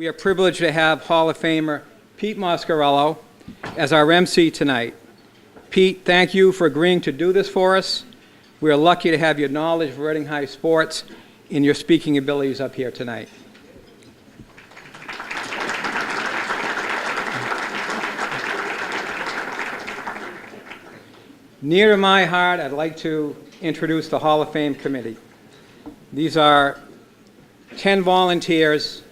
we are privileged to have Hall of Famer Pete Moscarello as our MC tonight. Pete, thank you for agreeing to do this for us. We are lucky to have your knowledge of Reading High sports and your speaking abilities up here tonight. Near to my heart, I'd like to introduce the Hall of Fame Committee. These are 10 volunteers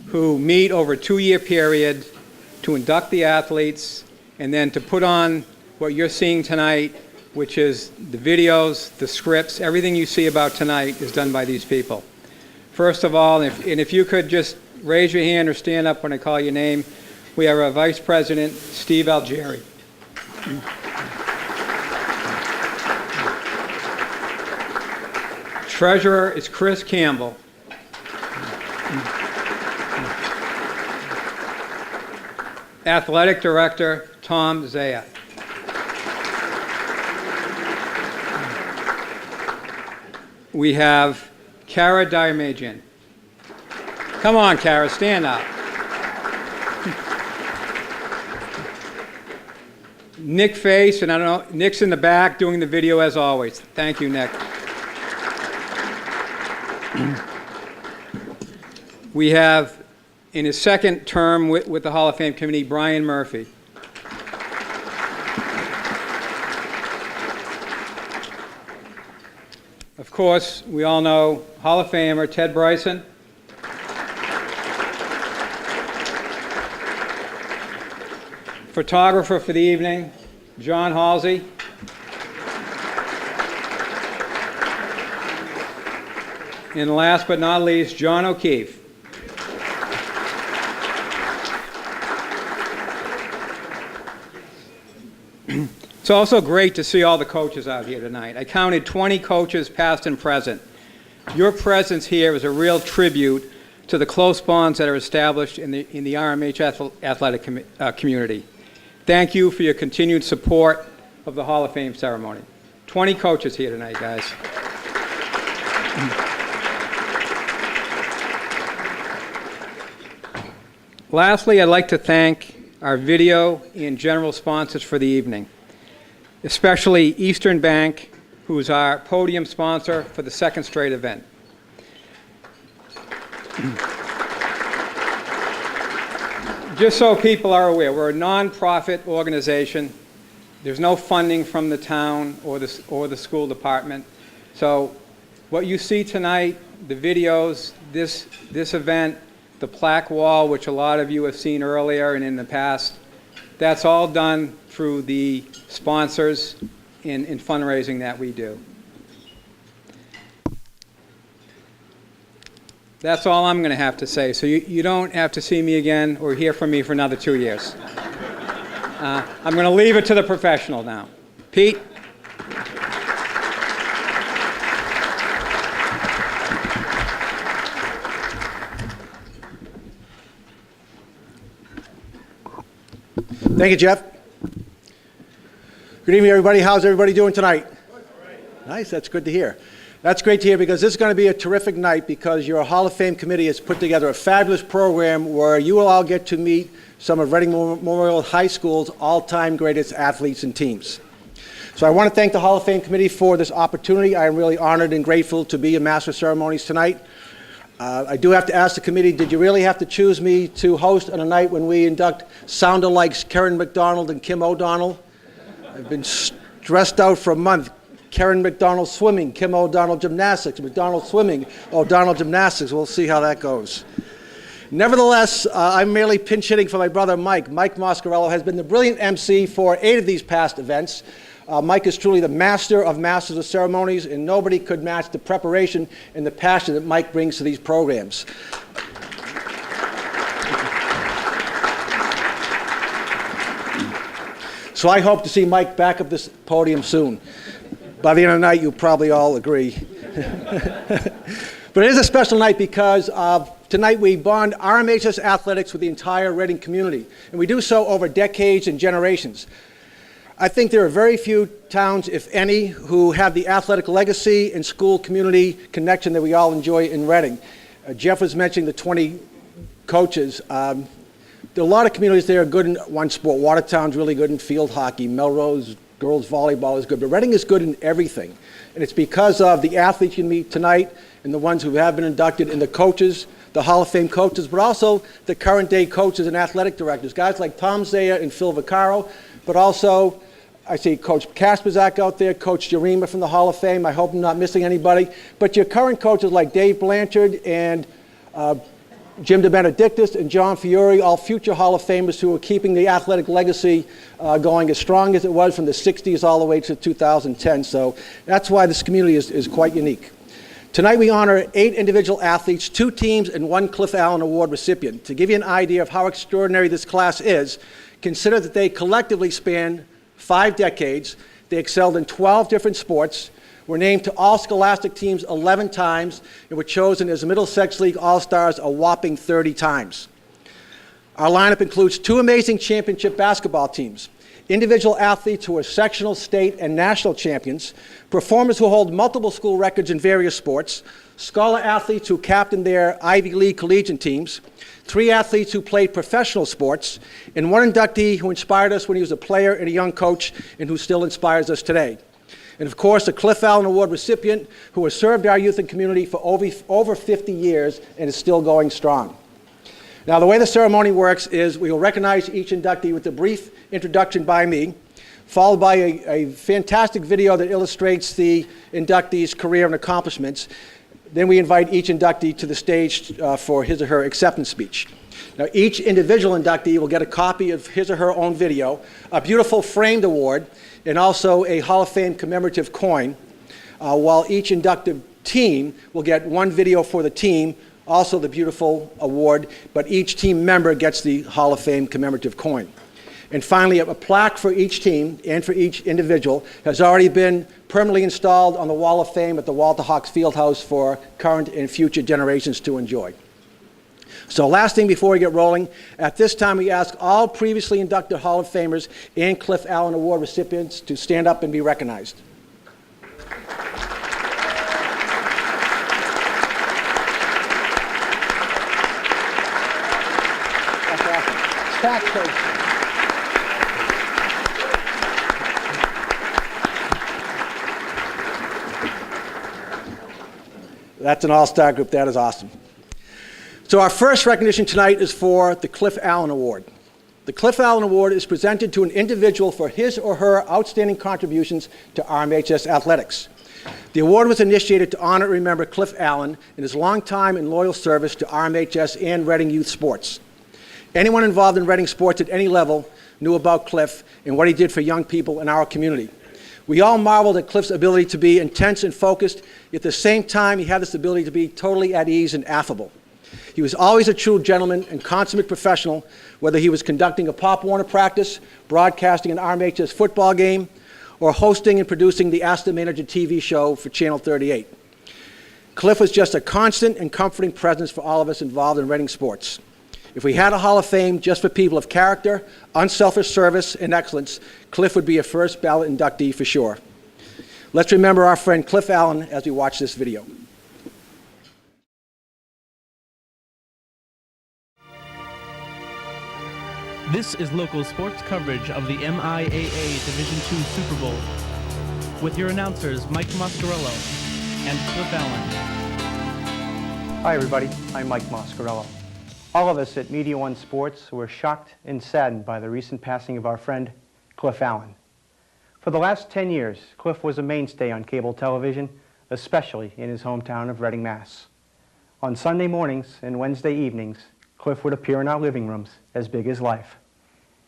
who meet over a 2-year period to induct the athletes and then to put on what you're seeing tonight, which is the videos, the scripts, everything you see about tonight is done by these people. First of all, if you could just raise your hand or stand up when I call your name, we have our Vice President, Steve Algieri. Treasurer is Chris Campbell. Athletic Director, Tom Zaya. We have Kara Diamagian. Come on, Kara, stand up. Nick Face, and I don't know, Nick's in the back doing the video as always. Thank you, Nick. We have, in his second term with the Hall of Fame Committee, Brian Murphy. Of course, we all know Hall of Famer Ted Bryson. Photographer for the evening, John Halsey. And last but not least, John O'Keefe. It's also great to see all the coaches out here tonight. I counted 20 coaches, past and present. Your presence here is a real tribute to the close bonds that are established in the RMHS athletic community. Thank you for your continued support of the Hall of Fame ceremony. 20 coaches here tonight, guys. Lastly, I'd like to thank our video and general sponsors for the evening, especially Eastern Bank, who is our podium sponsor for the second straight event. Just so people are aware, we're a non-profit organization. There's no funding from the town or the school department. So what you see tonight, the videos, this event, the plaque wall, which a lot of you have seen earlier and in the past, that's all done through the sponsors in fundraising that we do. That's all I'm going to have to say. So you don't have to see me again or hear from me for another 2 years. I'm going to leave it to the professional now. Pete? Thank you, Jeff. Good evening, everybody. How's everybody doing tonight? Nice, that's good to hear. That's great to hear because this is going to be a terrific night because your Hall of Fame committee has put together a fabulous program where you will all get to meet some of Reading Memorial High School's all-time greatest athletes and teams. So I want to thank the Hall of Fame committee for this opportunity. I am really honored and grateful to be a master of ceremonies tonight. I do have to ask the committee, did you really have to choose me to host on a night when we induct sound-alikes Karen McDonald and Kim O'Donnell? I've been stressed out for a month. Karen McDonald swimming, Kim O'Donnell gymnastics, McDonald swimming, O'Donnell gymnastics. We'll see how that goes. Nevertheless, I'm merely pinch hitting for my brother Mike. Mike Moscarello has been the brilliant MC for 8 of these past events. Mike is truly the master of masters of ceremonies, and nobody could match the preparation and the passion that Mike brings to these programs. So I hope to see Mike back up this podium soon. By the end of the night, you'll probably all agree. But it is a special night because tonight we bond RMHS athletics with the entire Reading community, and we do so over decades and generations. I think there are very few towns, if any, who have the athletic legacy and school community connection that we all enjoy in Reading. Jeff was mentioning the 20 coaches. There are a lot of communities there are good in one sport. Watertown's really good in field hockey. Melrose girls volleyball is good, but Reading is good in everything. And it's because of the athletes you meet tonight and the ones who have been inducted, and the coaches, the Hall of Fame coaches, but also the current day coaches and athletic directors, guys like Tom Zaya and Phil Vaccaro, but also I see Coach Kasperzak out there, Coach Jarima from the Hall of Fame. I hope I'm not missing anybody. But your current coaches like Dave Blanchard and Jim DeBenedictis and John Fiore, all future Hall of Famers who are keeping the athletic legacy going as strong as it was from the 60s all the way to 2010. So that's why this community is quite unique. Tonight we honor 8 individual athletes, 2 teams, and 1 Cliff Allen Award recipient. To give you an idea of how extraordinary this class is, consider that they collectively span 5 decades. They excelled in 12 different sports, were named to all Scholastic teams 11 times, and were chosen as Middlesex League All-Stars a whopping 30 times. Our lineup includes 2 amazing championship basketball teams, individual athletes who are sectional, state, and national champions, performers who hold multiple school records in various sports, scholar athletes who captain their Ivy League collegiate teams, 3 athletes who played professional sports, and 1 inductee who inspired us when he was a player and a young coach and who still inspires us today. And of course, a Cliff Allen Award recipient who has served our youth and community for over 50 years and is still going strong. Now, the way the ceremony works is we will recognize each inductee with a brief introduction by me, followed by a fantastic video that illustrates the inductee's career and accomplishments. Then we invite each inductee to the stage for his or her acceptance speech. Now, each individual inductee will get a copy of his or her own video, a beautiful framed award, and also a Hall of Fame commemorative coin, while each inductive team will get 1 video for the team, also the beautiful award, but each team member gets the Hall of Fame commemorative coin. And finally, a plaque for each team and for each individual has already been permanently installed on the Wall of Fame at the Walter Hawks Fieldhouse for current and future generations to enjoy. So last thing before we get rolling, at this time we ask all previously inducted Hall of Famers and Cliff Allen Award recipients to stand up and be recognized. That's an all-star group. That is awesome. So our first recognition tonight is for the Cliff Allen Award. The Cliff Allen Award is presented to an individual for his or her outstanding contributions to RMHS athletics. The award was initiated to honor and remember Cliff Allen and his longtime and loyal service to RMHS and Reading youth sports. Anyone involved in Reading sports at any level knew about Cliff and what he did for young people in our community. We all marveled at Cliff's ability to be intense and focused, yet at the same time he had this ability to be totally at ease and affable. He was always a true gentleman and consummate professional, whether he was conducting a Pop Warner practice, broadcasting an RMHS football game, or hosting and producing the Ask the Manager TV show for Channel 38. Cliff was just a constant and comforting presence for all of us involved in Reading sports. If we had a Hall of Fame just for people of character, unselfish service, and excellence, Cliff would be a first ballot inductee for sure. Let's remember our friend Cliff Allen as we watch this video. This is local sports coverage of the MIAA Division II Super Bowl with your announcers Mike Moscarello and Cliff Allen. Hi everybody, I'm Mike Moscarello. All of us at Media One Sports were shocked and saddened by the recent passing of our friend Cliff Allen. For the last 10 years, Cliff was a mainstay on cable television, especially in his hometown of Reading, Mass. On Sunday mornings and Wednesday evenings, Cliff would appear in our living rooms as big as life.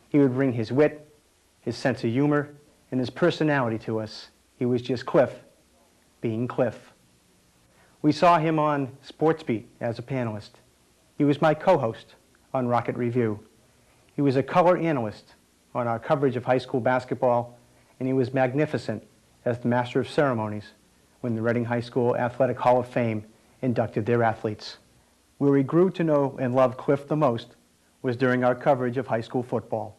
He would bring his wit, his sense of humor, and his personality to us. He was just Cliff, being Cliff. We saw him on Sports Beat as a panelist. He was my co-host on Rocket Review. He was a color analyst on our coverage of high school basketball, and he was magnificent as the Master of Ceremonies when the Reading High School Athletic Hall of Fame inducted their athletes. Where we grew to know and love Cliff the most was during our coverage of high school football.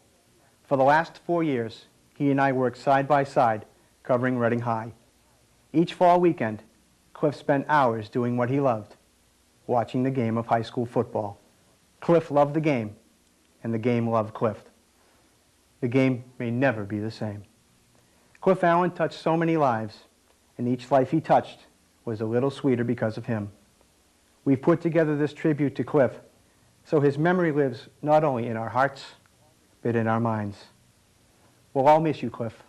For the last 4 years, he and I worked side by side covering Reading High. Each fall weekend, Cliff spent hours doing what he loved, watching the game of high school football. Cliff loved the game, and the game loved Cliff. The game may never be the same. Cliff Allen touched so many lives, and each life he touched was a little sweeter because of him. We've put together this tribute to Cliff, so his memory lives not only in our hearts, but in our minds. We'll all miss you, Cliff.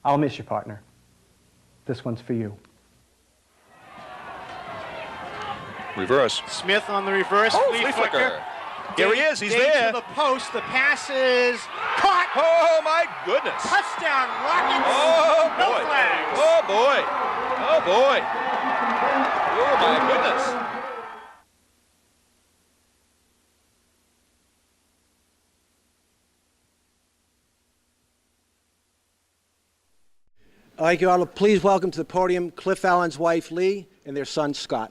I'll miss you, partner. This one's for you. Reverse. Smith on the reverse. Oh, flea flea flicker. flicker. Here he is. He's Dave there. to the post. The pass is caught. Oh, my goodness. Touchdown, Rockets. Oh, No boy. flags. Oh, boy. Oh, boy. Oh, my goodness. I'd like you all to please welcome to the podium Cliff Allen's wife, Lee, and their son, Scott.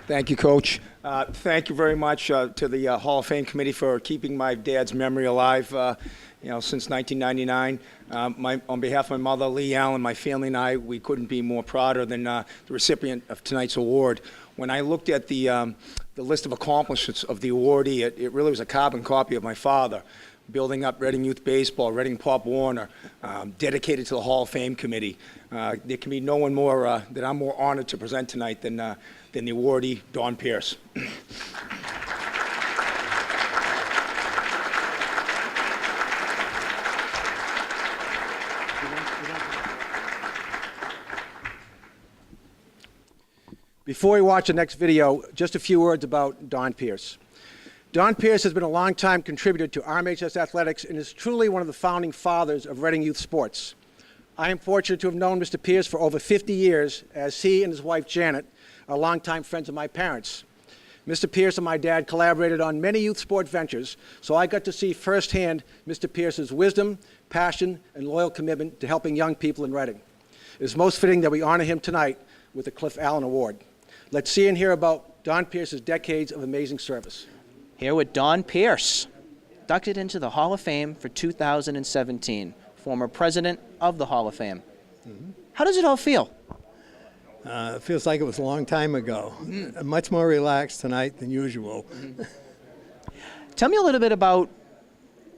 Thank you, Coach. Thank you very much to the Hall of Fame Committee for keeping my dad's memory alive, since 1999. On behalf of my mother, Lee Allen, my family and I, we couldn't be more prouder than the recipient of tonight's award. When I looked at the list of accomplishments of the awardee, it really was a carbon copy of my father, building up Reading Youth Baseball, Reading Pop Warner, dedicated to the Hall of Fame Committee. There can be no one more that I'm more honored to present tonight than the awardee, Don Pierce. Before we watch the next video, just a few words about Don Pierce. Don Pierce has been a longtime contributor to RMHS Athletics and is truly one of the founding fathers of Reading Youth Sports. I am fortunate to have known Mr. Pierce for over 50 years, as he and his wife Janet are longtime friends of my parents. Mr. Pierce and my dad collaborated on many youth sport ventures, so I got to see firsthand Mr. Pierce's wisdom, passion, and loyal commitment to helping young people in Reading. It is most fitting that we honor him tonight with the Cliff Allen Award. Let's see and hear about Don Pierce's decades of amazing service. Here with Don Pierce, inducted into the Hall of Fame for 2017, former president of the Hall of Fame. How does it all feel? It feels like it was a long time ago. Much more relaxed tonight than usual. Tell me a little bit about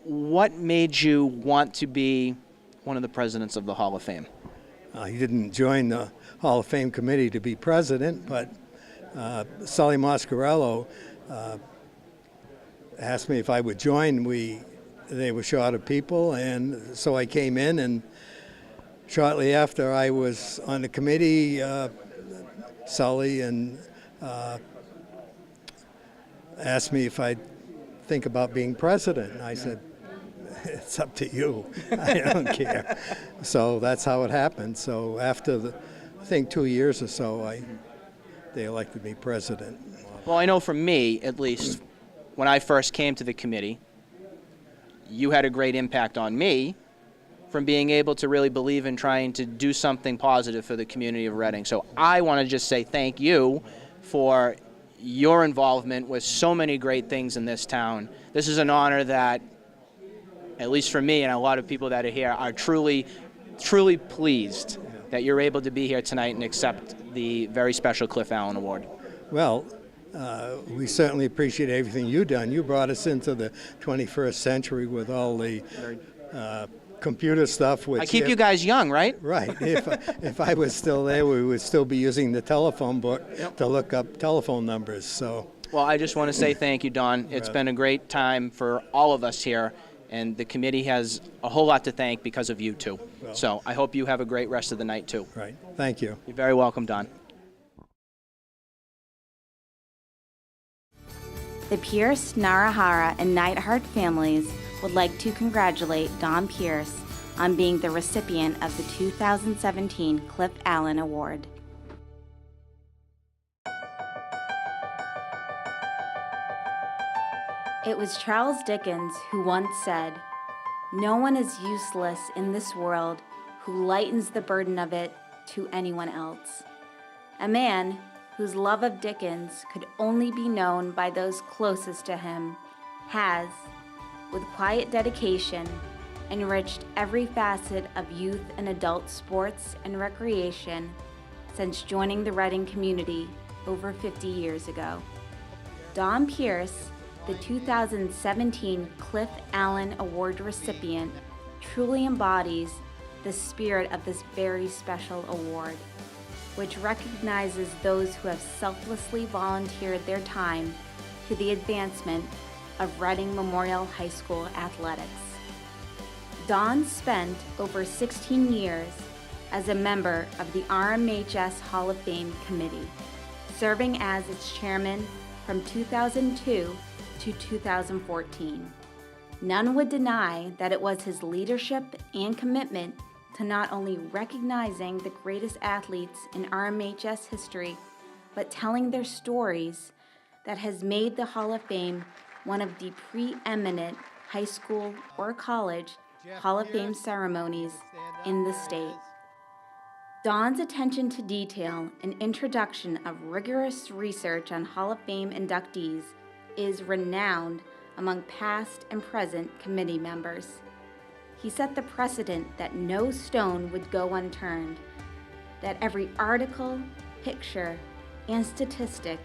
what made you want to be one of the presidents of the Hall of Fame. He didn't join the Hall of Fame committee to be president, but Sully Moscarello asked me if I would join. They were short of people, and so I came in, and shortly after I was on the committee, Sully and asked me if I'd think about being president. And I said, it's up to you. I don't care. So that's how it happened. So after I think 2 years or so, they elected me president. Well, I know for me, at least, when I first came to the committee, you had a great impact on me from being able to really believe in trying to do something positive for the community of Reading. So I want to just say thank you for your involvement with so many great things in this town. This is an honor that, at least for me and a lot of people that are here, are truly, truly pleased that you're able to be here tonight and accept the very special Cliff Allen Award. Well, we certainly appreciate everything you've done. You brought us into the 21st century with all the computer stuff. Which I keep you guys young, right? Right. If I was still there, we would still be using the telephone book to look up telephone numbers. So. Well, I just want to say thank you, Don. It's been a great time for all of us here, and the committee has a whole lot to thank because of you, too. Well, so I hope you have a great rest of the night, too. Right. Thank you. You're very welcome, Don. The Pierce, Narahara, and Neidhart families would like to congratulate Don Pierce on being the recipient of the 2017 Cliff Allen Award. It was Charles Dickens who once said, "No one is useless in this world who lightens the burden of it to anyone else." A man whose love of Dickens could only be known by those closest to him has, with quiet dedication, enriched every facet of youth and adult sports and recreation since joining the Reading community over 50 years ago. Don Pierce, the 2017 Cliff Allen Award recipient, truly embodies the spirit of this very special award, which recognizes those who have selflessly volunteered their time to the advancement of Reading Memorial High School athletics. Don spent over 16 years as a member of the RMHS Hall of Fame Committee, serving as its chairman from 2002 to 2014. None would deny that it was his leadership and commitment to not only recognizing the greatest athletes in RMHS history, but telling their stories that has made the Hall of Fame one of the preeminent high school or college Hall of Fame ceremonies in the state. Don's attention to detail and introduction of rigorous research on Hall of Fame inductees is renowned among past and present committee members. He set the precedent that no stone would go unturned, that every article, picture, and statistic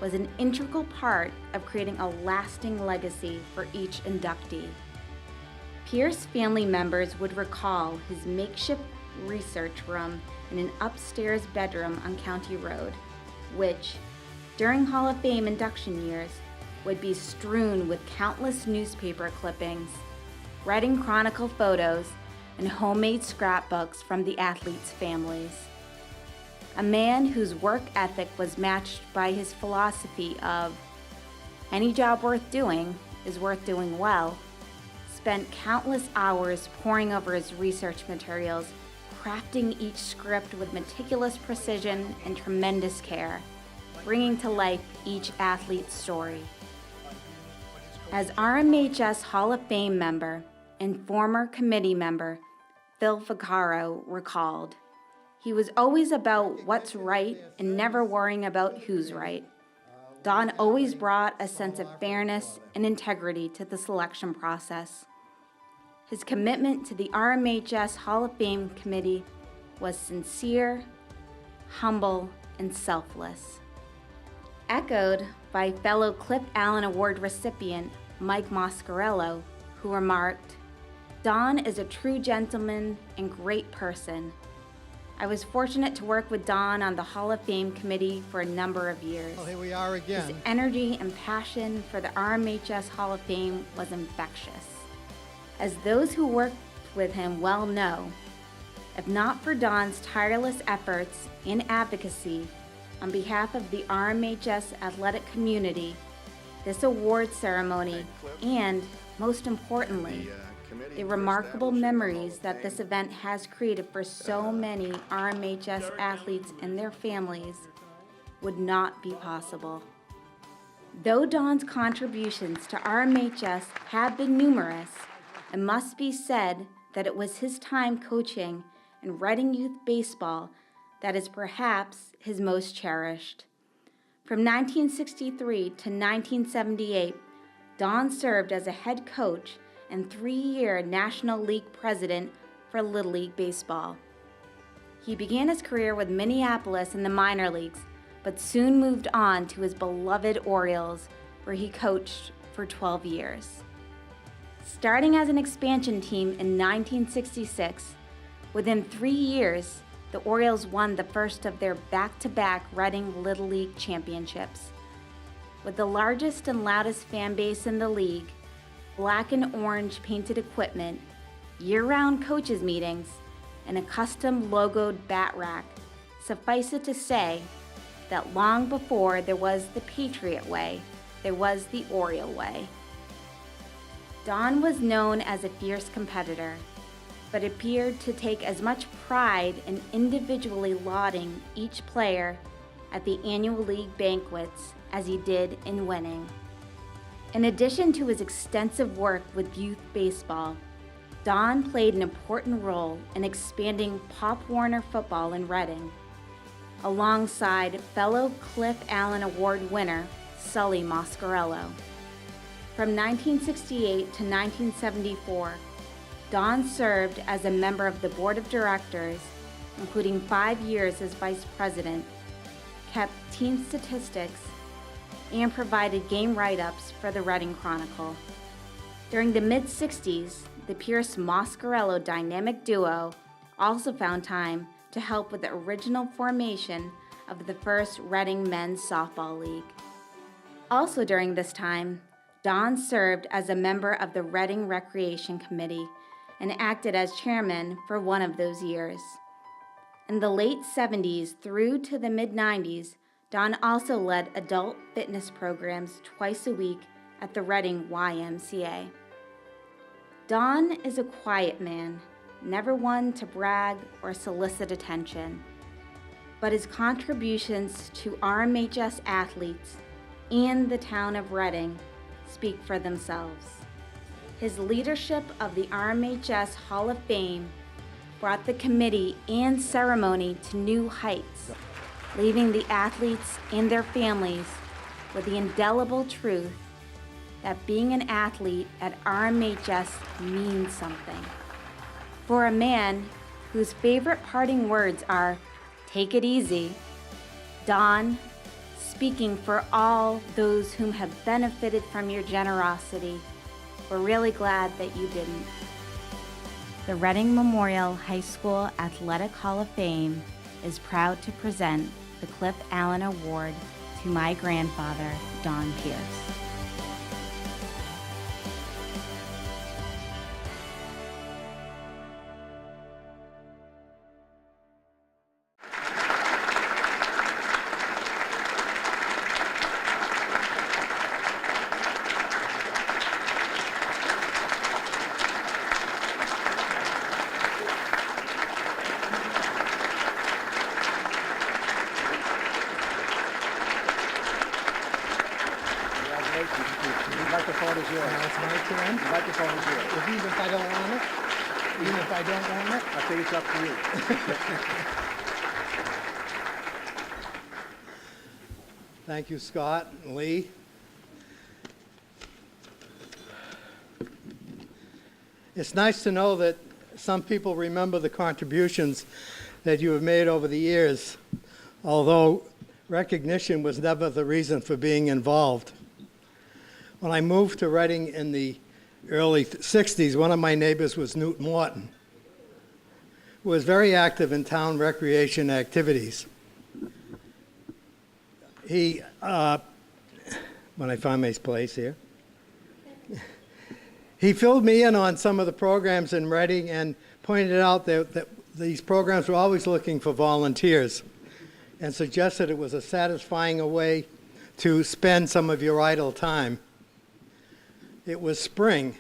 was an integral part of creating a lasting legacy for each inductee. Pierce family members would recall his makeshift research room in an upstairs bedroom on County Road, which, during Hall of Fame induction years, would be strewn with countless newspaper clippings, Reading Chronicle photos, and homemade scrapbooks from the athletes' families. A man whose work ethic was matched by his philosophy of, any job worth doing is worth doing well, spent countless hours poring over his research materials, crafting each script with meticulous precision and tremendous care, bringing to life each athlete's story. As RMHS Hall of Fame member and former committee member Phil Vaccaro recalled, he was always about what's right and never worrying about who's right. Don always brought a sense of fairness and integrity to the selection process. His commitment to the RMHS Hall of Fame committee was sincere, humble, and selfless. Echoed by fellow Cliff Allen Award recipient Mike Moscarello, who remarked, "Don is a true gentleman and great person. I was fortunate to work with Don on the Hall of Fame committee for a number of years. Well, here we are again. His energy and passion for the RMHS Hall of Fame was infectious. As those who worked with him well know, if not for Don's tireless efforts and advocacy on behalf of the RMHS athletic community, this award ceremony, and most importantly, the remarkable memories that this event has created for so many RMHS athletes and their families would not be possible. Though Don's contributions to RMHS have been numerous, it must be said that it was his time coaching in Reading Youth Baseball that is perhaps his most cherished. From 1963 to 1978, Don served as a head coach and 3-year National League president for Little League Baseball. He began his career with Minneapolis in the minor leagues, but soon moved on to his beloved Orioles, where he coached for 12 years. Starting as an expansion team in 1966, within 3 years, the Orioles won the first of their back-to-back Reading Little League championships. With the largest and loudest fan base in the league, black and orange painted equipment, year-round coaches meetings, and a custom logoed bat rack, suffice it to say that long before there was the Patriot Way, there was the Oriole Way. Don was known as a fierce competitor, but appeared to take as much pride in individually lauding each player at the annual league banquets as he did in winning. In addition to his extensive work with youth baseball, Don played an important role in expanding Pop Warner football in Reading, alongside fellow Cliff Allen Award winner Sully Moscarello. From 1968 to 1974, Don served as a member of the board of directors, including 5 years as vice president, kept team statistics, and provided game write-ups for the Reading Chronicle. During the mid-60s, the Pierce-Moscarello dynamic duo also found time to help with the original formation of the first Reading men's softball league. Also during this time, Don served as a member of the Reading Recreation Committee and acted as chairman for one of those years. In the late 70s through to the mid-90s, Don also led adult fitness programs twice a week at the Reading YMCA. Don is a quiet man, never one to brag or solicit attention, but his contributions to RMHS athletes and the town of Reading speak for themselves. His leadership of the RMHS Hall of Fame brought the committee and ceremony to new heights, leaving the athletes and their families with the indelible truth that being an athlete at RMHS means something. For a man whose favorite parting words are, "Take it easy," Don, speaking for all those whom have benefited from your generosity, we're really glad that you didn't. The Reading Memorial High School Athletic Hall of Fame is proud to present the Cliff Allen Award to my grandfather, Don Pierce. The microphone is yours. Now it's my turn. The microphone is yours. Even if I don't want it? Even if I don't want it? I think it's up to you. Thank you, Scott and Lee. It's nice to know that some people remember the contributions that you have made over the years, although recognition was never the reason for being involved. When I moved to Reading in the early 60s, one of my neighbors was Newt Morton, who was very active in town recreation activities. He, when I find my place here, he filled me in on some of the programs in Reading and pointed out that these programs were always looking for volunteers and suggested it was a satisfying way to spend some of your idle time. It was spring,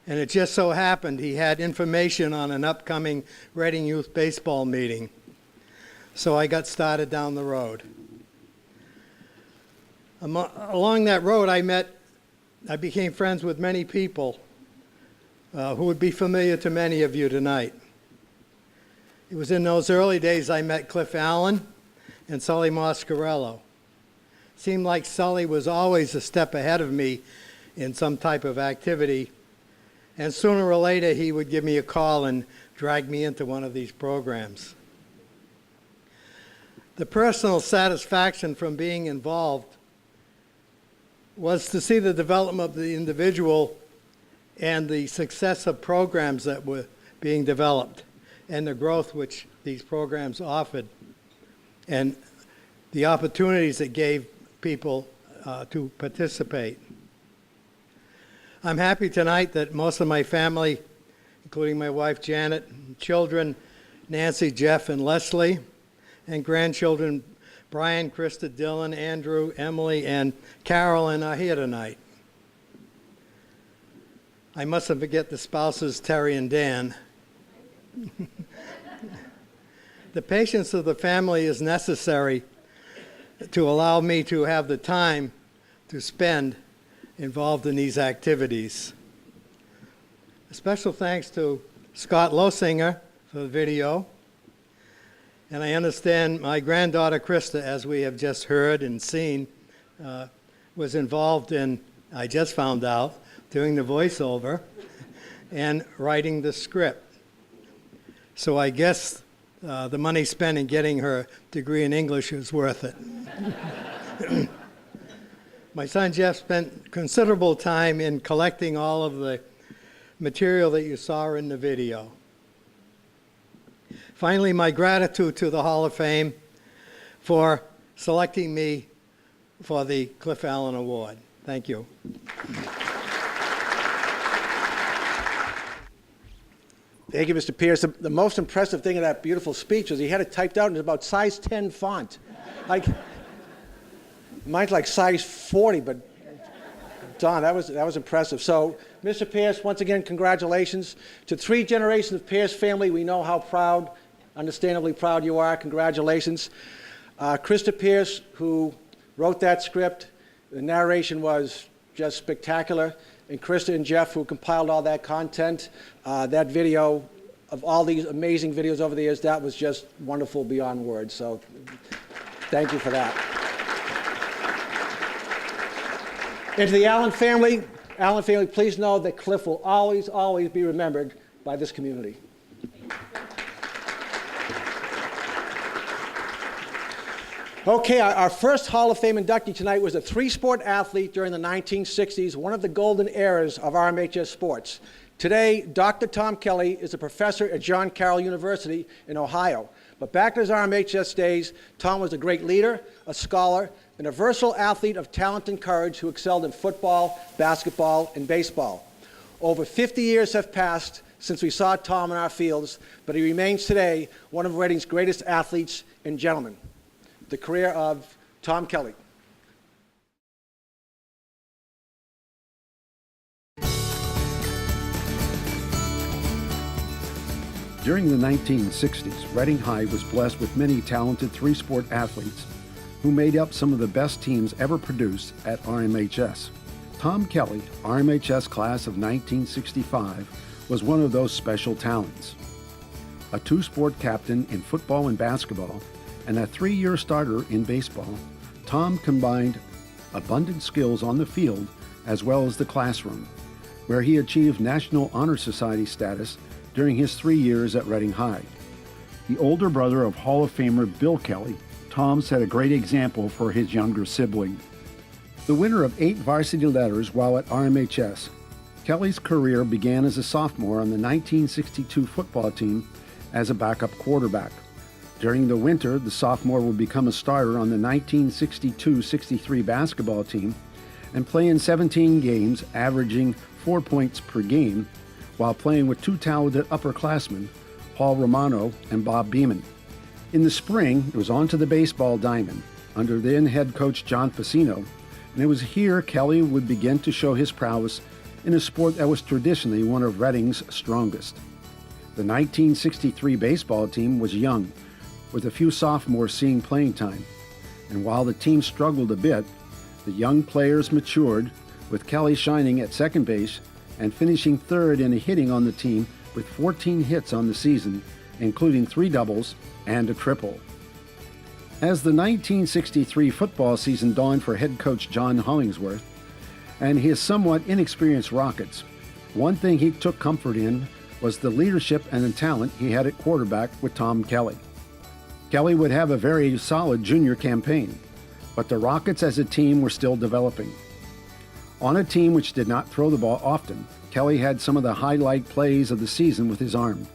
and it just so happened he had information on an upcoming Reading Youth Baseball meeting. So I got started down the road. Along that road, I became friends with many people who would be familiar to many of you tonight. It was in those early days I met Cliff Allen and Sully Moscarello. Seemed like Sully was always a step ahead of me in some type of activity, and sooner or later he would give me a call and drag me into one of these programs. The personal satisfaction from being involved was to see the development of the individual and the success of programs that were being developed and the growth which these programs offered and the opportunities it gave people to participate. I'm happy tonight that most of my family, including my wife Janet, children Nancy, Jeff, and Leslie, and grandchildren Brian, Krista, Dylan, Andrew, Emily, and Carolyn are here tonight. I mustn't forget the spouses Terry and Dan. The patience of the family is necessary to allow me to have the time to spend involved in these activities. A special thanks to Scott Losinger for the video. And I understand my granddaughter Krista, as we have just heard and seen, was involved in, I just found out, doing the voiceover. and writing the script. So I guess the money spent in getting her degree in English is worth it. My son Jeff spent considerable time in collecting all of the material that you saw in the video. Finally, my gratitude to the Hall of Fame for selecting me for the Cliff Allen Award. Thank you. Thank you, Mr. Pierce. The most impressive thing of that beautiful speech was he had it typed out in about size 10 font. Like, mine's like size 40, but Don, that was impressive. So, Mr. Pierce, once again, congratulations. To 3 generations of Pierce family, we know how proud, understandably proud you are. Congratulations. Krista Pierce, who wrote that script, the narration was just spectacular. And Krista and Jeff, who compiled all that content, that video, of all these amazing videos over the years, that was just wonderful beyond words. So thank you for that. And to the Allen family, please know that Cliff will always, always be remembered by this community. Okay, our first Hall of Fame inductee tonight was a 3-sport athlete during the 1960s, one of the golden eras of RMHS sports. Today, Dr. Tom Kelly is a professor at John Carroll University in Ohio. But back in his RMHS days, Tom was a great leader, a scholar, and a versatile athlete of talent and courage who excelled in football, basketball, and baseball. Over 50 years have passed since we saw Tom in our fields, but he remains today one of Reading's greatest athletes and gentlemen. The career of Tom Kelly. During the 1960s, Reading High was blessed with many talented 3-sport athletes who made up some of the best teams ever produced at RMHS. Tom Kelly, RMHS class of 1965, was one of those special talents. A 2-sport captain in football and basketball, and a 3-year starter in baseball, Tom combined abundant skills on the field as well as the classroom, where he achieved National Honor Society status during his 3 years at Reading High. The older brother of Hall of Famer Bill Kelly, Tom set a great example for his younger sibling. The winner of 8 varsity letters while at RMHS, Kelly's career began as a sophomore on the 1962 football team as a backup quarterback. During the winter, the sophomore would become a starter on the 1962-63 basketball team and play in 17 games, averaging 4 points per game, while playing with 2 talented upperclassmen, Paul Romano and Bob Beeman. In the spring, it was on to the baseball diamond under then head coach John Facino, and it was here Kelly would begin to show his prowess in a sport that was traditionally one of Reading's strongest. The 1963 baseball team was young, with a few sophomores seeing playing time. And while the team struggled a bit, the young players matured, with Kelly shining at second base and finishing third in hitting on the team with 14 hits on the season, including 3 doubles and a triple. As the 1963 football season dawned for head coach John Hollingsworth and his somewhat inexperienced Rockets, one thing he took comfort in was the leadership and the talent he had at quarterback with Tom Kelly. Kelly would have a very solid junior campaign, but the Rockets as a team were still developing. On a team which did not throw the ball often, Kelly had some of the highlight plays of the season with his arm.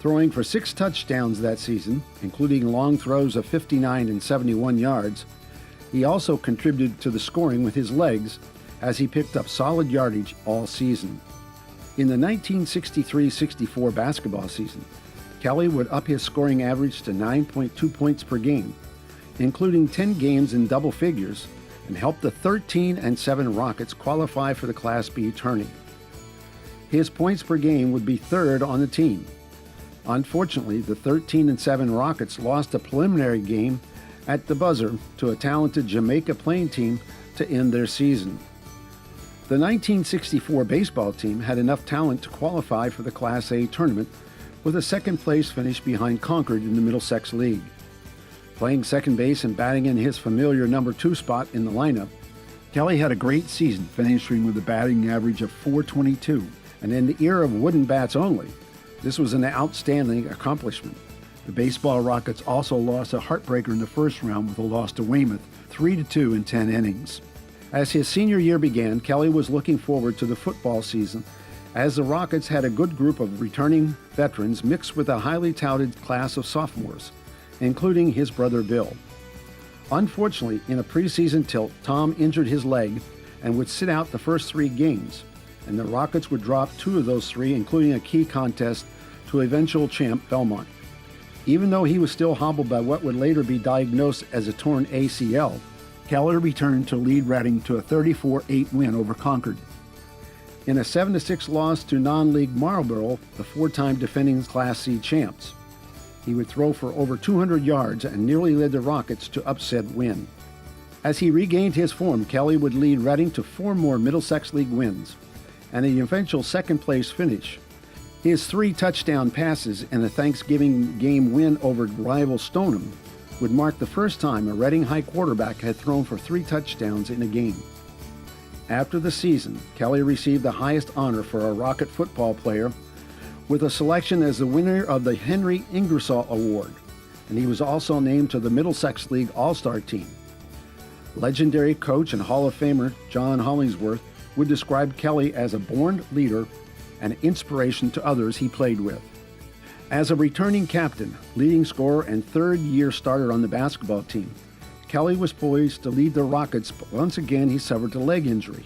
Throwing for 6 touchdowns that season, including long throws of 59 and 71 yards, he also contributed to the scoring with his legs as he picked up solid yardage all season. In the 1963-64 basketball season, Kelly would up his scoring average to 9.2 points per game, including 10 games in double figures, and helped the 13-7 Rockets qualify for the Class B tourney. His points per game would be third on the team. Unfortunately, the 13-7 Rockets lost a preliminary game at the buzzer to a talented Jamaica Plain team to end their season. The 1964 baseball team had enough talent to qualify for the Class A tournament, with a second-place finish behind Concord in the Middlesex League. Playing second base and batting in his familiar number 2 spot in the lineup, Kelly had a great season, finishing with a batting average of .422 And in the era of wooden bats only, this was an outstanding accomplishment. The baseball Rockets also lost a heartbreaker in the first round with a loss to Weymouth, 3-2 in 10 innings. As his senior year began, Kelly was looking forward to the football season, as the Rockets had a good group of returning veterans mixed with a highly touted class of sophomores, including his brother Bill. Unfortunately, in a preseason tilt, Tom injured his leg and would sit out the first 3 games, and the Rockets would drop 2 of those 3, including a key contest to eventual champ Belmont. Even though he was still hobbled by what would later be diagnosed as a torn ACL, Keller returned to lead Reading to a 34-8 win over Concord. In a 7-6 loss to non-league Marlborough, the 4-time defending Class C champs. He would throw for over 200 yards and nearly led the Rockets to upset win. As he regained his form, Kelly would lead Reading to 4 more Middlesex League wins and an eventual second-place finish. His 3 touchdown passes and a Thanksgiving game win over rival Stoneham would mark the first time a Reading High quarterback had thrown for 3 touchdowns in a game. After the season, Kelly received the highest honor for a Rocket football player with a selection as the winner of the Henry Ingersoll Award, and he was also named to the Middlesex League All-Star team. Legendary coach and Hall of Famer John Hollingsworth would describe Kelly as a born leader and an inspiration to others he played with. As a returning captain, leading scorer, and 3rd-year starter on the basketball team, Kelly was poised to lead the Rockets, but once again he suffered a leg injury.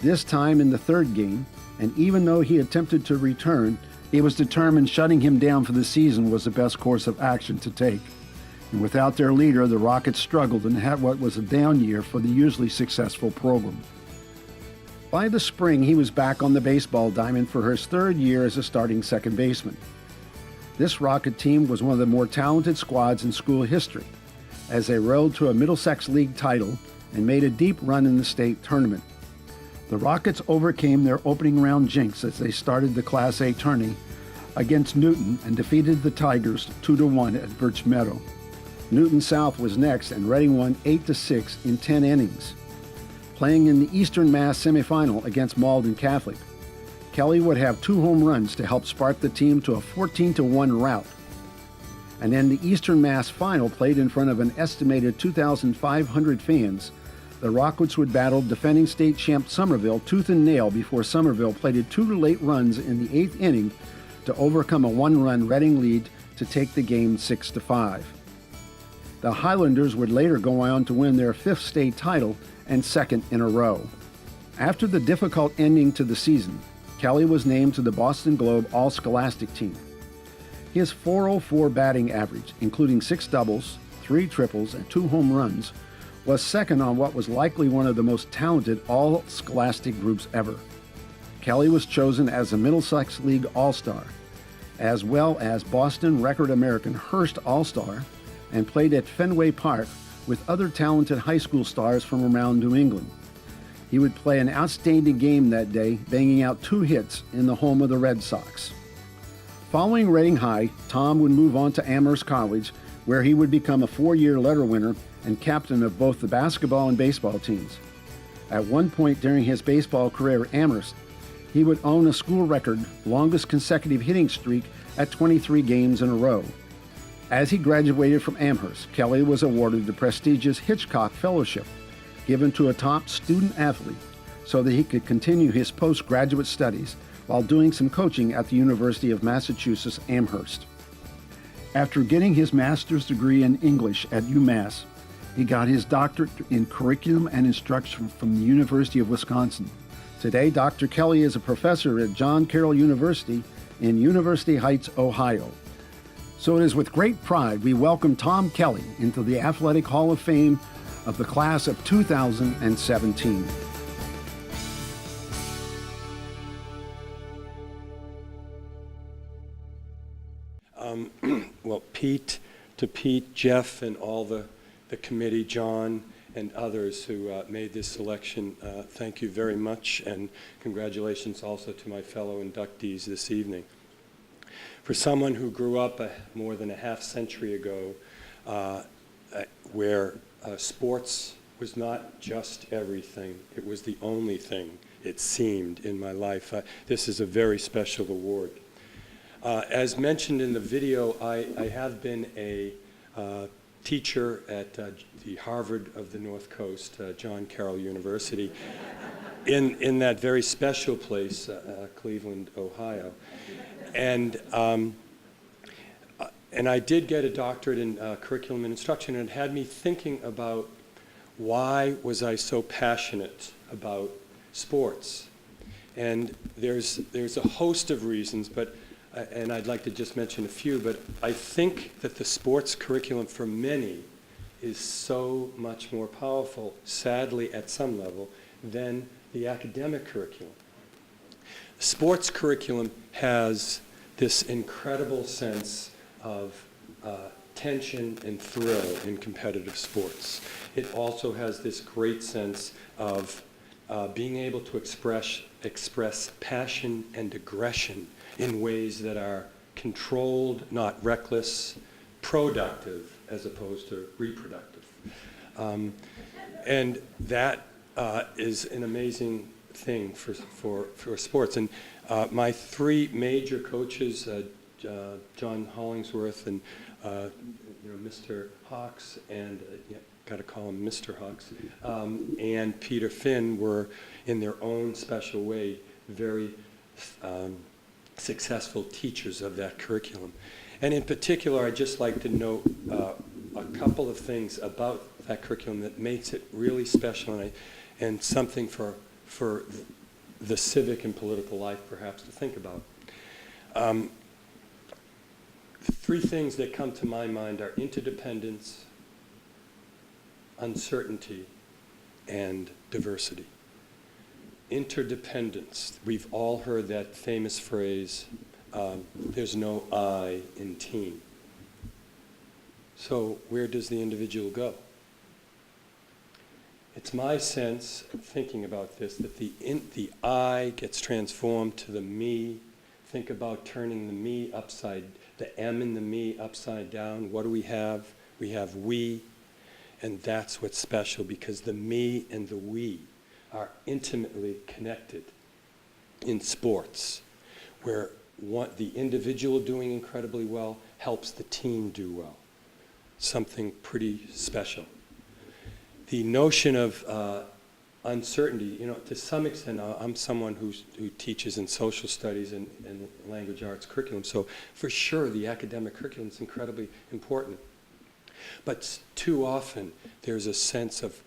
This time in the 3rd game, and even though he attempted to return, he was determined shutting him down for the season was the best course of action to take. And without their leader, the Rockets struggled and had what was a down year for the usually successful program. By the spring, he was back on the baseball diamond for his 3rd year as a starting second baseman. This Rocket team was one of the more talented squads in school history, as they rode to a Middlesex League title and made a deep run in the state tournament. The Rockets overcame their opening round jinx as they started the Class A tourney against Newton and defeated the Tigers 2-1 at Birch Meadow. Newton South was next, and Reading won 8-6 in 10 innings. Playing in the Eastern Mass semifinal against Malden Catholic, Kelly would have 2 home runs to help spark the team to a 14-1 rout. And then the Eastern Mass final, played in front of an estimated 2,500 fans, the Rockets would battle defending state champ Somerville tooth and nail before Somerville plated 2 late runs in the 8th inning to overcome a 1-run Reading lead to take the game 6-5. The Highlanders would later go on to win their 5th state title and 2nd in a row. After the difficult ending to the season, Kelly was named to the Boston Globe All-Scholastic team. His .404 batting average, including 6 doubles, 3 triples, and 2 home runs, was second on what was likely one of the most talented all-scholastic groups ever. Kelly was chosen as a Middlesex League All-Star, as well as Boston Record American Hearst All-Star, and played at Fenway Park with other talented high school stars from around New England. He would play an outstanding game that day, banging out 2 hits in the home of the Red Sox. Following Reading High, Tom would move on to Amherst College, where he would become a 4-year letter winner and captain of both the basketball and baseball teams. At one point during his baseball career at Amherst, he would own a school record longest consecutive hitting streak at 23 games in a row. As he graduated from Amherst, Kelly was awarded the prestigious Hitchcock Fellowship, given to a top student athlete so that he could continue his postgraduate studies while doing some coaching at the University of Massachusetts Amherst. After getting his master's degree in English at UMass, he got his doctorate in curriculum and instruction from the University of Wisconsin. Today, Dr. Kelly is a professor at John Carroll University in University Heights, Ohio. So it is with great pride we welcome Tom Kelly into the Athletic Hall of Fame of the class of 2017. Well, Pete, Jeff, and all the committee, John, and others who made this selection, thank you very much, and congratulations also to my fellow inductees this evening. For someone who grew up more than a half century ago, where sports was not just everything, it was the only thing it seemed, in my life. This is a very special award. As mentioned in the video, I have been a teacher at the Harvard of the North Coast, John Carroll University, in that very special place, Cleveland, Ohio. And I did get a doctorate in curriculum and instruction, and it had me thinking about why was I so passionate about sports. And there's a host of reasons, but and I'd like to just mention a few, but I think that the sports curriculum for many is so much more powerful, sadly at some level, than the academic curriculum. Sports curriculum has this incredible sense of tension and thrill in competitive sports. It also has this great sense of being able to express passion and aggression in ways that are controlled, not reckless, productive, as opposed to reproductive. And that is an amazing thing for sports. And my three major coaches, John Hollingsworth and Mr. Hawks, and got to call him Mr. Hawks, and Peter Finn were, in their own special way, very successful teachers of that curriculum. And in particular, I'd just like to note a couple of things about that curriculum that makes it really special and something for the civic and political life perhaps to think about. Three things that come to my mind are interdependence, uncertainty, and diversity. Interdependence. We've all heard that famous phrase, there's no I in team. So where does the individual go? It's my sense, thinking about this, that the I gets transformed to the me. Think about turning the M in the me upside down. What do we have? We have we, and that's what's special, because the me and the we are intimately connected in sports, where the individual doing incredibly well helps the team do well. Something pretty special. The notion of uncertainty, to some extent, I'm someone who teaches in social studies and language arts curriculum, so for sure the academic curriculum is incredibly important. But too often there's a sense of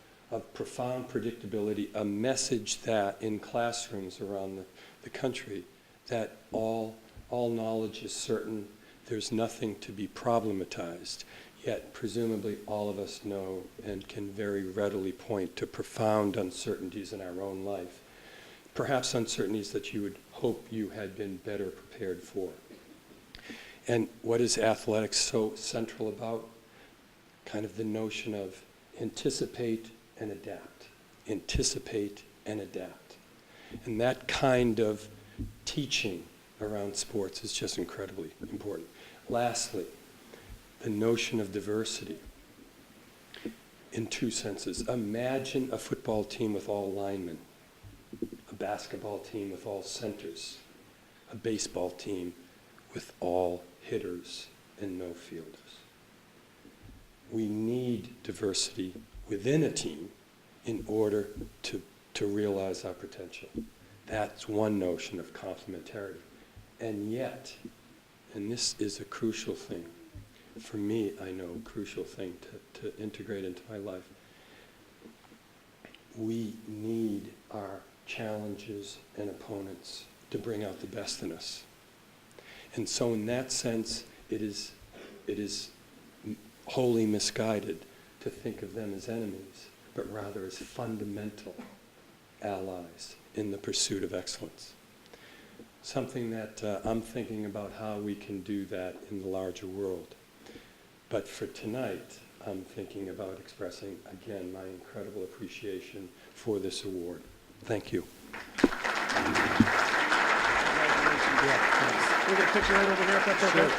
profound predictability, a message that in classrooms around the country that all knowledge is certain, there's nothing to be problematized. Yet presumably all of us know and can very readily point to profound uncertainties in our own life. Perhaps uncertainties that you would hope you had been better prepared for. And what is athletics so central about? Kind of the notion of anticipate and adapt. Anticipate and adapt. And that kind of teaching around sports is just incredibly important. Lastly, the notion of diversity in two senses. Imagine a football team with all linemen, a basketball team with all centers, a baseball team with all hitters and no fielders. We need diversity within a team in order to realize our potential. That's one notion of complementarity. And yet, and this is a crucial thing, for me, I know, a crucial thing to integrate into my life, we need our challenges and opponents to bring out the best in us. And so in that sense, it is wholly misguided to think of them as enemies, but rather as fundamental allies in the pursuit of excellence. Something that I'm thinking about how we can do that in the larger world. But for tonight, I'm thinking about expressing, again, my incredible appreciation for this award. Thank you. We'll get a picture right over there, if that's okay.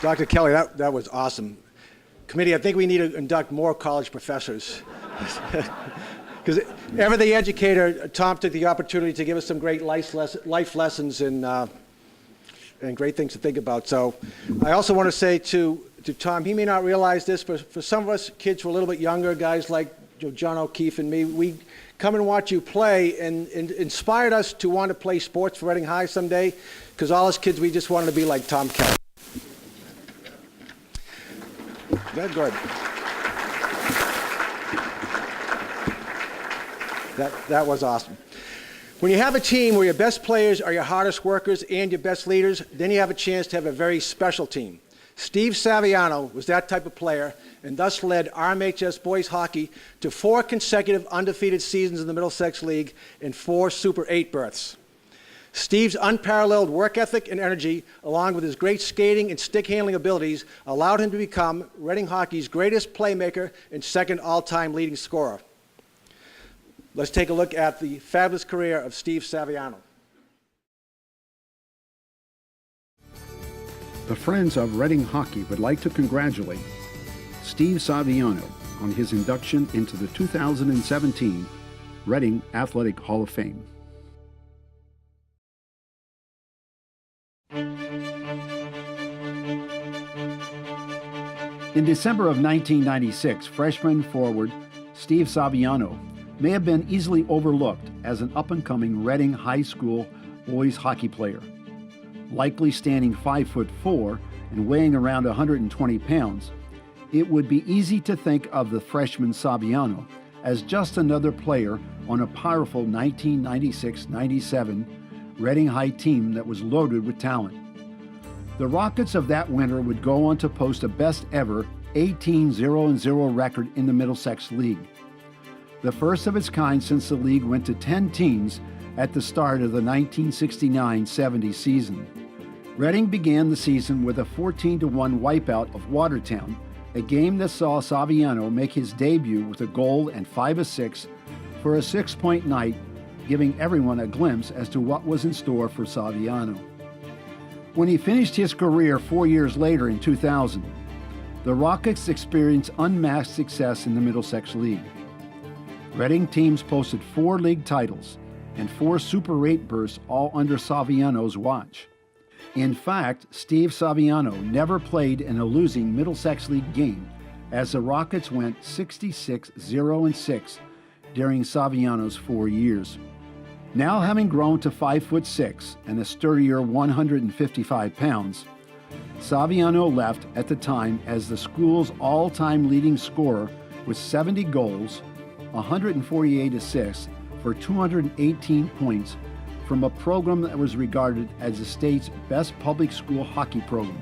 Dr. Kelly, that was awesome. committee, I think we need to induct more college professors. Because ever the educator, Tom took the opportunity to give us some great life lessons and great things to think about. So I also want to say to Tom, he may not realize this, but for some of us kids who are a little bit younger, guys like John O'Keefe and me, we come and watch you play and inspired us to want to play sports for Reading High someday, because all us kids, we just wanted to be like Tom Kelly. That's good. That was awesome. When you have a team where your best players are your hardest workers and your best leaders, then you have a chance to have a very special team. Steve Saviano was that type of player and thus led RMHS boys hockey to 4 consecutive undefeated seasons in the Middlesex League and 4 Super 8 berths. Steve's unparalleled work ethic and energy, along with his great skating and stick handling abilities, allowed him to become Reading hockey's greatest playmaker and second all-time leading scorer. Let's take a look at the fabulous career of Steve Saviano. The Friends of Reading Hockey would like to congratulate Steve Saviano on his induction into the 2017 Reading Athletic Hall of Fame. In December of 1996, freshman forward Steve Saviano may have been easily overlooked as an up-and-coming Reading High School boys hockey player. Likely standing 5'4" and weighing around 120 pounds, it would be easy to think of the freshman Saviano as just another player on a powerful 1996-97 Reading High team that was loaded with talent. The Rockets of that winter would go on to post a best ever 18-0-0 record in the Middlesex League, the first of its kind since the league went to 10 teams at the start of the 1969-70 season. Reading began the season with a 14-1 wipeout of Watertown, a game that saw Saviano make his debut with a goal and 5 assists for a 6-point night, giving everyone a glimpse as to what was in store for Saviano. When he finished his career 4 years later in 2000, the Rockets experienced unmatched success in the Middlesex League. Reading teams posted 4 league titles and 4 Super 8 berths, all under Saviano's watch. In fact, Steve Saviano never played in a losing Middlesex League game, as the Rockets went 66-0-6 during Saviano's 4 years. Now having grown to 5'6" and a sturdier 155 pounds, Saviano left at the time as the school's all-time leading scorer with 70 goals, 148 assists for 218 points from a program that was regarded as the state's best public school hockey program.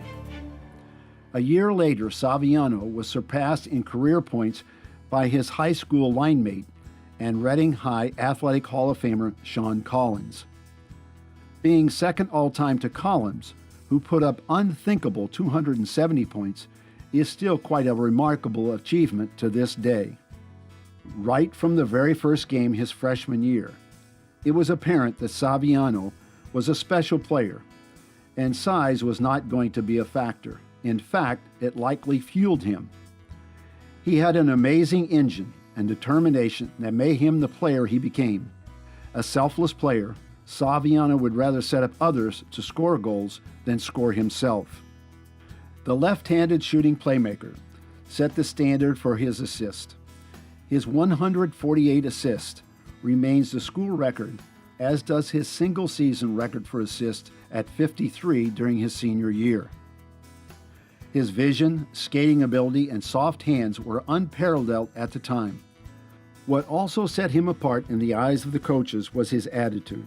A year later, Saviano was surpassed in career points by his high school line mate and Reading High Athletic Hall of Famer Sean Collins. Being second all-time to Collins, who put up unthinkable 270 points, is still quite a remarkable achievement to this day. Right from the very first game his freshman year, it was apparent that Saviano was a special player, and size was not going to be a factor. In fact, it likely fueled him. He had an amazing engine and determination that made him the player he became. A selfless player, Saviano would rather set up others to score goals than score himself. The left-handed shooting playmaker set the standard for his assist. His 148 assists remains the school record, as does his single-season record for assists at 53 during his senior year. His vision, skating ability, and soft hands were unparalleled at the time. What also set him apart in the eyes of the coaches was his attitude.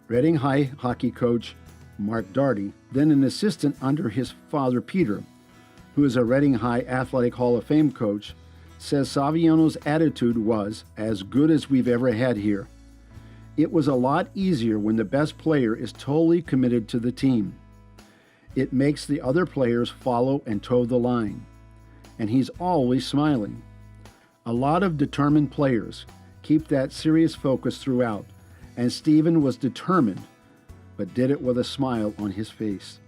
Reading High hockey coach Mark Daugherty, then an assistant under his father Peter, who is a Reading High Athletic Hall of Fame coach, says Saviano's attitude was as good as we've ever had here. It was a lot easier when the best player is totally committed to the team. It makes the other players follow and toe the line. And he's always smiling. A lot of determined players keep that serious focus throughout, and Stephen was determined, but did it with a smile on his face.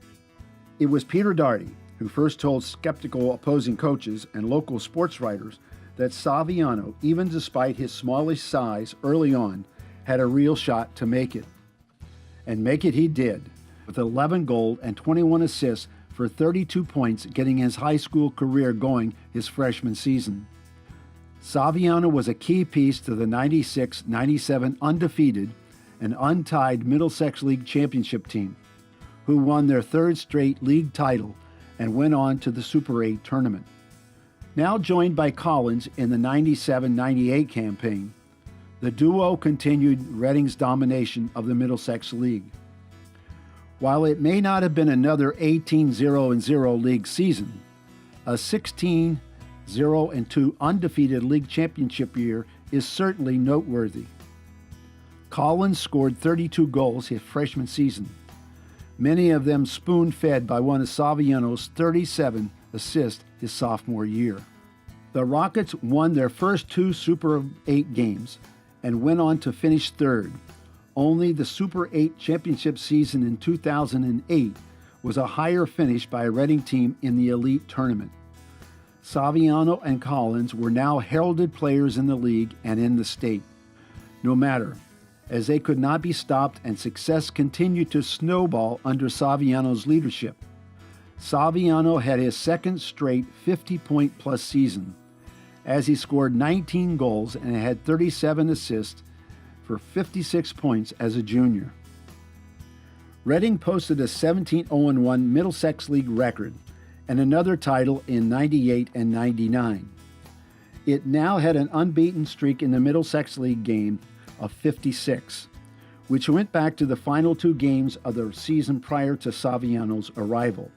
It was Peter Daugherty who first told skeptical opposing coaches and local sports writers that Saviano, even despite his smallish size early on, had a real shot to make it. And make it he did, with 11 goals and 21 assists for 32 points, getting his high school career going his freshman season. Saviano was a key piece to the 96-97 undefeated and untied Middlesex League championship team, who won their third straight league title and went on to the Super 8 tournament. Now joined by Collins in the 97-98 campaign, the duo continued Reading's domination of the Middlesex League. While it may not have been another 18-0-0 league season, a 16-0-2 undefeated league championship year is certainly noteworthy. Collins scored 32 goals his freshman season, many of them spoon-fed by one of Saviano's 37 assists his sophomore year. The Rockets won their first 2 Super 8 games and went on to finish third. Only the Super 8 championship season in 2008 was a higher finish by a Reading team in the elite tournament. Saviano and Collins were now heralded players in the league and in the state. No matter, as they could not be stopped and success continued to snowball under Saviano's leadership. Saviano had his second straight 50-point-plus season, as he scored 19 goals and had 37 assists for 56 points as a junior. Reading posted a 17-0-1 Middlesex League record and another title in 98 and 99. It now had an unbeaten streak in the Middlesex League game of 56, which went back to the final 2 games of the season prior to Saviano's arrival.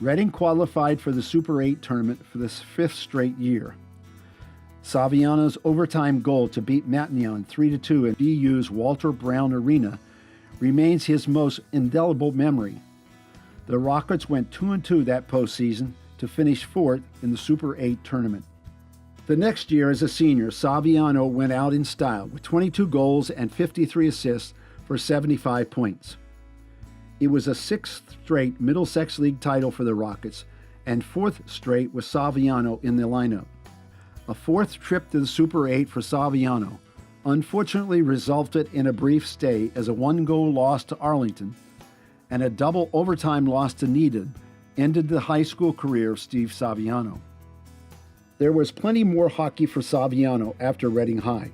Reading qualified for the Super 8 tournament for the 5th straight year. Saviano's overtime goal to beat Matignon 3-2 at BU's Walter Brown Arena remains his most indelible memory. The Rockets went 2-2 that postseason to finish 4th in the Super 8 tournament. The next year as a senior, Saviano went out in style with 22 goals and 53 assists for 75 points. It was a 6th straight Middlesex League title for the Rockets and 4th straight with Saviano in the lineup. A 4th trip to the Super 8 for Saviano unfortunately resulted in a brief stay as a 1-goal loss to Arlington, and a double overtime loss to Needham ended the high school career of Steve Saviano. There was plenty more hockey for Saviano after Reading High.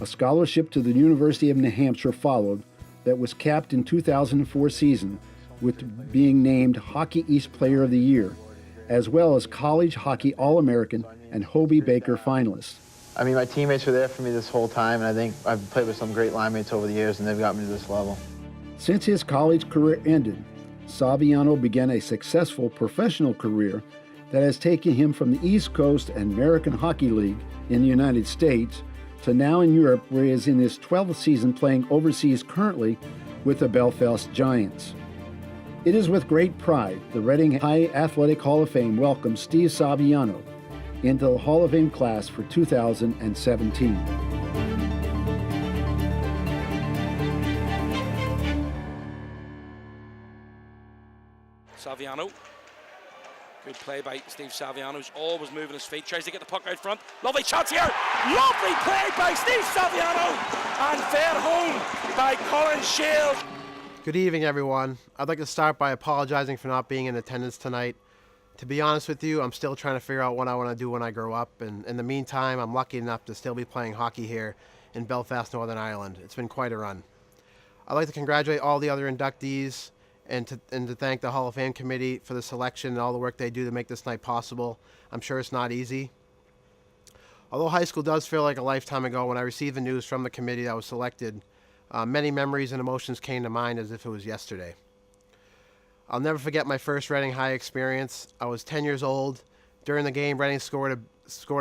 A scholarship to the University of New Hampshire followed that was capped in 2004 season with being named Hockey East Player of the Year, as well as College Hockey All-American and Hobie Baker finalists. I mean, my teammates were there for me this whole time, and I think I've played with some great line mates over the years, and they've got me to this level. Since his college career ended, Saviano began a successful professional career that has taken him from the East Coast and American Hockey League in the United States to now in Europe, where he is in his 12th season playing overseas currently with the Belfast Giants. It is with great pride the Reading High Athletic Hall of Fame welcomes Steve Saviano into the Hall of Fame class for 2017. Saviano. Good play by Steve Saviano, who's always moving his feet. Tries to get the puck out front. Lovely chance here. Lovely play by Steve Saviano. And fed home by Colin Shields. Good evening, everyone. I'd like to start by apologizing for not being in attendance tonight. To be honest with you, I'm still trying to figure out what I want to do when I grow up, and in the meantime, I'm lucky enough to still be playing hockey here in Belfast, Northern Ireland. It's been quite a run. I'd like to congratulate all the other inductees and to thank the Hall of Fame committee for the selection and all the work they do to make this night possible. I'm sure it's not easy. Although high school does feel like a lifetime ago, when I received the news from the committee that I was selected, many memories and emotions came to mind as if it was yesterday. I'll never forget my first Reading High experience. I was 10 years old. During the game, Reading scored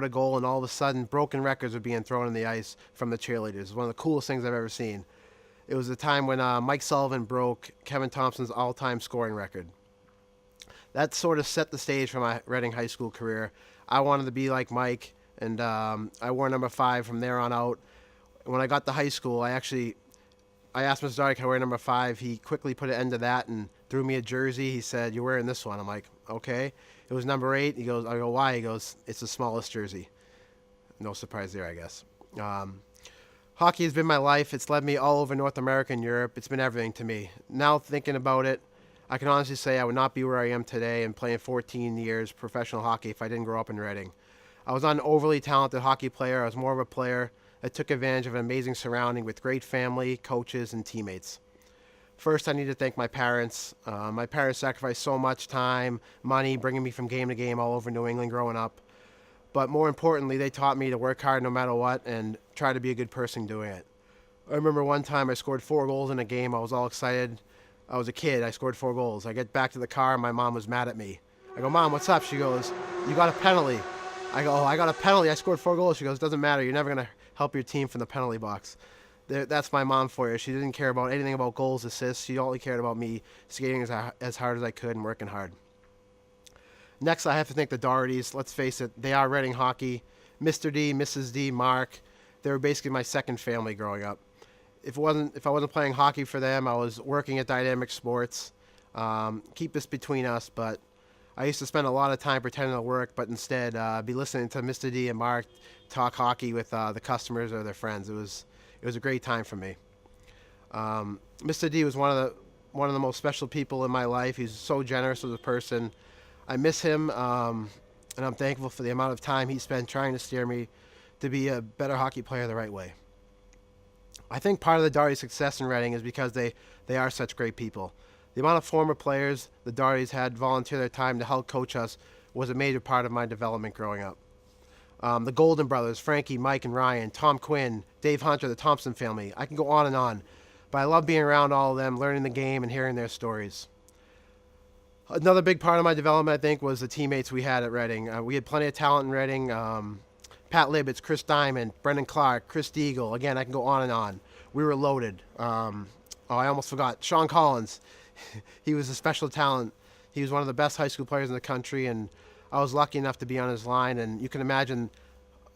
a goal, and all of a sudden, broken records were being thrown on the ice from the cheerleaders. It was one of the coolest things I've ever seen. It was the time when Mike Sullivan broke Kevin Thompson's all-time scoring record. That sort of set the stage for my Reading High School career. I wanted to be like Mike, and I wore number 5 from there on out. When I got to high school, I asked Mr. Dark, can I wear number 5? He quickly put an end to that and threw me a jersey. He said, "You're wearing this one." I'm like, okay. It was number 8. He goes, I go, why? He goes, it's the smallest jersey. No surprise there, I guess. Hockey has been my life. It's led me all over North America and Europe. It's been everything to me. Now thinking about it, I can honestly say I would not be where I am today and playing 14 years professional hockey if I didn't grow up in Reading. I was not an overly talented hockey player. I was more of a player that took advantage of an amazing surrounding with great family, coaches, and teammates. First, I need to thank my parents. My parents sacrificed so much time, money, bringing me from game to game all over New England growing up. But more importantly, they taught me to work hard no matter what and try to be a good person doing it. I remember one time I scored 4 goals in a game. I was all excited. I was a kid. I scored 4 goals. I get back to the car and my mom was mad at me. I go, Mom, what's up? She goes, you got a penalty. I go, oh, I got a penalty. I scored 4 goals. She goes, doesn't matter. You're never going to help your team from the penalty box. That's my mom for you. She didn't care about anything about goals, assists. She only cared about me skating as hard as I could and working hard. Next, I have to thank the Dohertys. Let's face it, they are Reading hockey. Mr. D, Mrs. D, Mark, they were basically my second family growing up. If I wasn't playing hockey for them, I was working at Dynamic Sports. Keep this between us, but I used to spend a lot of time pretending to work, but instead be listening to Mr. D and Mark talk hockey with the customers or their friends. It was a great time for me. Mr. D was one of the most special people in my life. He's so generous as a person. I miss him, and I'm thankful for the amount of time he spent trying to steer me to be a better hockey player the right way. I think part of the Doherty's success in Reading is because they are such great people. The amount of former players the Dohertys had volunteer their time to help coach us was a major part of my development growing up. The Golden brothers, Frankie, Mike, and Ryan, Tom Quinn, Dave Hunter, the Thompson family. I can go on and on, but I love being around all of them, learning the game, and hearing their stories. Another big part of my development, I think, was the teammates we had at Reading. We had plenty of talent in Reading. Pat Libbets, Chris Diamond, Brendan Clark, Chris Deagle. Again, I can go on and on. We were loaded. I almost forgot. Sean Collins. He was a special talent. He was one of the best high school players in the country, and I was lucky enough to be on his line. And you can imagine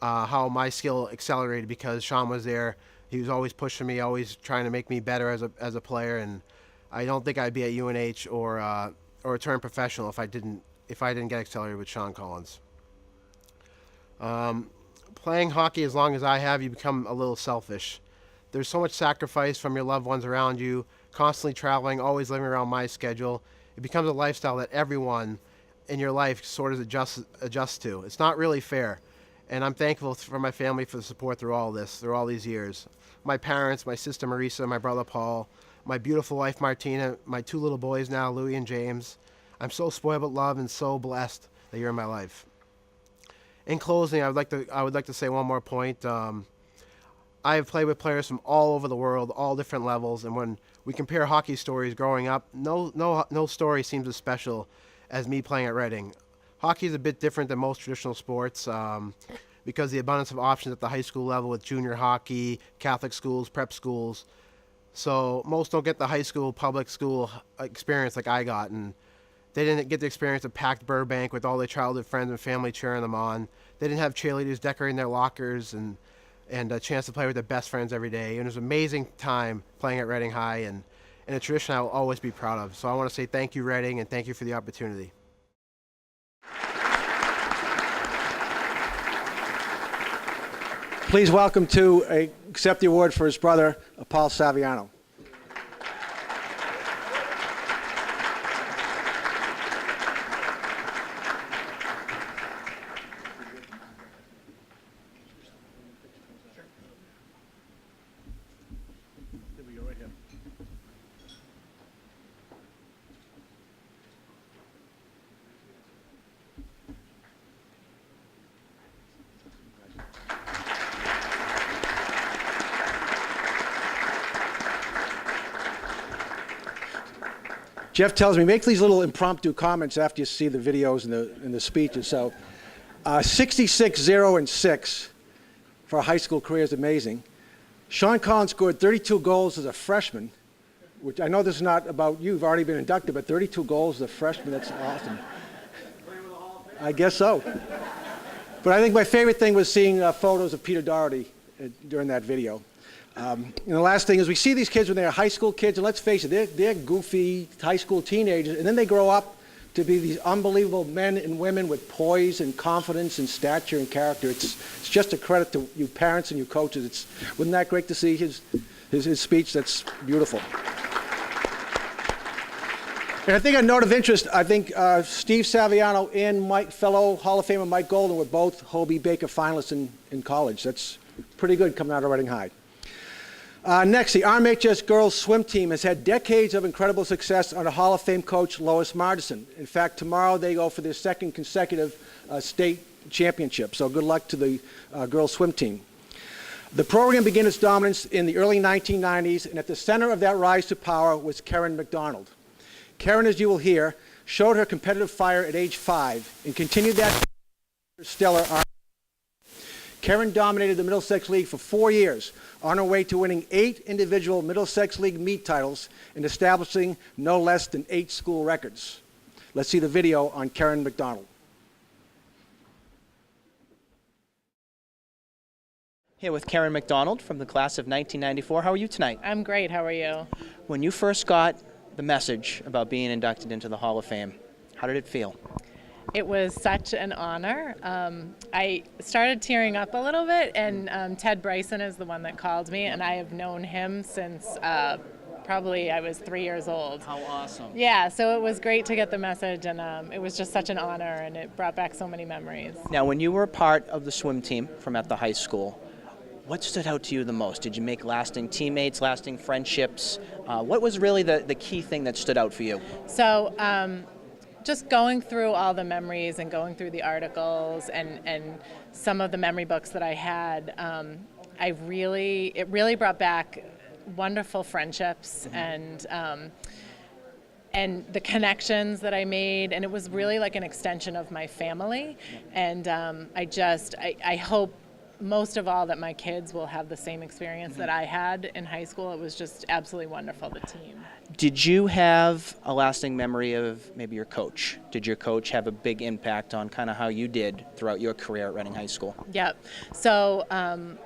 how my skill accelerated because Sean was there. He was always pushing me, always trying to make me better as a player. And I don't think I'd be at UNH or a turned professional if I didn't get accelerated with Sean Collins. Playing hockey as long as I have, you become a little selfish. There's so much sacrifice from your loved ones around you, constantly traveling, always living around my schedule. It becomes a lifestyle that everyone in your life sort of adjusts to. It's not really fair. And I'm thankful for my family for the support through all this, through all these years. My parents, my sister Marisa, my brother Paul, my beautiful wife Martina, my 2 little boys now, Louie and James. I'm so spoiled with love and so blessed that you're in my life. In closing, I would like to say one more point. I have played with players from all over the world, all different levels, and when we compare hockey stories growing up, no story seems as special as me playing at Reading. Hockey is a bit different than most traditional sports because of the abundance of options at the high school level with junior hockey, Catholic schools, prep schools. So most don't get the high school, public school experience like I got, and they didn't get the experience of packed Burbank with all their childhood friends and family cheering them on. They didn't have cheerleaders decorating their lockers and a chance to play with their best friends every day. And it was an amazing time playing at Reading High and a tradition I will always be proud of. So I want to say thank you, Reading, and thank you for the opportunity. Please welcome to accept the award for his brother, Paul Saviano. Jeff tells me, make these little impromptu comments after you see the videos and the speeches. So 66, 0, and 6 for a high school career is amazing. Sean Collins scored 32 goals as a freshman, which I know this is not about you. You've already been inducted, but 32 goals as a freshman, that's awesome. I guess so. But I think my favorite thing was seeing photos of Peter Doherty during that video. And the last thing is we see these kids when they're high school kids, and let's face it, they're goofy high school teenagers, and then they grow up, to be these unbelievable men and women with poise and confidence and stature and character. It's just a credit to you parents and you coaches. Wasn't that great to see his speech? That's beautiful. And I think a note of interest, I think Steve Saviano and fellow Hall of Famer Mike Golden were both Hobie Baker finalists in college. That's pretty good coming out of Reading High. Next, the RMHS girls swim team has had decades of incredible success under Hall of Fame coach Lois Martison. In fact, tomorrow they go for their second consecutive state championship. So good luck to the girls swim team. The program began its dominance in the early 1990s, and at the center of that rise to power was Karen McDonald. Karen, as you will hear, showed her competitive fire at age 5 and continued that stellar arc. Karen dominated the Middlesex League for 4 years, on her way to winning 8 individual Middlesex League meet titles and establishing no less than 8 school records. Let's see the video on Karen McDonald. Here with Karen McDonald from the class of 1994. How are you tonight? I'm great. How are you? When you first got the message about being inducted into the Hall of Fame, how did it feel? It was such an honor. I started tearing up a little bit, and Ted Bryson is the one that called me, and I have known him since probably I was 3 years old. How awesome. Yeah, so it was great to get the message, and it was just such an honor, and it brought back so many memories. Now, when you were a part of the swim team from at the high school, what stood out to you the most? Did you make lasting teammates, lasting friendships? What was really the key thing that stood out for you? So just going through all the memories and going through the articles and some of the memory books that I had, it really brought back wonderful friendships and the connections that I made, and it was really like an extension of my family. And I hope most of all that my kids will have the same experience that I had in high school. It was just absolutely wonderful, the team. Did you have a lasting memory of maybe your coach? Did your coach have a big impact on kind of how you did throughout your career at Reading High School? Yep. So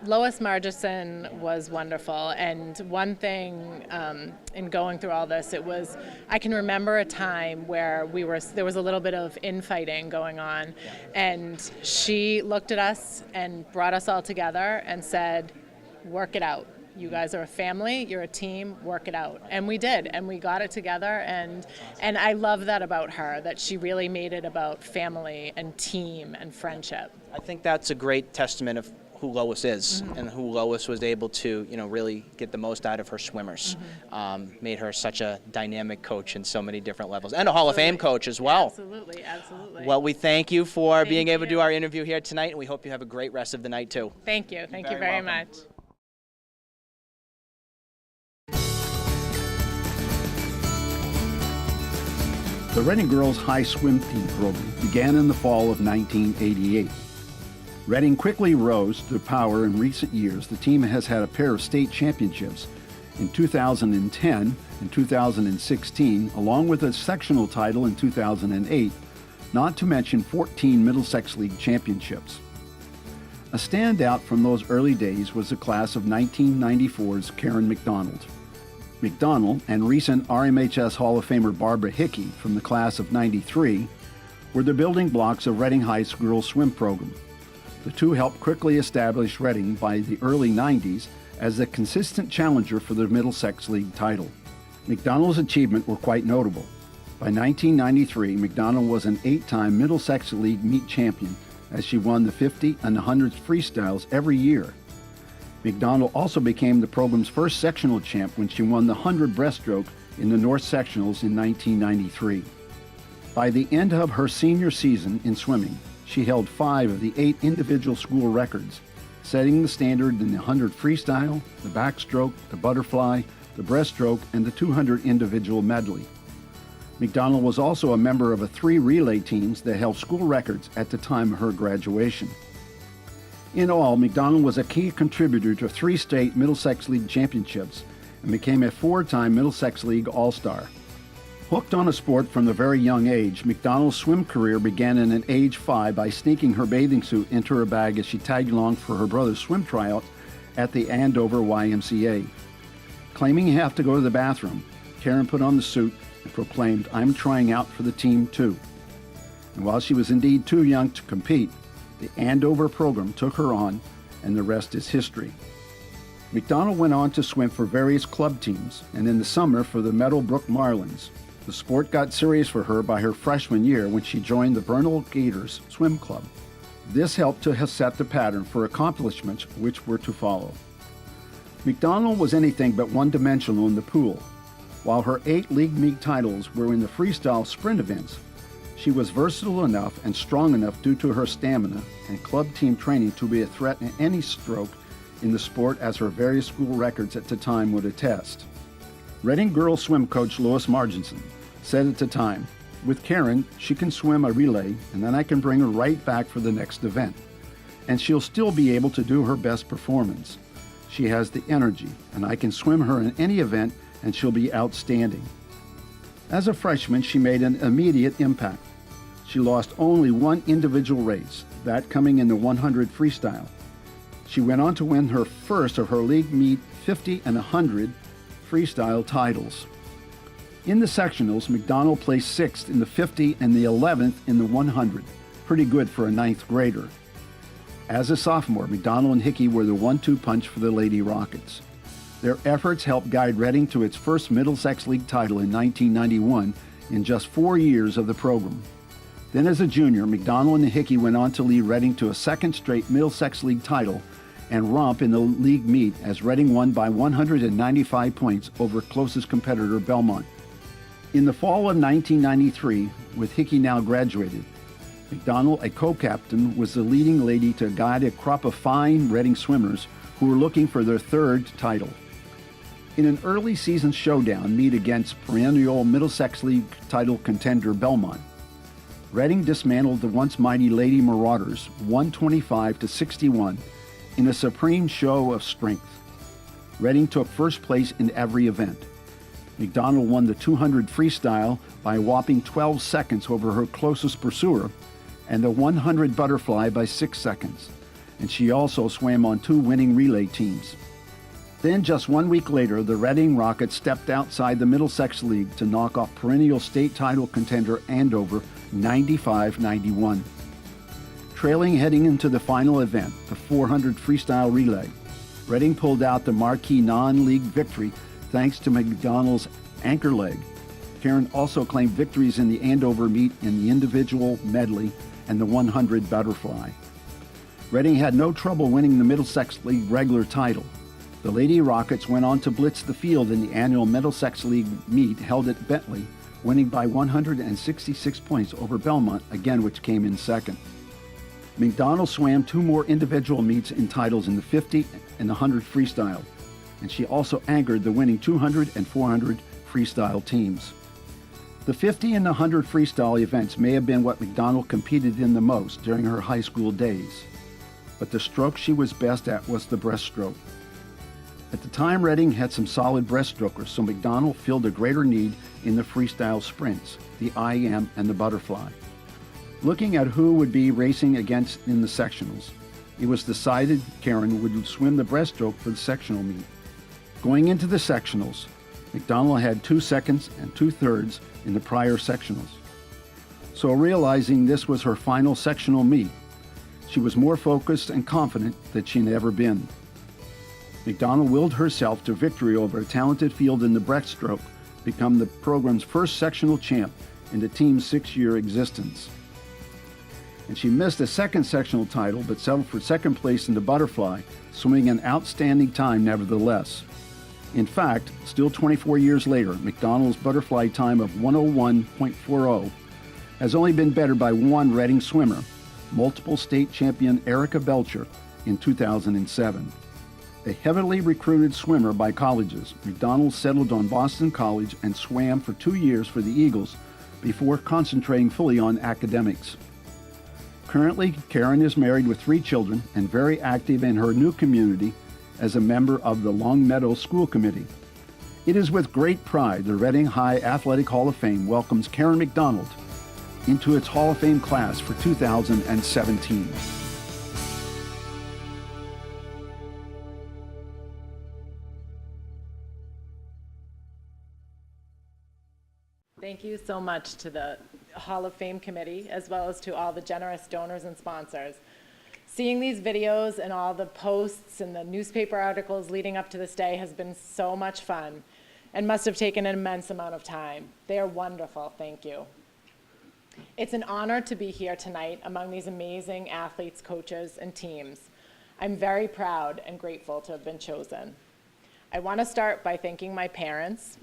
Lois Martison was wonderful, and one thing in going through all this, I can remember a time where there was a little bit of infighting going on, and she looked at us and brought us all together and said, "Work it out. You guys are a family, you're a team, work it out." And we did, and we got it together, and I love that about her, that she really made it about family and team and friendship. I think that's a great testament of who Lois is, and who Lois was able to, really get the most out of her swimmers. Made her such a dynamic coach in so many different levels, and a Hall of Fame coach as well. Absolutely, absolutely. Well, we thank you for being able to do our interview here tonight, and we hope you have a great rest of the night too. Thank you very much. The Reading Girls High Swim Team program began in the fall of 1988. Reading quickly rose to power in recent years. The team has had a pair of state championships in 2010 and 2016, along with a sectional title in 2008, not to mention 14 Middlesex League championships. A standout from those early days was the class of 1994's Karen McDonald. McDonald and recent RMHS Hall of Famer Barbara Hickey from the class of '93 were the building blocks of Reading High School's swim program. The two helped quickly establish Reading by the early '90s as the consistent challenger for the Middlesex League title. McDonald's achievements were quite notable. By 1993, McDonald was an 8-time Middlesex League meet champion as she won the 50 and 100 freestyles every year. McDonald also became the program's first sectional champ when she won the 100 breaststroke in the North Sectionals in 1993. By the end of her senior season in swimming, she held 5 of the 8 individual school records, setting the standard in the 100 freestyle, the backstroke, the butterfly, the breaststroke, and the 200 individual medley. McDonald was also a member of 3 relay teams that held school records at the time of her graduation. In all, McDonald was a key contributor to 3 state Middlesex League championships and became a 4-time Middlesex League All-Star. Hooked on a sport from a very young age, McDonald's swim career began at age 5 by sneaking her bathing suit into her bag as she tagged along for her brother's swim tryout at the Andover YMCA. Claiming he had to go to the bathroom, Karen put on the suit, and proclaimed, "I'm trying out for the team too." And while she was indeed too young to compete, the Andover program took her on, and the rest is history. McDonald went on to swim for various club teams, and in the summer for the Meadowbrook Marlins. The sport got serious for her by her freshman year when she joined the Bernal Gators Swim Club. This helped to set the pattern for accomplishments which were to follow. McDonald was anything but one-dimensional in the pool. While her 8 league meet titles were in the freestyle sprint events, she was versatile enough and strong enough due to her stamina and club team training to be a threat in any stroke in the sport, as her various school records at the time would attest. Reading girls swim coach Lois Marginson said at the time, "With Karen, she can swim a relay and then I can bring her right back for the next event. And she'll still be able to do her best performance. She has the energy and I can swim her in any event and she'll be outstanding." As a freshman, she made an immediate impact. She lost only one individual race, that coming in the 100 freestyle. She went on to win her first of her league meet 50 and 100 freestyle titles. In the sectionals, McDonald placed 6th in the 50 and the 11th in the 100. Pretty good for a 9th grader. As a sophomore, McDonald and Hickey were the 1-2 punch for the Lady Rockets. Their efforts helped guide Reading to its first Middlesex League title in 1991 in just 4 years of the program. Then as a junior, McDonald and Hickey went on to lead Reading to a second straight Middlesex League title and romp in the league meet as Reading won by 195 points over closest competitor Belmont. In the fall of 1993, with Hickey now graduated, McDonald, a co-captain, was the leading lady to guide a crop of fine Reading swimmers who were looking for their 3rd title. In an early season showdown meet against perennial Middlesex League title contender Belmont, Reading dismantled the once mighty Lady Marauders 125-61 in a supreme show of strength. Reading took first place in every event. McDonald won the 200 freestyle by a whopping 12 seconds over her closest pursuer and the 100 butterfly by 6 seconds. And she also swam on 2 winning relay teams. Then just 1 week later, the Reading Rockets stepped outside the Middlesex League to knock off perennial state title contender Andover 95-91. Trailing heading into the final event, the 400 freestyle relay, Reading pulled out the marquee non-league victory thanks to McDonald's anchor leg. Karen also claimed victories in the Andover meet in the individual medley and the 100 butterfly. Reading had no trouble winning the Middlesex League regular title. The Lady Rockets went on to blitz the field in the annual Middlesex League meet held at Bentley, winning by 166 points over Belmont, again which came in second. McDonald swam 2 more individual meets in titles in the 50 and the 100 freestyle, and she also anchored the winning 200 and 400 freestyle teams. The 50 and the 100 freestyle events may have been what McDonald competed in the most during her high school days, but the stroke she was best at was the breaststroke. At the time, Reading had some solid breaststrokers, so McDonald filled a greater need in the freestyle sprints, the IM and the butterfly. Looking at who would be racing against in the sectionals, it was decided Karen would swim the breaststroke for the sectional meet. Going into the sectionals, McDonald had 2 seconds and 2/3 in the prior sectionals. So realizing this was her final sectional meet, she was more focused and confident than she'd ever been. McDonald willed herself to victory over a talented field in the breaststroke, become the program's first sectional champ in the team's 6-year existence. And she missed a second sectional title, but settled for second place in the butterfly, swimming an outstanding time nevertheless. In fact, still 24 years later, McDonald's butterfly time of 101.40 has only been bettered by one Reading swimmer, multiple state champion Erica Belcher, in 2007. A heavily recruited swimmer by colleges, McDonald settled on Boston College and swam for 2 years for the Eagles before concentrating fully on academics. Currently, Karen is married with 3 children and very active in her new community as a member of the Long Meadow School Committee. It is with great pride the Reading High Athletic Hall of Fame welcomes Karen McDonald into its Hall of Fame class for 2017. Thank you so much to the Hall of Fame committee, as well as to all the generous donors and sponsors. Seeing these videos and all the posts and the newspaper articles leading up to this day has been so much fun and must have taken an immense amount of time. They are wonderful, thank you. It's an honor to be here tonight among these amazing athletes, coaches, and teams. I'm very proud and grateful to have been chosen. I want to start by thanking my parents.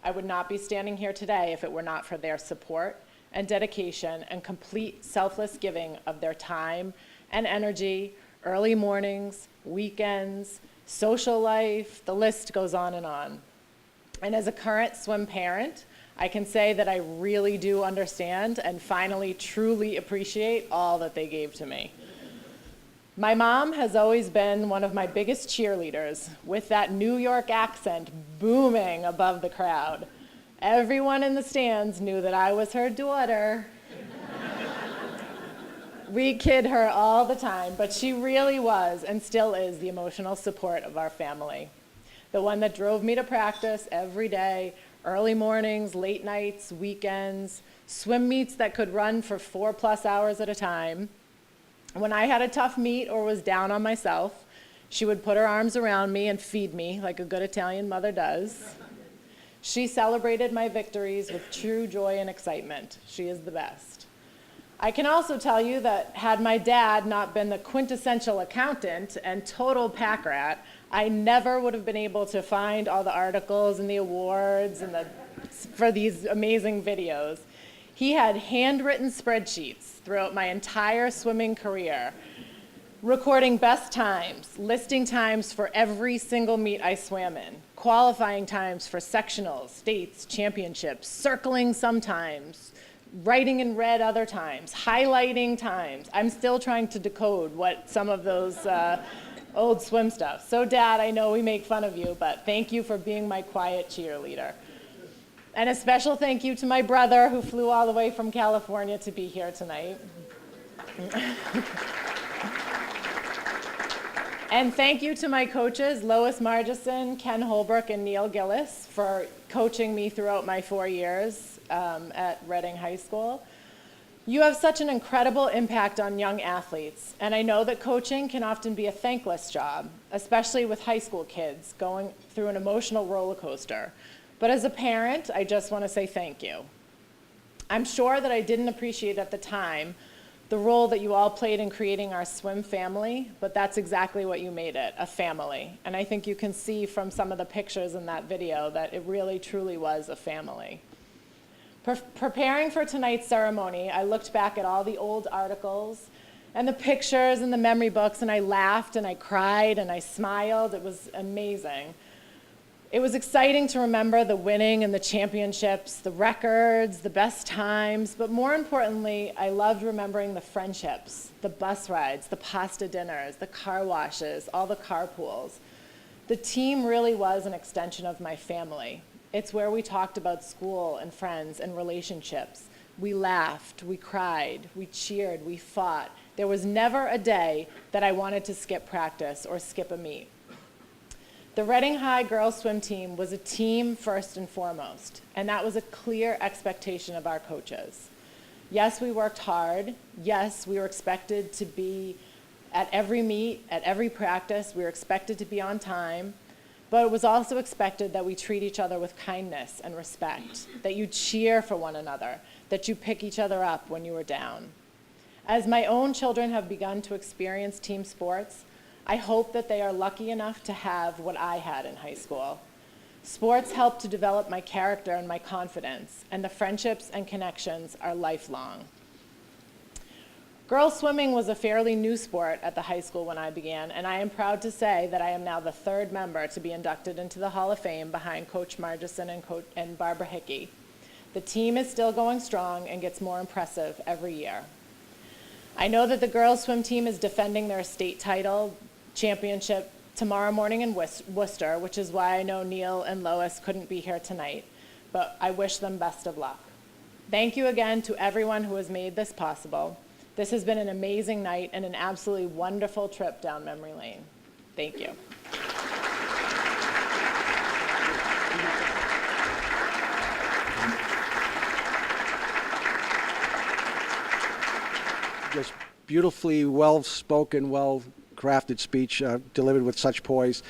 I would not be standing here today if it were not for their support and dedication and complete selfless giving of their time and energy, early mornings, weekends, social life, the list goes on. And as a current swim parent, I can say that I really do understand and finally truly appreciate all that they gave to me. My mom has always been one of my biggest cheerleaders, with that New York accent booming above the crowd. Everyone in the stands knew that I was her daughter. We kid her all the time, but she really was and still is the emotional support of our family. The one that drove me to practice every day, early mornings, late nights, weekends, swim meets that could run for 4+ hours at a time. When I had a tough meet or was down on myself, she would put her arms around me and feed me like a good Italian mother does. She celebrated my victories with true joy and excitement. She is the best. I can also tell you that had my dad not been the quintessential accountant and total pack rat, I never would have been able to find all the articles and the awards and for these amazing videos. He had handwritten spreadsheets throughout my entire swimming career, recording best times, listing times for every single meet I swam in, qualifying times for sectionals, states, championships, circling sometimes, writing in red other times, highlighting times. I'm still trying to decode what some of those old swim stuff. So Dad, I know we make fun of you, but thank you for being my quiet cheerleader. And a special thank you to my brother who flew all the way from California to be here tonight. And thank you to my coaches, Lois Margison, Ken Holbrook, and Neil Gillis, for coaching me throughout my 4 years at Reading High School. You have such an incredible impact on young athletes, and I know that coaching can often be a thankless job, especially with high school kids going through an emotional roller coaster. But as a parent, I just want to say thank you. I'm sure that I didn't appreciate at the time the role that you all played in creating our swim family, but that's exactly what you made it, a family. And I think you can see from some of the pictures in that video that it really, truly was a family. Preparing for tonight's ceremony, I looked back at all the old articles and the pictures and the memory books, and I laughed and I cried and I smiled. It was amazing. It was exciting to remember the winning and the championships, the records, the best times, but more importantly, I loved remembering the friendships, the bus rides, the pasta dinners, the car washes, all the carpools. The team really was an extension of my family. It's where we talked about school and friends and relationships. We laughed, we cried, we cheered, we fought. There was never a day that I wanted to skip practice or skip a meet. The Reading High girls swim team was a team first and foremost, and that was a clear expectation of our coaches. Yes, we worked hard. Yes, we were expected to be at every meet, at every practice. We were expected to be on time, but it was also expected that we treat each other with kindness and respect, that you cheer for one another, that you pick each other up when you were down. As my own children have begun to experience team sports, I hope that they are lucky enough to have what I had in high school. Sports helped to develop my character and my confidence, and the friendships and connections are lifelong. Girls swimming was a fairly new sport at the high school when I began, and I am proud to say that I am now the third member to be inducted into the Hall of Fame behind Coach Margison and Barbara Hickey. The team is still going strong and gets more impressive every year. I know that the girls swim team is defending their state title championship tomorrow morning in Worcester, which is why I know Neil and Lois couldn't be here tonight, but I wish them best of luck. Thank you again to everyone who has made this possible. This has been an amazing night and an absolutely wonderful trip down memory lane. Thank you. just beautifully well-spoken, well-crafted speech delivered with such poise.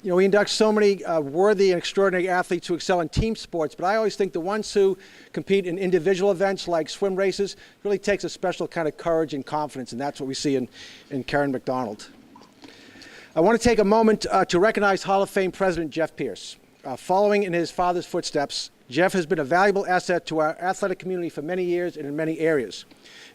We induct so many worthy and extraordinary athletes who excel in team sports, but I always think the ones who compete in individual events like swim races really takes a special kind of courage and confidence, and that's what we see in Karen McDonald. I want to take a moment to recognize Hall of Fame President Jeff Pierce. Following in his father's footsteps, Jeff has been a valuable asset to our athletic community for many years and in many areas.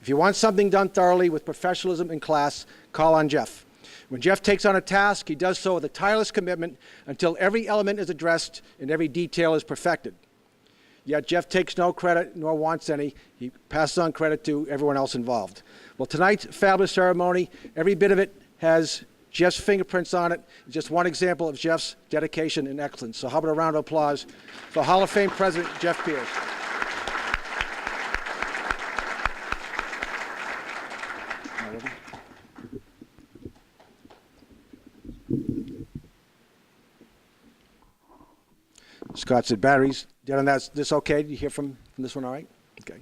If you want something done thoroughly with professionalism and class, call on Jeff. When Jeff takes on a task, he does so with a tireless commitment until every element is addressed and every detail is perfected. Yet Jeff takes no credit nor wants any. He passes on credit to everyone else involved. Well, tonight's fabulous ceremony, every bit of it has Jeff's fingerprints on it. Just one example of Jeff's dedication and excellence. So how about a round of applause for Hall of Fame President Jeff Pierce. Scott said batteries. Dead on that. This okay? Did you hear from this one all right? Okay.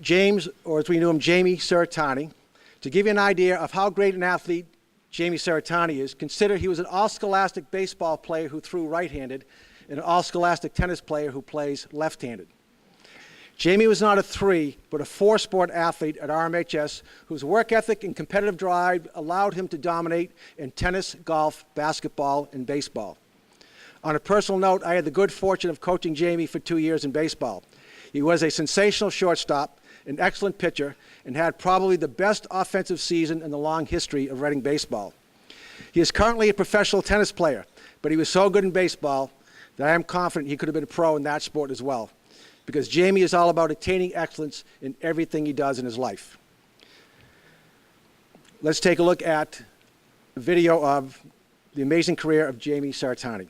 James, or as we knew him, Jamie Saratani. To give you an idea of how great an athlete Jamie Saratani is, consider he was an all-scholastic baseball player who threw right-handed and an all-scholastic tennis player who plays left-handed. Jamie was not a three, but a four-sport athlete at RMHS whose work ethic and competitive drive allowed him to dominate in tennis, golf, basketball, and baseball. On a personal note, I had the good fortune of coaching Jamie for 2 years in baseball. He was a sensational shortstop, an excellent pitcher, and had probably the best offensive season in the long history of Reading baseball. He is currently a professional tennis player, but he was so good in baseball that I am confident he could have been a pro in that sport as well, because Jamie is all about attaining excellence in everything he does in his life. Let's take a look at a video of the amazing career of Jamie Saratani.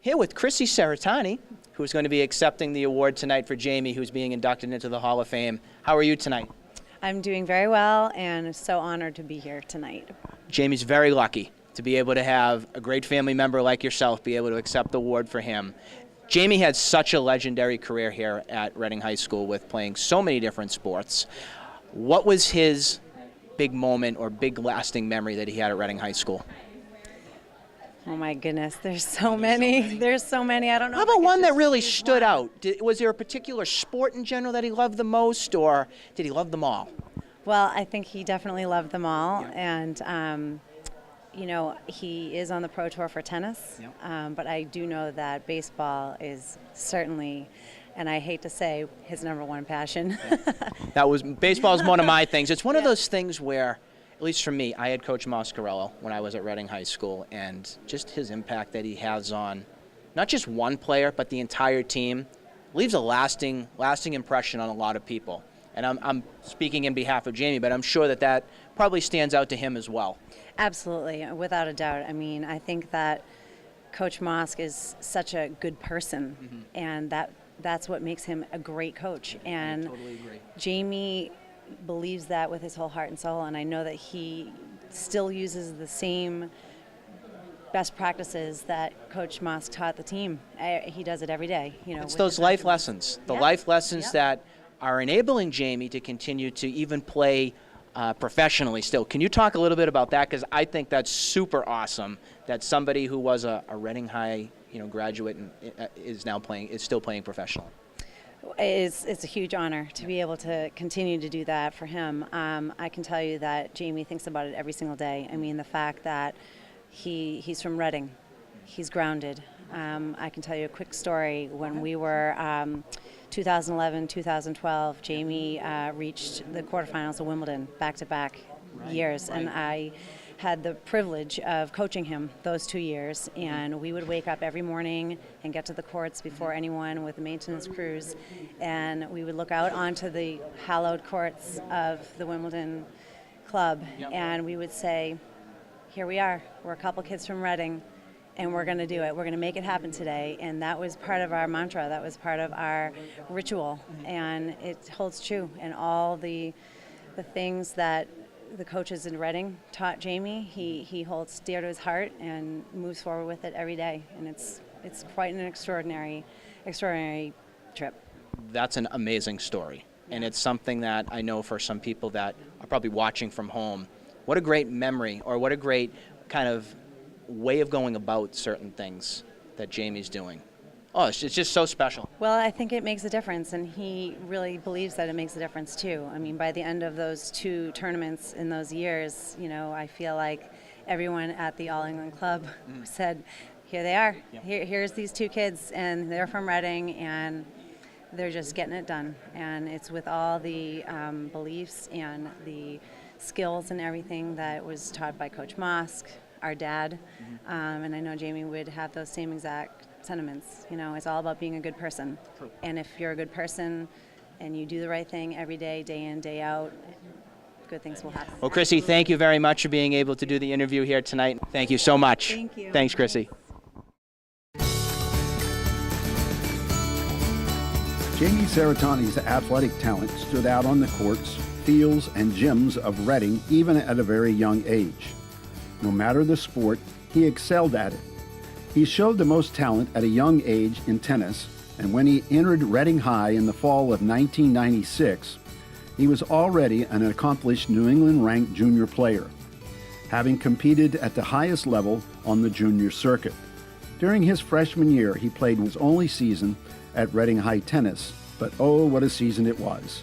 Here with Chrissy Saratani, who's going to be accepting the award tonight for Jamie, who's being inducted into the Hall of Fame. How are you tonight? I'm doing very well and so honored to be here tonight. Jamie's very lucky to be able to have a great family member like yourself be able to accept the award for him. Jamie had such a legendary career here at Reading High School with playing so many different sports. What was his big moment or big lasting memory that he had at Reading High School? Oh my goodness, there's so many. There's so many, I don't know. How about one that really stood out? Was there a particular sport in general that he loved the most, or did he love them all? Well, I think he definitely loved them all, and you know, he is on the pro tour for tennis, but I do know that baseball is certainly, and I hate to say, his #1 passion. Baseball is one of my things. It's one of those things where, at least for me, I had Coach Moscarello when I was at Reading High School, and just his impact that he has on not just one player, but the entire team, leaves a lasting impression on a lot of people. And I'm speaking in behalf of Jamie, but I'm sure that probably stands out to him as well. Absolutely, without a doubt. I mean, I think that Coach Mosk is such a good person, and that's what makes him a great coach. And I totally agree. Jamie believes that with his whole heart and soul, and I know that he still uses the same best practices that Coach Mosk taught the team. He does it every day. You know, it's those life lessons, life lessons that are enabling Jamie to continue to even play professionally still. Can you talk a little bit about that? Because I think that's super awesome that somebody who was a Reading High graduate and is still playing professionally. It's a huge honor to be able to continue to do that for him. I can tell you that Jamie thinks about it every single day. I mean, the fact that he's from Reading, he's grounded. I can tell you a quick story. When we were 2011, 2012, Jamie reached the quarterfinals of Wimbledon back-to-back years, and I had the privilege of coaching him those 2 years, and we would wake up every morning and get to the courts before anyone with the maintenance crews, and we would look out onto the hallowed courts of the Wimbledon club, and we would say, here we are, we're a couple kids from Reading, and we're going to do it. We're going to make it happen today. And that was part of our mantra. That was part of our ritual. And it holds true. And all the things that the coaches in Reading taught Jamie, he holds dear to his heart and moves forward with it every day. And it's quite an extraordinary extraordinary trip. That's an amazing story. And it's something that I know for some people that are probably watching from home, what a great memory, or what a great kind of way of going about certain things that Jamie's doing. Oh, it's just so special. Well, I think it makes a difference, and he really believes that it makes a difference too. I mean, by the end of those 2 tournaments in those years, you know, I feel like everyone at the All England Club said, here they are. Here's these 2 kids, and they're from Reading, and they're just getting it done. And it's with all the beliefs and the skills and everything that was taught by Coach Mosk, our dad. And I know Jamie would have those same exact sentiments. You know, it's all about being a good person. And if you're a good person and you do the right thing every day, day in, day out, good things will happen. Well, Chrissy, thank you very much for being able to do the interview here tonight. Thank you so much. Thank you. Thanks, Chrissy. Jamie Seratani's athletic talent stood out on the courts, fields, and gyms of Reading even at a very young age. No matter the sport, he excelled at it. He showed the most talent at a young age in tennis, and when he entered Reading High in the fall of 1996, he was already an accomplished New England-ranked junior player, having competed at the highest level on the junior circuit. During his freshman year, he played his only season at Reading High tennis, but oh, what a season it was.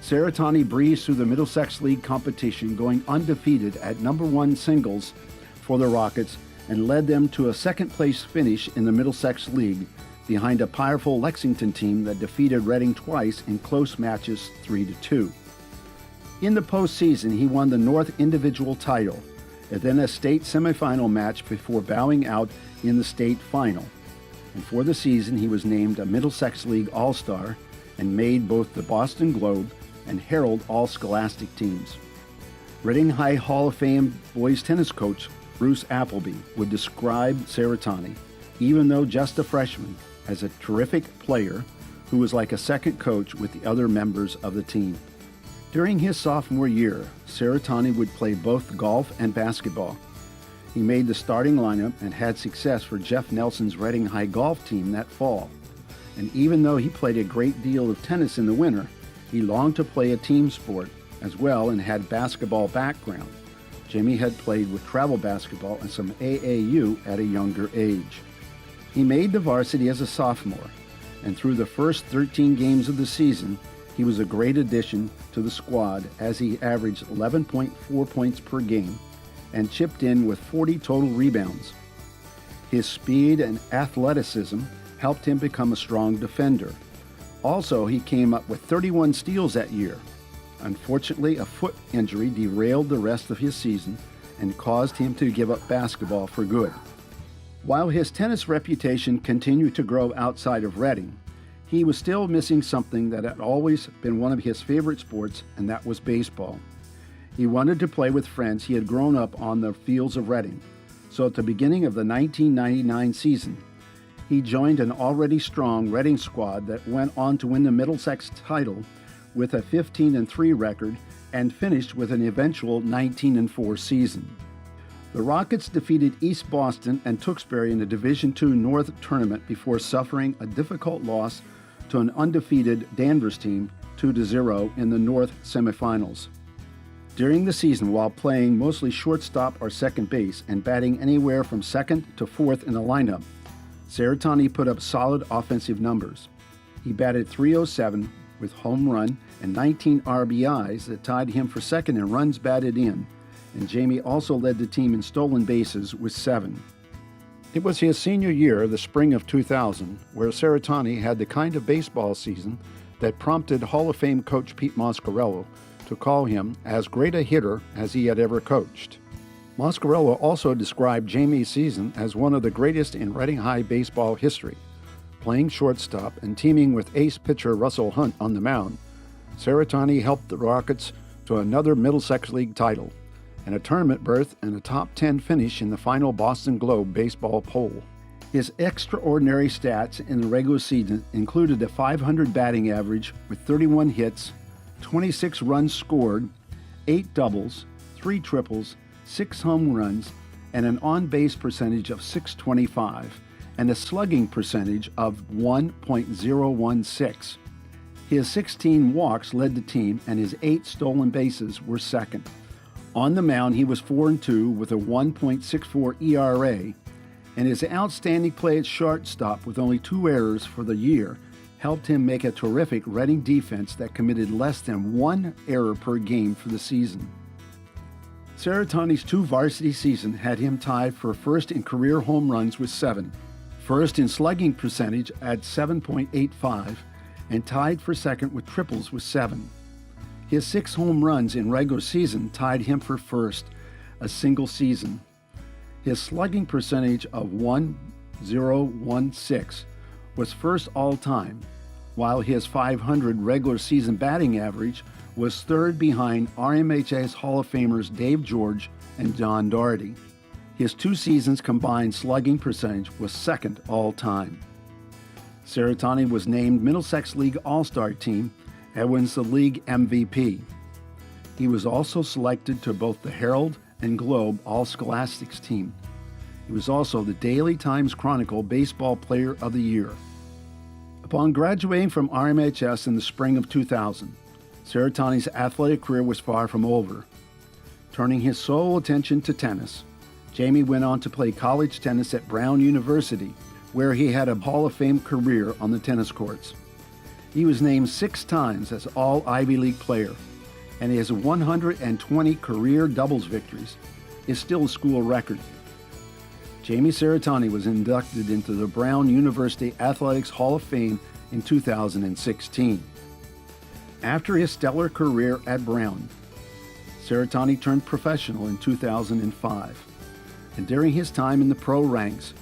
Seratani breezed through the Middlesex League competition, going undefeated at #1 singles for the Rockets, and led them to a second-place finish in the Middlesex League behind a powerful Lexington team that defeated Reading twice in close matches 3-2. In the postseason, he won the North individual title, and then a state semifinal match before bowing out in the state final. And for the season, he was named a Middlesex League All-Star and made both the Boston Globe and Herald All-Scholastic teams. Reading High Hall of Fame boys tennis coach Bruce Appleby would describe Seratani, even though just a freshman, as a terrific player who was like a second coach with the other members of the team. During his sophomore year, Seratani would play both golf and basketball. He made the starting lineup and had success for Jeff Nelson's Reading High golf team that fall. And even though he played a great deal of tennis in the winter, he longed to play a team sport as well and had basketball background. Jamie had played with travel basketball and some AAU at a younger age. He made the varsity as a sophomore, and through the first 13 games of the season, he was a great addition to the squad as he averaged 11.4 points per game and chipped in with 40 total rebounds. His speed and athleticism helped him become a strong defender. Also, he came up with 31 steals that year. Unfortunately, a foot injury derailed the rest of his season and caused him to give up basketball for good. While his tennis reputation continued to grow outside of Reading, he was still missing something that had always been one of his favorite sports, and that was baseball. He wanted to play with friends he had grown up on the fields of Reading, so at the beginning of the 1999 season, he joined an already strong Reading squad that went on to win the Middlesex title with a 15-3 record and finished with an eventual 19-4 season. The Rockets defeated East Boston and Tewksbury in the Division II North tournament before suffering a difficult loss to an undefeated Danvers team 2-0 in the North semifinals. During the season, while playing mostly shortstop or second base and batting anywhere from second to fourth in the lineup, Seratani put up solid offensive numbers. He batted .307 with home run and 19 RBIs that tied him for second in runs batted in, and Jamie also led the team in stolen bases with 7. It was his senior year, the spring of 2000, where Seratani had the kind of baseball season that prompted Hall of Fame coach Pete Mascarello to call him as great a hitter as he had ever coached. Mascarello also described Jamie's season as one of the greatest in Reading High baseball history. Playing shortstop and teaming with ace pitcher Russell Hunt on the mound, Seratani helped the Rockets to another Middlesex League title and a tournament berth and a top 10 finish in the final Boston Globe baseball poll. His extraordinary stats in the regular season included a .500 batting average with 31 hits, 26 runs scored, 8 doubles, 3 triples, 6 home runs, and an on-base percentage of .625, and a slugging percentage of 1.016. His 16 walks led the team, and his 8 stolen bases were second. On the mound, he was 4-2 with a 1.64 ERA, and his outstanding play at shortstop with only 2 errors for the year helped him make a terrific Reading defense that committed less than 1 error per game for the season. Seratani's 2 varsity seasons had him tied for first in career home runs with 7, first in slugging percentage at 7.85, and tied for second with triples with 7. His 6 home runs in regular season tied him for first a single season. His slugging percentage of 1.016 was first all-time, while his .500 regular season batting average was third behind RMHS Hall of Famers Dave George and John Doherty. His 2 seasons combined slugging percentage was second all-time. Seratani was named Middlesex League All-Star Team and wins the league MVP. He was also selected to both the Herald and Globe All-Scholastics team. He was also the Daily Times Chronicle Baseball Player of the Year. Upon graduating from RMHS in the spring of 2000, Seratani's athletic career was far from over. Turning his sole attention to tennis, Jamie went on to play college tennis at Brown University, where he had a Hall of Fame career on the tennis courts. He was named 6 times as All-Ivy League player, and his 120 career doubles victories is still a school record. Jamie Seratani was inducted into the Brown University Athletics Hall of Fame in 2016. After his stellar career at Brown, Seratani turned professional in 2005, and during his time in the pro ranks,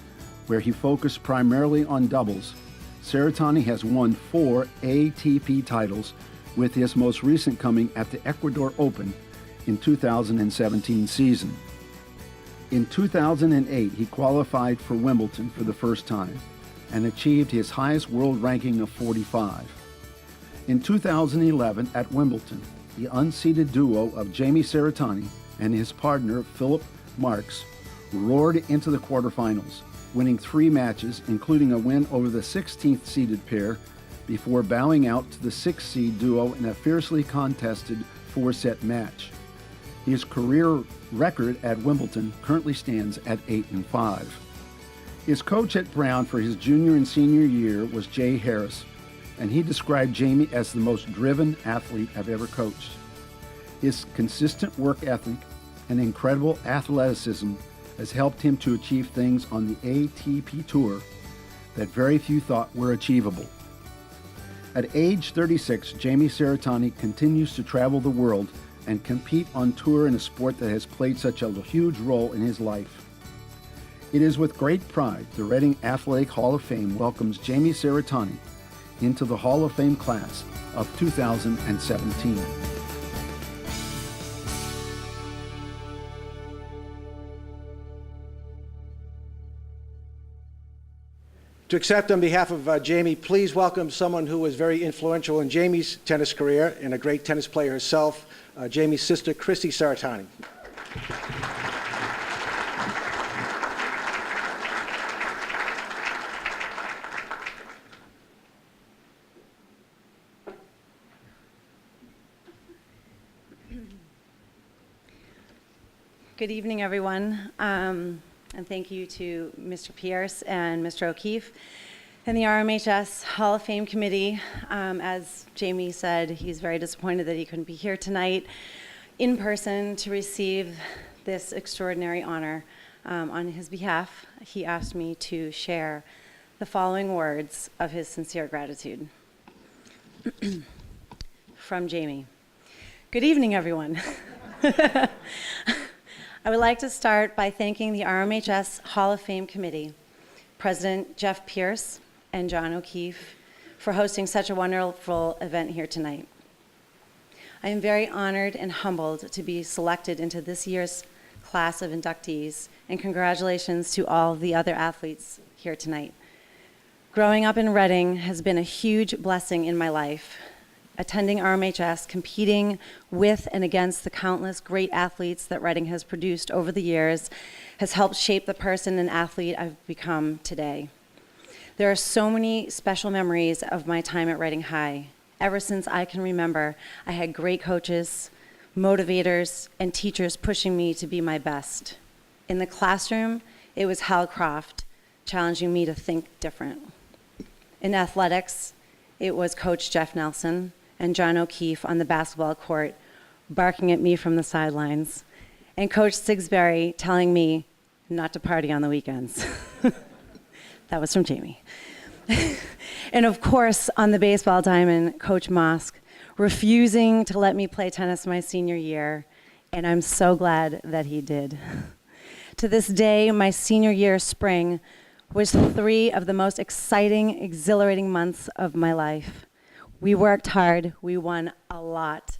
where he focused primarily on doubles, Seratani has won 4 ATP titles, with his most recent coming at the Ecuador Open in 2017 season. In 2008, he qualified for Wimbledon for the first time and achieved his highest world ranking of 45. In 2011 at Wimbledon, the unseeded duo of Jamie Seratani and his partner Philip Marks roared into the quarterfinals, winning 3 matches, including a win over the 16th seeded pair, before bowing out to the 6th seed duo in a fiercely contested 4-set match. His career record at Wimbledon currently stands at 8-5. His coach at Brown for his junior and senior year was Jay Harris, and he described Jamie as the most driven athlete I've ever coached. His consistent work ethic and incredible athleticism has helped him to achieve things on the ATP Tour that very few thought were achievable. At age 36, Jamie Seratani continues to travel the world and compete on tour in a sport that has played such a huge role in his life. It is with great pride the Reading Athletic Hall of Fame welcomes Jamie Seratani into the Hall of Fame class of 2017. To accept on behalf of Jamie, please welcome someone who was very influential in Jamie's tennis career and a great tennis player herself, Jamie's sister, Christy Seratani. Good evening, everyone. And thank you to Mr. Pierce and Mr. O'Keefe and the RMHS Hall of Fame Committee. As Jamie said, he's very disappointed that he couldn't be here tonight in person to receive this extraordinary honor. On his behalf, he asked me to share the following words of his sincere gratitude. From Jamie. Good evening, everyone. I would like to start by thanking the RMHS Hall of Fame Committee, President Jeff Pierce and John O'Keefe, for hosting such a wonderful event here tonight. I am very honored and humbled to be selected into this year's class of inductees, and congratulations to all the other athletes here tonight. Growing up in Reading has been a huge blessing in my life. Attending RMHS, competing with and against the countless great athletes that Reading has produced over the years has helped shape the person and athlete I've become today. There are so many special memories of my time at Reading High. Ever since I can remember, I had great coaches, motivators, and teachers pushing me to be my best. In the classroom, it was Hal Croft challenging me to think different. In athletics, it was Coach Jeff Nelson and John O'Keefe on the basketball court barking at me from the sidelines, and Coach Sigsbury telling me not to party on the weekends. That was from Jamie. And of course, on the baseball diamond, Coach Mosk refusing to let me play tennis my senior year, and I'm so glad that he did. To this day, my senior year spring was 3 of the most exciting, exhilarating months of my life. We worked hard, we won a lot,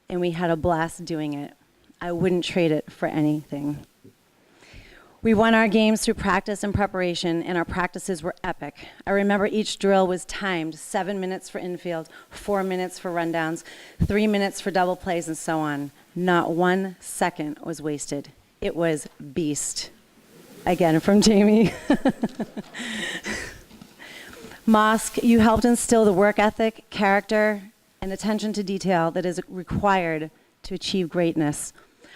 and we had a blast doing it. I wouldn't trade it for anything. We won our games through practice and preparation, and our practices were epic. I remember each drill was timed, 7 minutes for infield, 4 minutes for rundowns, 3 minutes for double plays, and so on. Not 1 second was wasted. It was beast. Again, from Jamie. Mosk, you helped instill the work ethic, character, and attention to detail that is required to achieve greatness.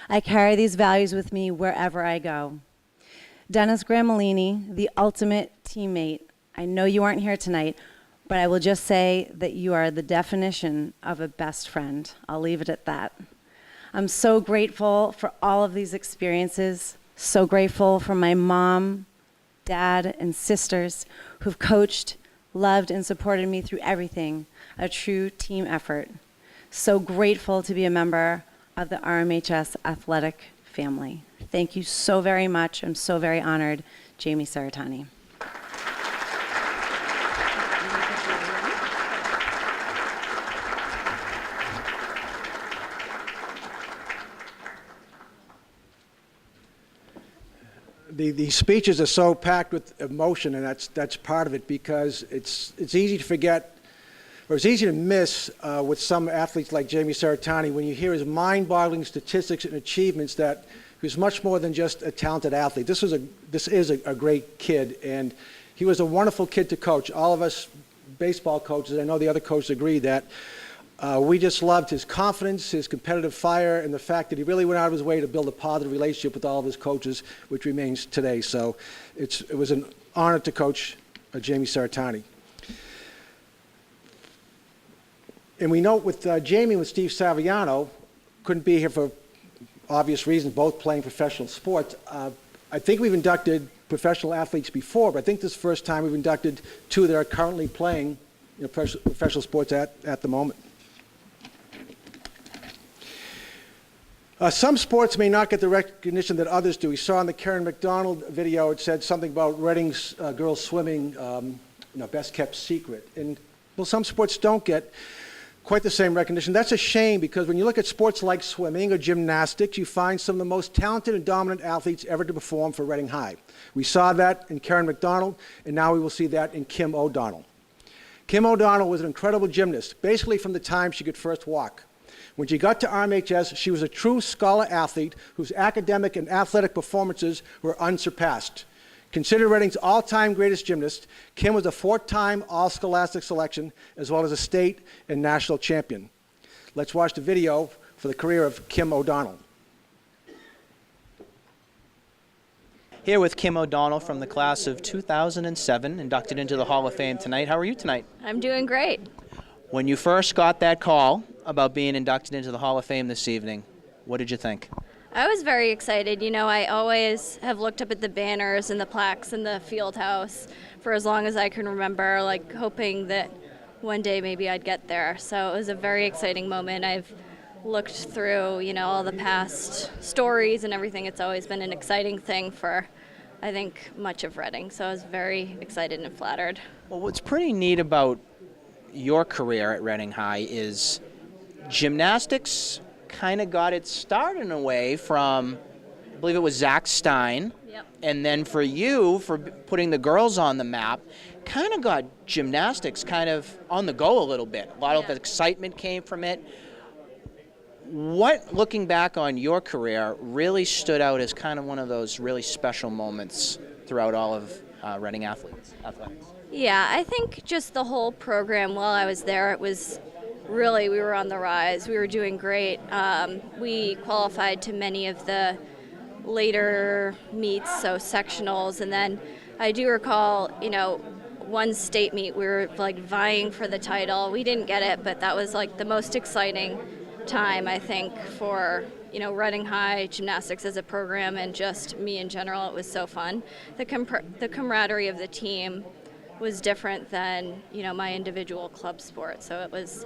I carry these values with me wherever I go. Dennis Gramellini, the ultimate teammate. I know you aren't here tonight, but I will just say that you are the definition of a best friend. I'll leave it at that. I'm so grateful for all of these experiences, so grateful for my mom, dad, and sisters who've coached, loved, and supported me through everything, a true team effort. So grateful to be a member of the RMHS athletic family. Thank you so very much. I'm so very honored. Jamie Saratani. The speeches are so packed with emotion, and that's part of it, because it's easy to forget, or it's easy to miss with some athletes like Jamie Saratani when you hear his mind-boggling statistics and achievements that he was much more than just a talented athlete. This is a great kid, and he was a wonderful kid to coach. All of us baseball coaches, I know the other coaches agree, that we just loved his confidence, his competitive fire, and the fact that he really went out of his way to build a positive relationship with all of his coaches, which remains today. So it was an honor to coach Jamie Saratani. And we note with Jamie and with Steve Saviano, couldn't be here for obvious reasons, both playing professional sports. I think we've inducted professional athletes before, but I think this is the first time we've inducted 2 that are currently playing professional sports at the moment. Some sports may not get the recognition that others do. We saw in the Karen McDonald video, it said something about Reading's girls swimming, best kept secret. And well, some sports don't get quite the same recognition. That's a shame, because when you look at sports like swimming or gymnastics, you find some of the most talented and dominant athletes ever to perform for Reading High. We saw that in Karen McDonald, and now we will see that in Kim O'Donnell. Kim O'Donnell was an incredible gymnast, basically from the time she could first walk. When she got to RMHS, she was a true scholar athlete whose academic and athletic performances were unsurpassed. Considered Reading's all-time greatest gymnast, Kim was a 4-time All-Scholastic selection, as well as a state and national champion. Let's watch the video for the career of Kim O'Donnell. Here with Kim O'Donnell from the class of 2007, inducted into the Hall of Fame tonight. How are you tonight? I'm doing great. When you first got that call about being inducted into the Hall of Fame this evening, what did you think? I was very excited. You know, I always have looked up at the banners and the plaques in the field house for as long as I can remember, like hoping that one day maybe I'd get there. So it was a very exciting moment. I've looked through, all the past stories and everything. It's always been an exciting thing for, I think, much of Reading. So I was very excited and flattered. Well, what's pretty neat about your career at Reading High is gymnastics kind of got its start in a way from, I believe it was Zach Stein. Yep. And then for you, for putting the girls on the map, kind of got gymnastics kind of on the go a little bit. A lot of excitement came from it. What, looking back on your career, really stood out as kind of one of those really special moments throughout all of Reading athletics? Yeah, I think just the whole program while I was there, it was really, we were on the rise. We were doing great. We qualified to many of the later meets, so sectionals, and then I do recall, one state meet, we were like vying for the title. We didn't get it, but that was like the most exciting time, I think, for Reading High gymnastics as a program and just me in general. It was so fun. The camaraderie of the team was different than my individual club sport. So it was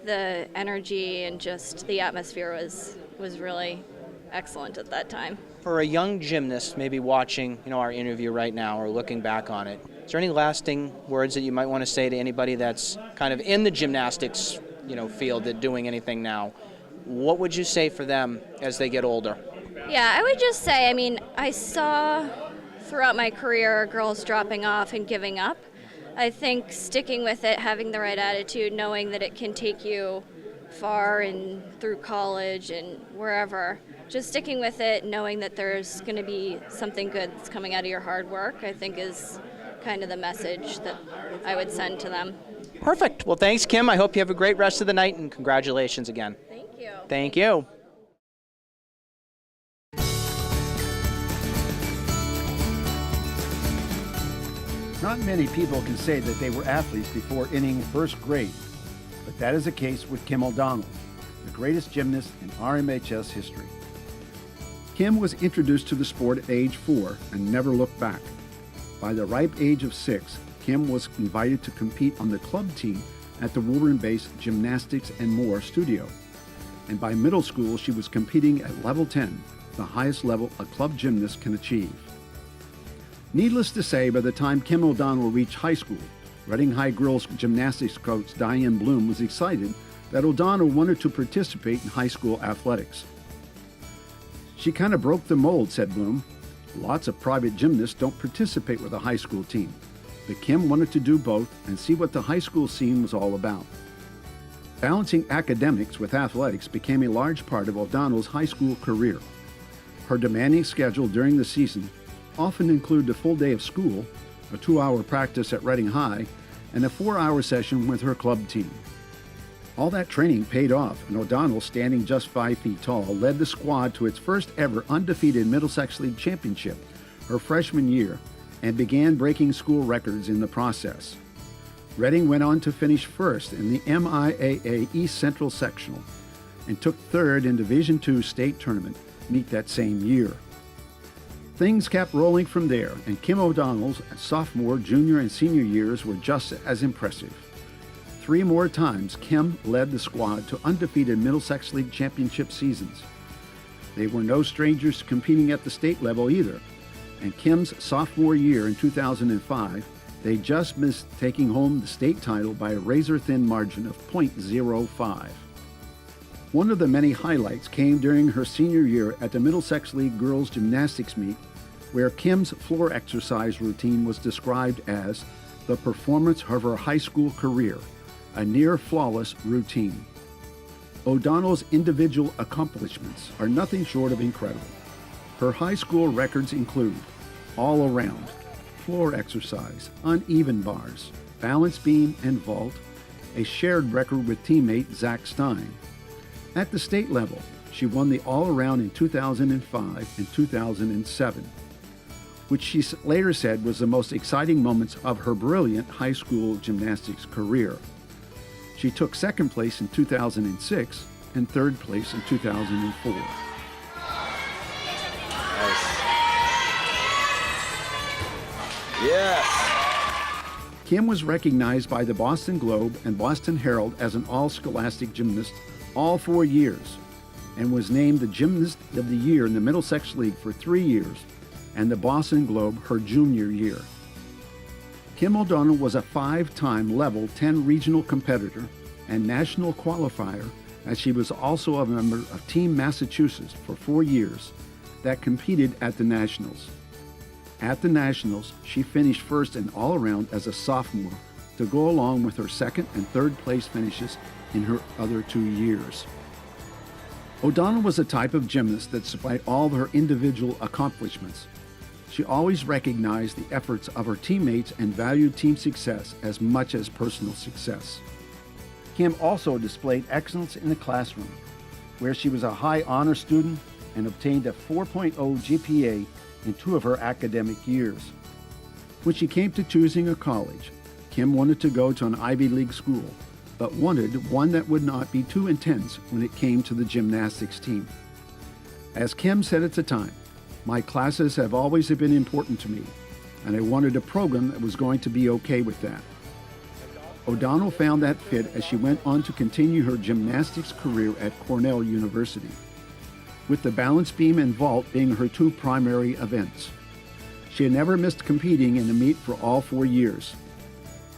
the energy and just the atmosphere was really excellent at that time. For a young gymnast, maybe watching our interview right now or looking back on it, is there any lasting words that you might want to say to anybody that's kind of in the gymnastics field that doing anything now? What would you say for them as they get older? Yeah, I would just say, I saw throughout my career girls dropping off and giving up. I think sticking with it, having the right attitude, knowing that it can take you far and through college and wherever, just sticking with it, knowing that there's going to be something good that's coming out of your hard work, I think is kind of the message that I would send to them. Perfect. Well, thanks, Kim. I hope you have a great rest of the night, and congratulations again. Thank you. Thank you. Not many people can say that they were athletes before entering first grade, but that is the case with Kim O'Donnell, the greatest gymnast in RMHS history. Kim was introduced to the sport at age 4 and never looked back. By the ripe age of 6, Kim was invited to compete on the club team at the Woburn-based Gymnastics and More studio. And by middle school, she was competing at level 10, the highest level a club gymnast can achieve. Needless to say, by the time Kim O'Donnell reached high school, Reading High girls gymnastics coach Diane Bloom was excited that O'Donnell wanted to participate in high school athletics. She kind of broke the mold, said Bloom. Lots of private gymnasts don't participate with a high school team, but Kim wanted to do both and see what the high school scene was all about. Balancing academics with athletics became a large part of O'Donnell's high school career. Her demanding schedule during the season often included a full day of school, a 2-hour practice at Reading High, and a 4-hour session with her club team. All that training paid off, and O'Donnell, standing just 5 feet tall, led the squad to its first ever undefeated Middlesex League championship her freshman year and began breaking school records in the process. Reading went on to finish first in the MIAA East Central Sectional and took third in Division II state tournament meet that same year. Things kept rolling from there, and Kim O'Donnell's sophomore, junior, and senior years were just as impressive. 3 more times, Kim led the squad to undefeated Middlesex League championship seasons. They were no strangers to competing at the state level either, and Kim's sophomore year in 2005, they just missed taking home the state title by a razor-thin margin of .05. One of the many highlights came during her senior year at the Middlesex League girls gymnastics meet, where Kim's floor exercise routine was described as the performance of her high school career, a near-flawless routine. O'Donnell's individual accomplishments are nothing short of incredible. Her high school records include all around, floor exercise, uneven bars, balance beam and vault, a shared record with teammate Zach Stein. At the state level, she won the all-around in 2005 and 2007, which she later said was the most exciting moments of her brilliant high school gymnastics career. She took second place in 2006 and third place in 2004. Yes. Kim was recognized by the Boston Globe and Boston Herald as an all-scholastic gymnast all 4 years and was named the Gymnast of the Year in the Middlesex League for 3 years and the Boston Globe her junior year. Kim O'Donnell was a 5-time level 10 regional competitor and national qualifier, as she was also a member of Team Massachusetts for 4 years that competed at the Nationals. At the Nationals, she finished first in all-around as a sophomore to go along with her second and third place finishes in her other 2 years. O'Donnell was a type of gymnast that, despite all of her individual accomplishments, She always recognized the efforts of her teammates and valued team success as much as personal success. Kim also displayed excellence in the classroom, where she was a high honor student and obtained a 4.0 GPA in 2 of her academic years. When she came to choosing a college, Kim wanted to go to an Ivy League school, but wanted one that would not be too intense when it came to the gymnastics team. As Kim said at the time, "My classes have always been important to me, and I wanted a program that was going to be okay with that." O'Donnell found that fit as she went on to continue her gymnastics career at Cornell University, with the balance beam and vault being her 2 primary events. She had never missed competing in a meet for all 4 years.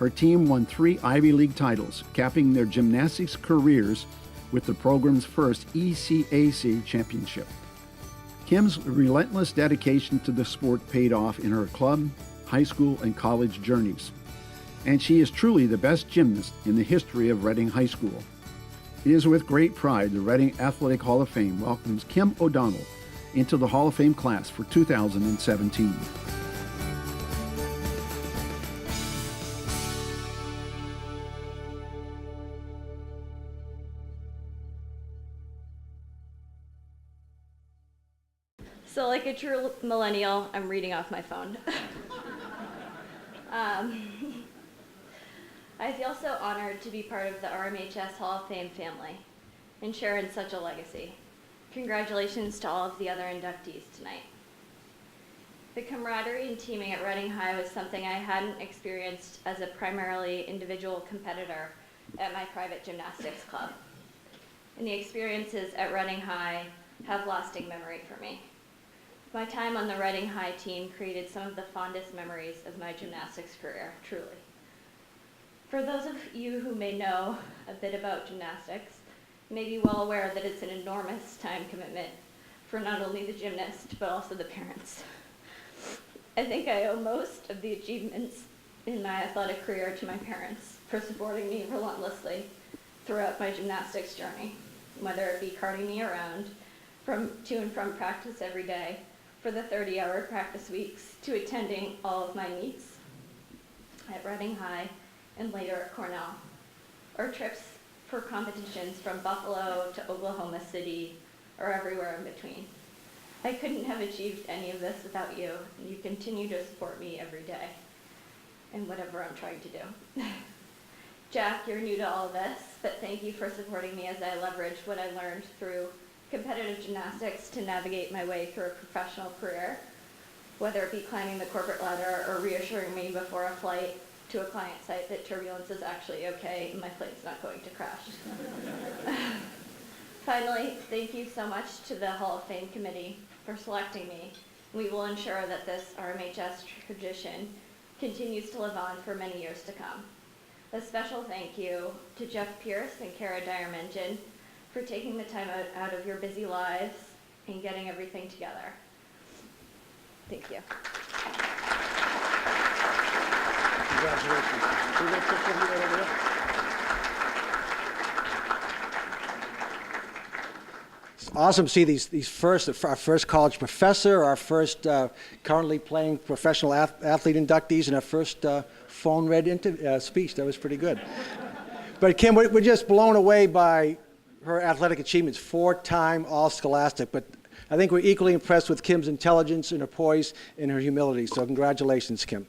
Her team won 3 Ivy League titles, capping their gymnastics careers with the program's first ECAC championship. Kim's relentless dedication to the sport paid off in her club, high school, and college journeys. And she is truly the best gymnast in the history of Reading High School. It is with great pride the Reading Athletic Hall of Fame welcomes Kim O'Donnell into the Hall of Fame class for 2017. So like a true millennial, I'm reading off my phone. I feel so honored to be part of the RMHS Hall of Fame family and share in such a legacy. Congratulations to all of the other inductees tonight. The camaraderie and teaming at Reading High was something I hadn't experienced as a primarily individual competitor at my private gymnastics club. And the experiences at Reading High have lasting memory for me. My time on the Reading High team created some of the fondest memories of my gymnastics career, truly. For those of you who may know a bit about gymnastics, you may be well aware that it's an enormous time commitment for not only the gymnast, but also the parents. I think I owe most of the achievements in my athletic career to my parents for supporting me relentlessly throughout my gymnastics journey, whether it be carting me around to and from practice every day, for the 30-hour practice weeks, to attending all of my meets at Reading High and later at Cornell, or trips for competitions from Buffalo to Oklahoma City or everywhere in between. I couldn't have achieved any of this without you, and you continue to support me every day in whatever I'm trying to do. Jack, you're new to all of this, but thank you for supporting me as I leverage what I learned through competitive gymnastics to navigate my way through a professional career, whether it be climbing the corporate ladder or reassuring me before a flight to a client site that turbulence is actually okay and my plane's not going to crash. Finally, thank you so much to the Hall of Fame Committee for selecting me. We will ensure that this RMHS tradition continues to live on for many years to come. A special thank you to Jeff Pierce and Kara Dyermengen for taking the time out of your busy lives and getting everything together. Thank you. Congratulations. Can we get a picture of you right over there? It's awesome to see our first college professor, our first currently playing professional athlete inductees, and our first phone-read speech. That was pretty good. But Kim, we're just blown away by her athletic achievements, 4-time All-Scholastic, but I think we're equally impressed with Kim's intelligence and her poise and her humility, so congratulations, Kim.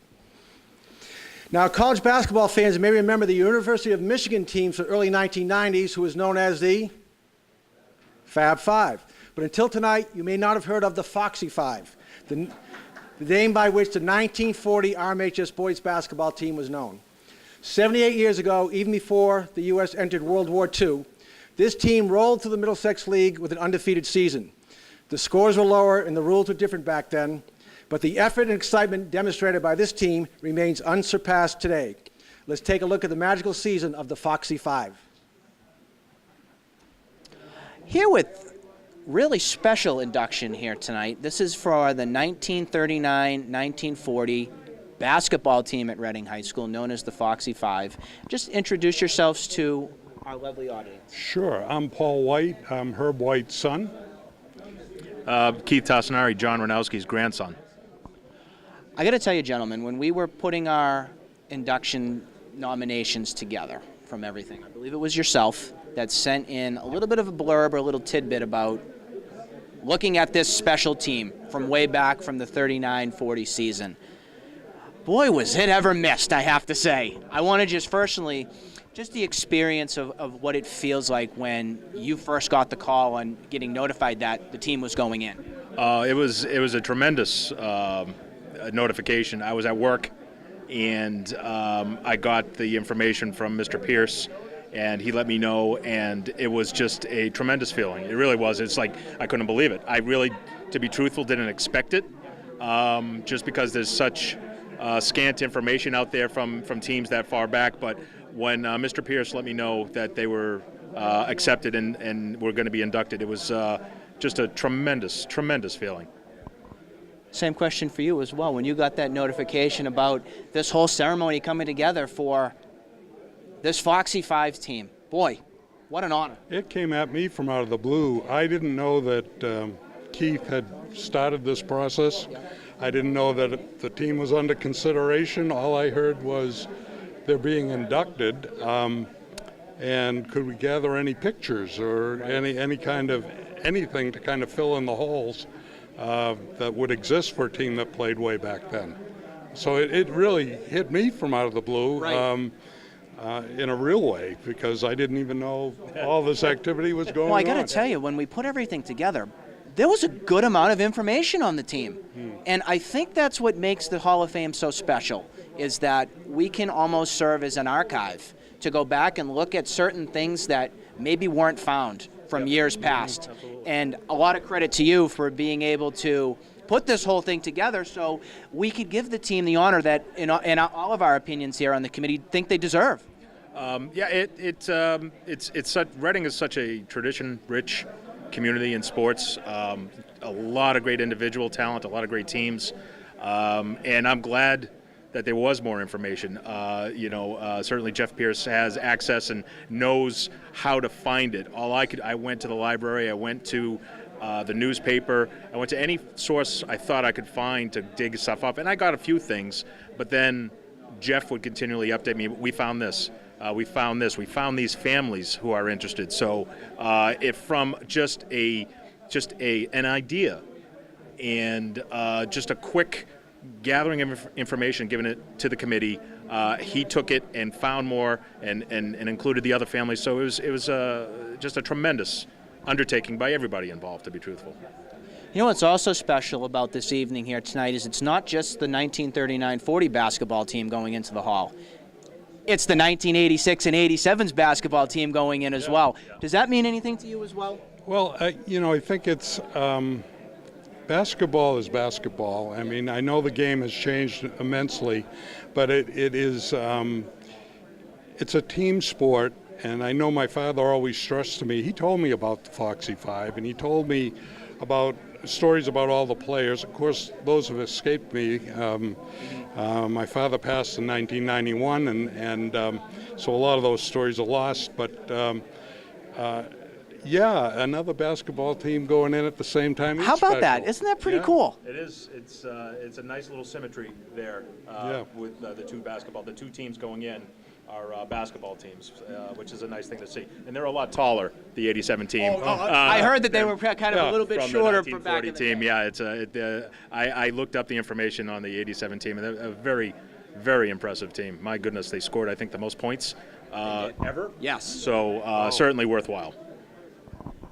Now, college basketball fans may remember the University of Michigan team from the early 1990s, who was known as the Fab Five. But until tonight, you may not have heard of the Foxy Five, the name by which the 1940 RMHS boys basketball team was known. 78 years ago, even before the U.S. entered World War II, this team rolled through the Middlesex League with an undefeated season. The scores were lower and the rules were different back then, but the effort and excitement demonstrated by this team remains unsurpassed today. Let's take a look at the magical season of the Foxy Five. Here with really special induction here tonight. This is for the 1939-1940 basketball team at Reading High School, known as the Foxy Five. Just introduce yourselves to our lovely audience. Sure. I'm Paul White. I'm Herb White's son. Keith Tassinari, John Ranowski's grandson. I got to tell you, gentlemen, when we were putting our induction nominations together from everything, I believe it was yourself that sent in a little bit of a blurb or a little tidbit about looking at this special team from way back from the 39-40 season. Boy, was it ever missed, I have to say. I want to just personally, just the experience of what it feels like when you first got the call on getting notified that the team was going in. It was a tremendous notification. I was at work, and I got the information from Mr. Pierce, and he let me know, and it was just a tremendous feeling. It really was. It's like I couldn't believe it. I really, to be truthful, didn't expect it, just because there's such scant information out there from teams that far back. But when Mr. Pierce let me know that they were accepted and were going to be inducted, it was just a tremendous, tremendous feeling. Same question for you as well. When you got that notification about this whole ceremony coming together for this Foxy Fives team, boy, what an honor. It came at me from out of the blue. I didn't know that Keith had started this process. I didn't know that the team was under consideration. All I heard was they're being inducted, and could we gather any pictures or any kind of anything to kind of fill in the holes that would exist for a team that played way back then. So it really hit me from out of the blue. Right. In a real way, because I didn't even know all this activity was going on. Well, I got to tell you, when we put everything together, there was a good amount of information on the team. And I think that's what makes the Hall of Fame so special, is that we can almost serve as an archive to go back and look at certain things that maybe weren't found from years past. And a lot of credit to you for being able to put this whole thing together so we could give the team the honor that, in all of our opinions here on the committee, think they deserve. It's such, Reading is such a tradition-rich community in sports. A lot of great individual talent, a lot of great teams, and I'm glad that there was more information. Certainly Jeff Pierce has access and knows how to find it. I went to the library, I went to the newspaper, I went to any source I thought I could find to dig stuff up, and I got a few things, but then Jeff would continually update me. We found this. We found this. We found these families who are interested. So if from just an idea and just a quick gathering of information, giving it to the committee, he took it and found more and included the other families. So it was just a tremendous undertaking by everybody involved, to be truthful. You know what's also special about this evening here tonight is it's not just the 1939-40 basketball team going into the hall. It's the 1986 and 87's basketball team going in as well. Does that mean anything to you as well? Well, I think it's basketball is basketball. I mean, I know the game has changed immensely, but it is it's a team sport. And I know my father always stressed to me, he told me about the Foxy Five, and he told me about stories about all the players. Of course, those have escaped me. My father passed in 1991, and so a lot of those stories are lost. But another basketball team going in at the same time. How about that? Isn't that pretty cool? It is. It's a nice little symmetry there with the two teams going in are basketball teams, which is a nice thing to see. And they're a lot taller, the 87 team. I heard that they were kind of a little bit shorter from back in the team. Yeah, I looked up the information on the 87 team, and they're a very, very impressive team. My goodness, they scored, I think, the most points ever. Yes. So certainly worthwhile.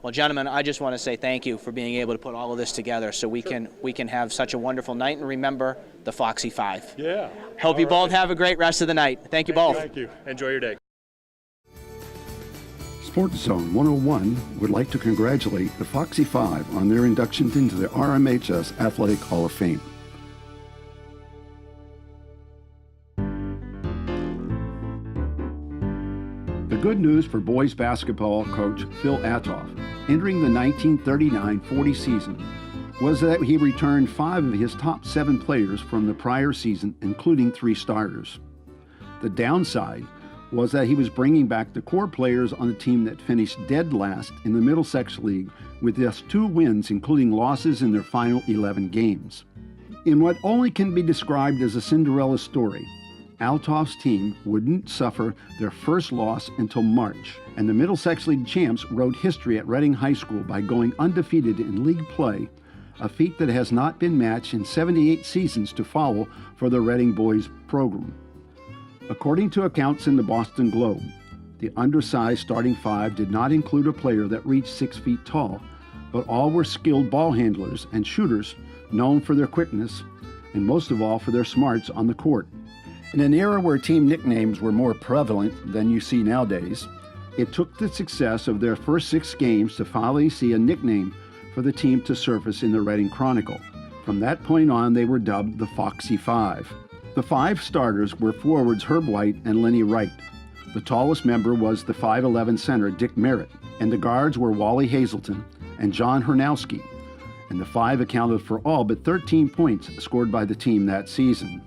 Well, gentlemen, I just want to say thank you for being able to put all of this together so we can have such a wonderful night and remember the Foxy Five. Yeah. Hope you both have a great rest of the night. Thank you both. Thank you. Enjoy your day. Sports Zone 101 would like to congratulate the Foxy Five on their induction into the RMHS Athletic Hall of Fame. The good news for boys basketball coach Phil Atoff, entering the 1939-40 season, was that he returned 5 of his top 7 players from the prior season, including 3 starters. The downside was that he was bringing back the core players on the team that finished dead last in the Middlesex League with just 2 wins, including losses in their final 11 games. In what only can be described as a Cinderella story, Altoff's team wouldn't suffer their first loss until March, and the Middlesex League champs wrote history at Reading High School by going undefeated in league play, a feat that has not been matched in 78 seasons to follow for the Reading boys program. According to accounts in the Boston Globe, the undersized starting five did not include a player that reached 6 feet tall, but all were skilled ball handlers and shooters known for their quickness and most of all for their smarts on the court. In an era where team nicknames were more prevalent than you see nowadays, it took the success of their first 6 games to finally see a nickname for the team to surface in the Reading Chronicle. From that point on, they were dubbed the Foxy Five. The 5 starters were forwards Herb White and Lenny Wright. The tallest member was the 5'11" center Dick Merritt, and the guards were Wally Hazelton and John Hernowski, and the 5 accounted for all but 13 points scored by the team that season.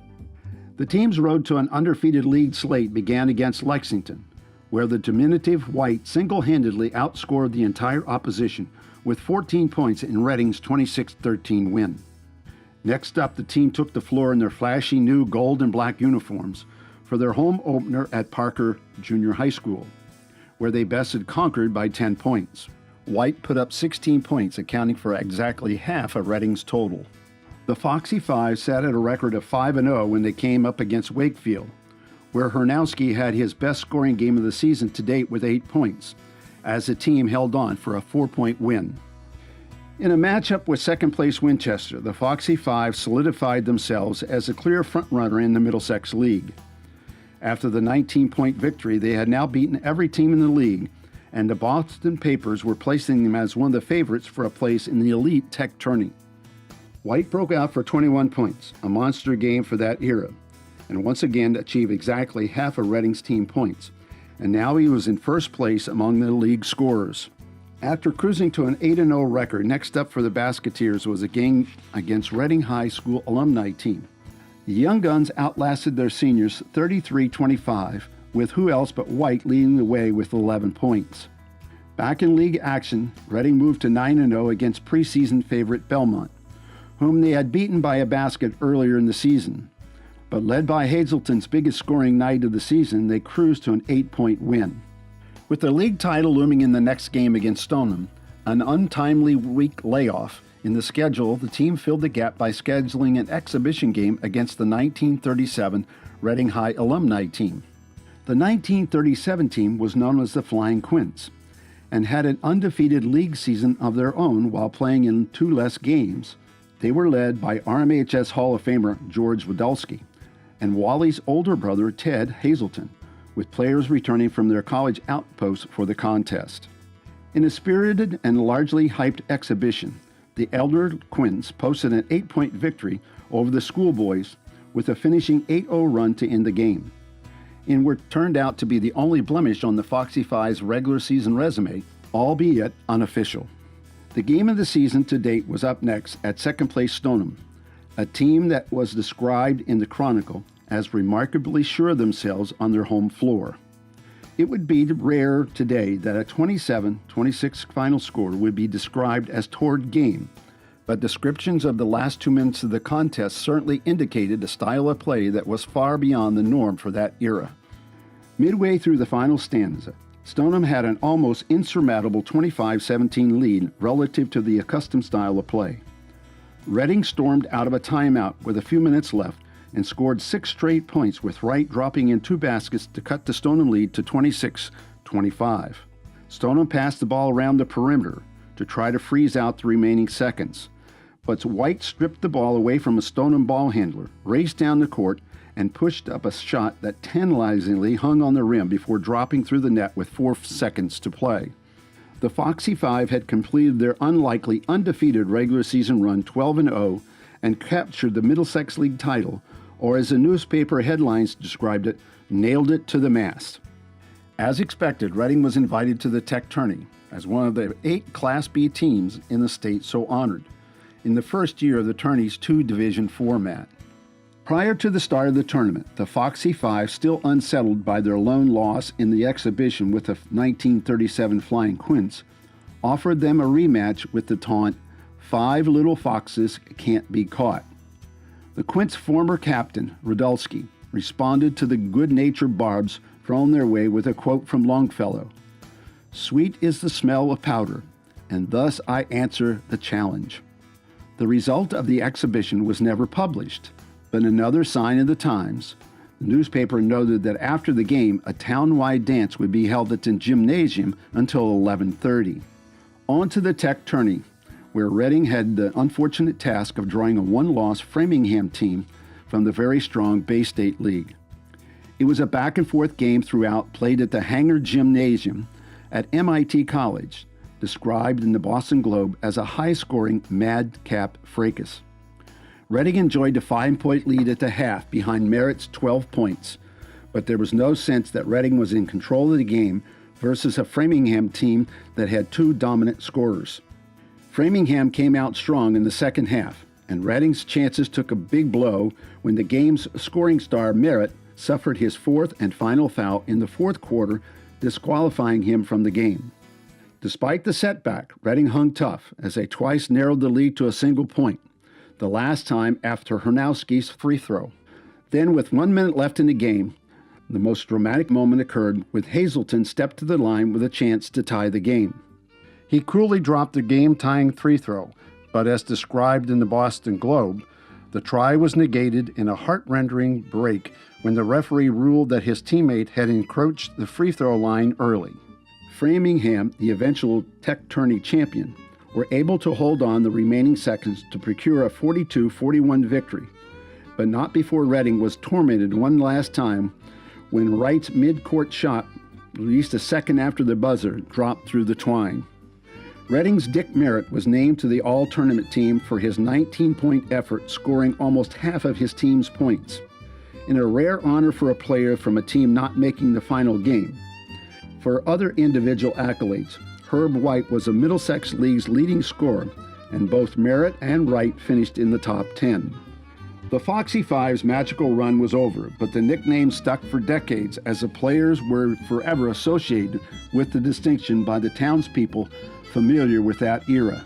The team's road to an undefeated league slate began against Lexington, where the diminutive White single-handedly outscored the entire opposition with 14 points in Reading's 26-13 win. Next up, the team took the floor in their flashy new gold and black uniforms for their home opener at Parker Junior High School, where they bested Concord by 10 points. White put up 16 points, accounting for exactly half of Reading's total. The Foxy Five sat at a record of 5-0 when they came up against Wakefield, where Hernowski had his best scoring game of the season to date with 8 points, as the team held on for a 4-point win. In a matchup with second-place Winchester, the Foxy Five solidified themselves as a clear frontrunner in the Middlesex League. After the 19-point victory, they had now beaten every team in the league, and the Boston papers were placing them as one of the favorites for a place in the elite tech tourney. White broke out for 21 points, a monster game for that era, and once again achieved exactly half of Reading's team points, and now he was in first place among the league scorers. After cruising to an 8-0 record, next up for the Basketeers was a game against Reading High School alumni team. The Young Guns outlasted their seniors 33-25, with who else but White leading the way with 11 points. Back in league action, Reading moved to 9-0 against preseason favorite Belmont, whom they had beaten by a basket earlier in the season. But led by Hazelton's biggest scoring night of the season, they cruised to an 8-point win. With the league title looming in the next game against Stoneham, an untimely week layoff in the schedule, the team filled the gap by scheduling an exhibition game against the 1937 Reading High alumni team. The 1937 team was known as the Flying Quints and had an undefeated league season of their own while playing in 2 less games. They were led by RMHS Hall of Famer George Wadulski and Wally's older brother Ted Hazelton, with players returning from their college outposts for the contest. In a spirited and largely hyped exhibition, the elder Quints posted an 8-point victory over the schoolboys with a finishing 8-0 run to end the game. In what turned out to be the only blemish on the Foxy Five's regular season resume, albeit unofficial. The game of the season to date was up next at second place Stoneham, a team that was described in the Chronicle as remarkably sure of themselves on their home floor. It would be rare today that a 27-26 final score would be described as toward game, but descriptions of the last 2 minutes of the contest certainly indicated a style of play that was far beyond the norm for that era. Midway through the final stanza, Stoneham had an almost insurmountable 25-17 lead relative to the accustomed style of play. Reading stormed out of a timeout with a few minutes left and scored 6 straight points, with Wright dropping in 2 baskets to cut the Stoneham lead to 26-25. Stoneham passed the ball around the perimeter to try to freeze out the remaining seconds, but White stripped the ball away from a Stoneham ball handler, raced down the court, and pushed up a shot that tantalizingly hung on the rim before dropping through the net with 4 seconds to play. The Foxy Five had completed their unlikely undefeated regular season run 12-0 and captured the Middlesex League title, or as the newspaper headlines described it, nailed it to the mast. As expected, Reading was invited to the Tech Tourney as one of the 8 Class B teams in the state so honored, in the first year of the tourney's 2-division format. Prior to the start of the tournament, the Foxy Five, still unsettled by their lone loss in the exhibition with the 1937 Flying Quints, offered them a rematch with the taunt, "5 little foxes can't be caught." The Quint's former captain, Radulski, responded to the good-natured barbs thrown their way with a quote from Longfellow: "Sweet is the smell of powder, and thus I answer the challenge." The result of the exhibition was never published, but another sign of the times, the newspaper noted that after the game, a town-wide dance would be held at the gymnasium until 11:30. On to the Tech tourney, where Reading had the unfortunate task of drawing a one-loss Framingham team from the very strong Bay State League. It was a back-and-forth game throughout, played at the Hangar Gymnasium at MIT College, described in the Boston Globe as a high-scoring madcap fracas. Reading enjoyed a 5-point lead at the half behind Merritt's 12 points, but there was no sense that Reading was in control of the game versus a Framingham team that had two dominant scorers. Framingham came out strong in the second half, and Reading's chances took a big blow when the game's scoring star Merritt suffered his fourth and final foul in the fourth quarter, disqualifying him from the game. Despite the setback, Reading hung tough as they twice narrowed the lead to a single point, the last time after Hernowski's free throw. Then, with 1 minute left in the game, the most dramatic moment occurred when Hazelton stepped to the line with a chance to tie the game. He cruelly dropped the game-tying free throw, but as described in the Boston Globe, the try was negated in a heart-rending break when the referee ruled that his teammate had encroached the free throw line early. Framingham, the eventual Tech tourney champion, were able to hold on the remaining seconds to procure a 42-41 victory, but not before Reading was tormented one last time when Wright's mid-court shot, released a second after the buzzer, dropped through the twine. Reading's Dick Merritt was named to the all-tournament team for his 19-point effort, scoring almost half of his team's points. In a rare honor for a player from a team not making the final game. For other individual accolades, Herb White was a Middlesex League's leading scorer, and both Merritt and Wright finished in the top 10. The Foxy Five's magical run was over, but the nickname stuck for decades as the players were forever associated with the distinction by the townspeople familiar with that era.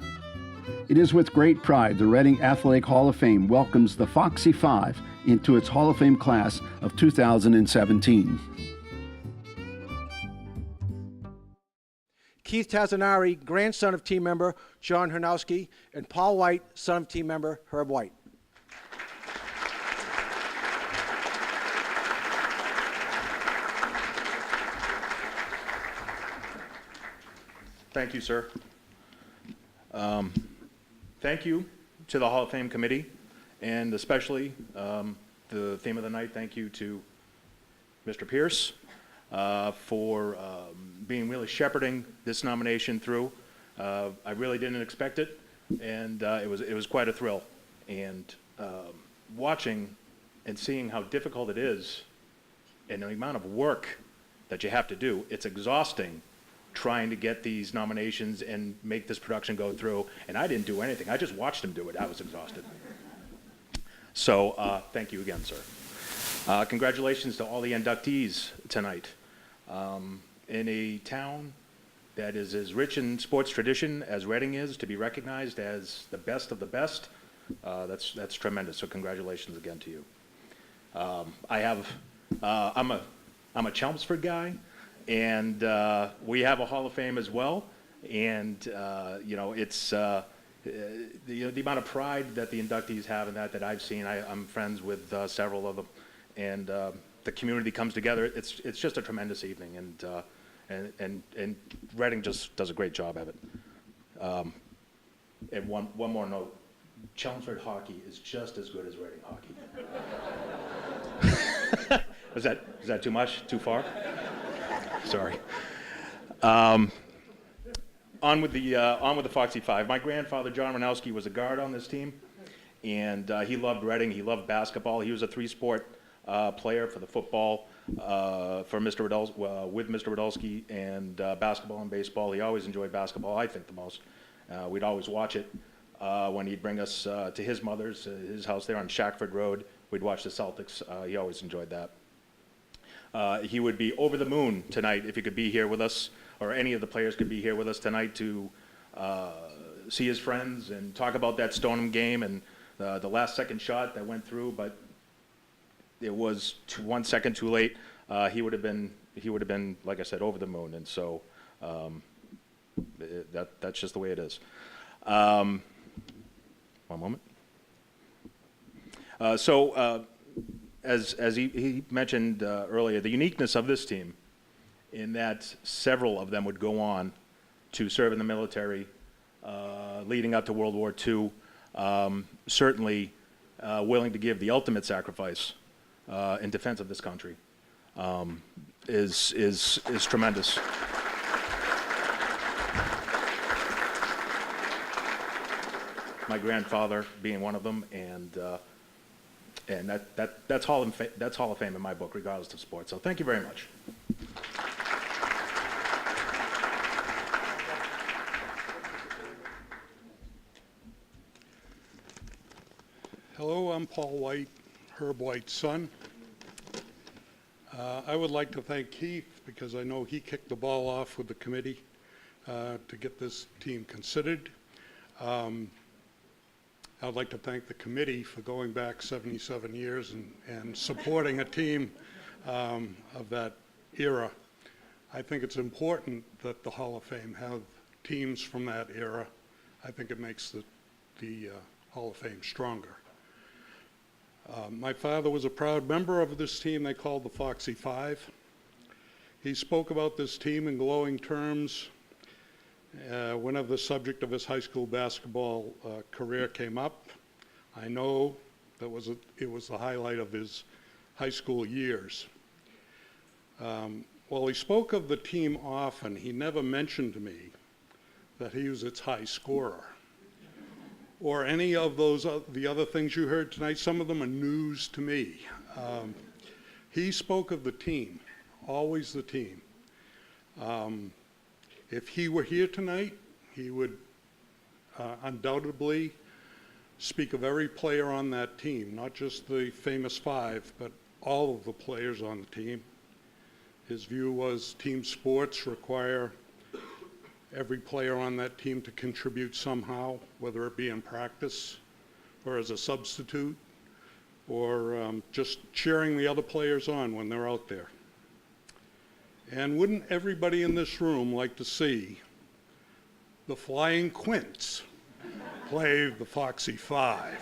It is with great pride the Reading Athletic Hall of Fame welcomes the Foxy Five into its Hall of Fame class of 2017. Keith Tazanari, grandson of team member John Hernowski, and Paul White, son of team member Herb White. Thank you, sir. Thank you to the Hall of Fame committee, and especially the theme of the night, thank you to Mr. Pierce for being really shepherding this nomination through. I really didn't expect it, and it was quite a thrill. And watching and seeing how difficult it is and the amount of work that you have to do, it's exhausting trying to get these nominations and make this production go through. And I didn't do anything. I just watched him do it. I was exhausted. So thank you again, sir. Congratulations to all the inductees tonight. In a town that is as rich in sports tradition as Reading is, to be recognized as the best of the best, that's tremendous. So congratulations again to you. I'm a Chelmsford guy, and we have a Hall of Fame as well. And you know, it's the amount of pride that the inductees have in that I've seen. I'm friends with several of them, and the community comes together. It's just a tremendous evening, and Reading just does a great job of it. And one more note: Chelmsford hockey is just as good as Reading hockey. Is that too much? Too far? Sorry. On with the Foxy Five. My grandfather, John Ranowski, was a guard on this team, and he loved Reading. He loved basketball. He was a three-sport player for the football, with Mr. Radulski, and basketball and baseball. He always enjoyed basketball, I think, the most. We'd always watch it when he'd bring us to his mother's, his house there on Shackford Road. We'd watch the Celtics. He always enjoyed that. He would be over the moon tonight if he could be here with us, or any of the players could be here with us tonight to see his friends and talk about that Stoneham game and The last second shot that went through, but it was 1 second too late. He would have been, like I said, over the moon. And so that's just the way it is. One moment. As he mentioned earlier, the uniqueness of this team, in that several of them would go on to serve in the military, leading up to World War II, certainly willing to give the ultimate sacrifice in defense of this country, is tremendous. My grandfather being one of them, and that's Hall of Fame in my book, regardless of sport. So thank you very much. Hello, I'm Paul White, Herb White's son. I would like to thank Keith because I know he kicked the ball off with the committee to get this team considered. I'd like to thank the committee for going back 77 years and supporting a team of that era. I think it's important that the Hall of Fame have teams from that era. I think it makes the Hall of Fame stronger. My father was a proud member of this team they called the Foxy Five. He spoke about this team in glowing terms whenever the subject of his high school basketball career came up. I know that it was the highlight of his high school years. While he spoke of the team often, he never mentioned to me that he was its high scorer or any of the other things you heard tonight. Some of them are news to me. He spoke of the team, always the team. If he were here tonight, he would undoubtedly speak of every player on that team, not just the famous five, but all of the players on the team. His view was team sports require every player on that team to contribute somehow, whether it be in practice or as a substitute or just cheering the other players on when they're out there. And wouldn't everybody in this room like to see the Flying Quints play the Foxy Five?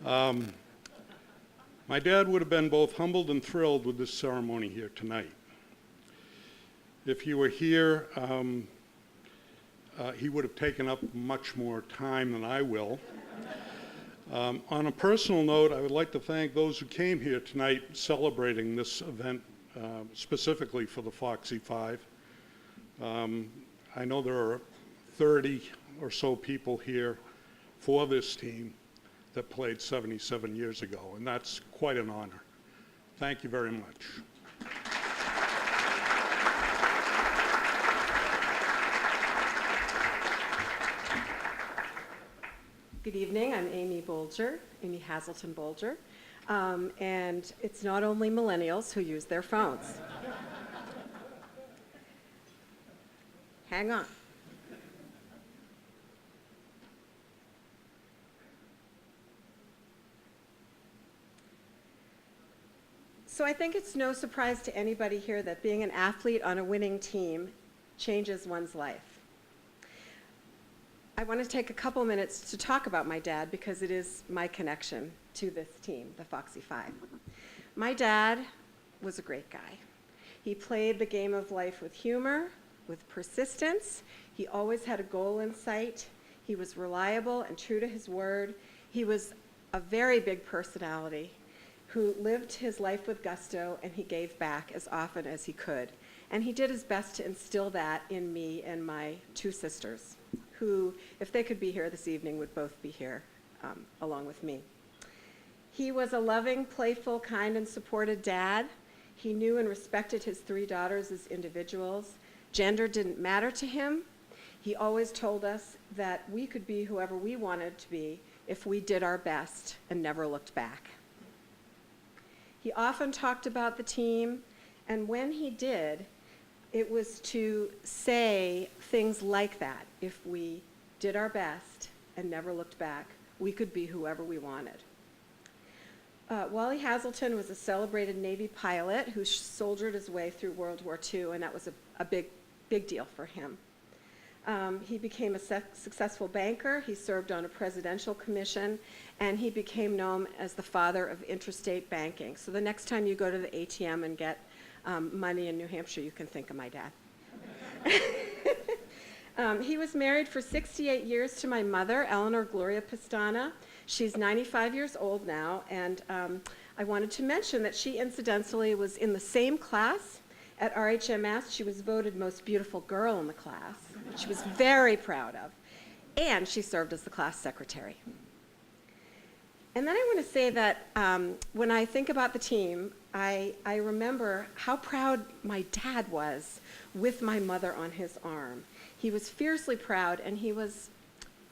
My dad would have been both humbled and thrilled with this ceremony here tonight. If he were here, he would have taken up much more time than I will. On a personal note, I would like to thank those who came here tonight celebrating this event specifically for the Foxy Five. I know there are 30 or so people here for this team that played 77 years ago, and that's quite an honor. Thank you very much. Good evening, I'm Amy Hazelton Bolger, and it's not only millennials who use their phones. Hang on. So I think it's no surprise to anybody here that being an athlete on a winning team changes one's life. I want to take a couple minutes to talk about my dad because it is my connection to this team, the Foxy Five. My dad was a great guy. He played the game of life with humor, with persistence. He always had a goal in sight. He was reliable and true to his word. He was a very big personality who lived his life with gusto, and he gave back as often as he could. And he did his best to instill that in me and my two sisters, who, if they could be here this evening, would both be here along with me. He was a loving, playful, kind, and supported dad. He knew and respected his three daughters as individuals. Gender didn't matter to him. He always told us that we could be whoever we wanted to be if we did our best and never looked back. He often talked about the team, and when he did, it was to say things like that. If we did our best and never looked back, we could be whoever we wanted. Wally Hazelton was a celebrated Navy pilot who soldiered his way through World War II, and that was a big deal for him. He became a successful banker. He served on a presidential commission, and he became known as the father of interstate banking. So the next time you go to the ATM and get money in New Hampshire, you can think of my dad. He was married for 68 years to my mother, Eleanor Gloria Pistana. She's 95 years old now, and I wanted to mention that she incidentally was in the same class at RHMS. She was voted most beautiful girl in the class, which she was very proud of, and she served as the class secretary. And then I want to say that when I think about the team, I remember how proud my dad was with my mother on his arm. He was fiercely proud, and he was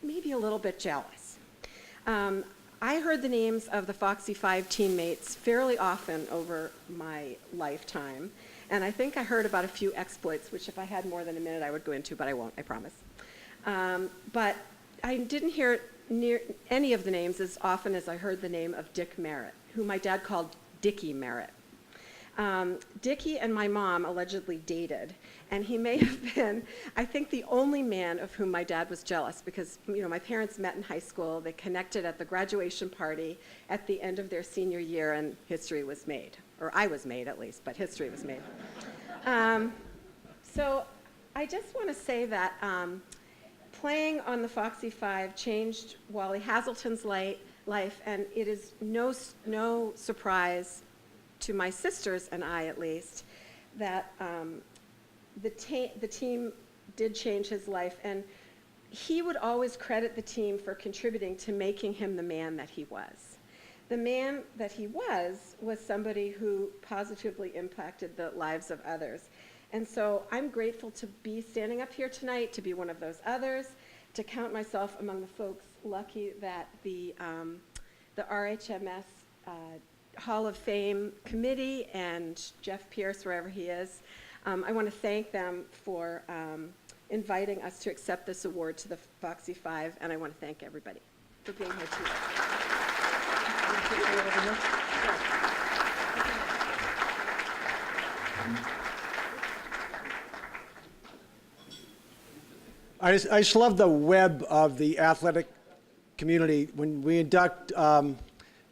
maybe a little bit jealous. I heard the names of the Foxy 5 teammates fairly often over my lifetime, and I think I heard about a few exploits, which if I had more than a minute I would go into, but I won't, I promise. But I didn't hear any of the names as often as I heard the name of Dick Merritt, who my dad called Dickie Merritt. Dickie and my mom allegedly dated, and he may have been, I think, the only man of whom my dad was jealous, because my parents met in high school. They connected at the graduation party at the end of their senior year, and history was made. Or I was made, at least, but history was made. So I just want to say that playing on the Foxy 5 changed Wally Hazelton's life, and it is no surprise to my sisters and I, at least, that the team did change his life, and he would always credit the team for contributing to making him the man that he was. The man that he was somebody who positively impacted the lives of others. And so I'm grateful to be standing up here tonight, to be one of those others, to count myself among the folks lucky that the RHMS Hall of Fame committee and Jeff Pierce, wherever he is, I want to thank them for inviting us to accept this award to the Foxy 5, and I want to thank everybody for being here too. I just love the web of the athletic community. When we induct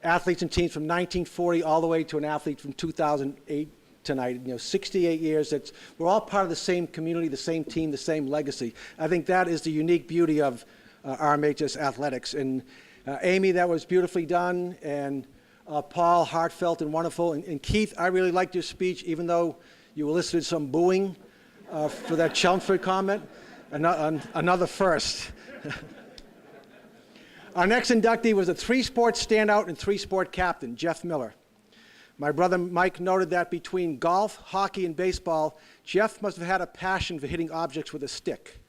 athletes and teams from 1940 all the way to an athlete from 2008 tonight, 68 years, we're all part of the same community, the same team, the same legacy. I think that is the unique beauty of RMHS athletics. And Amy, that was beautifully done, and Paul, heartfelt and wonderful. And Keith, I really liked your speech, even though you elicited some booing for that Chelmsford comment. Another first. Our next inductee was a three-sport standout and three-sport captain, Jeff Miller. My brother Mike noted that between golf, hockey, and baseball, Jeff must have had a passion for hitting objects with a stick.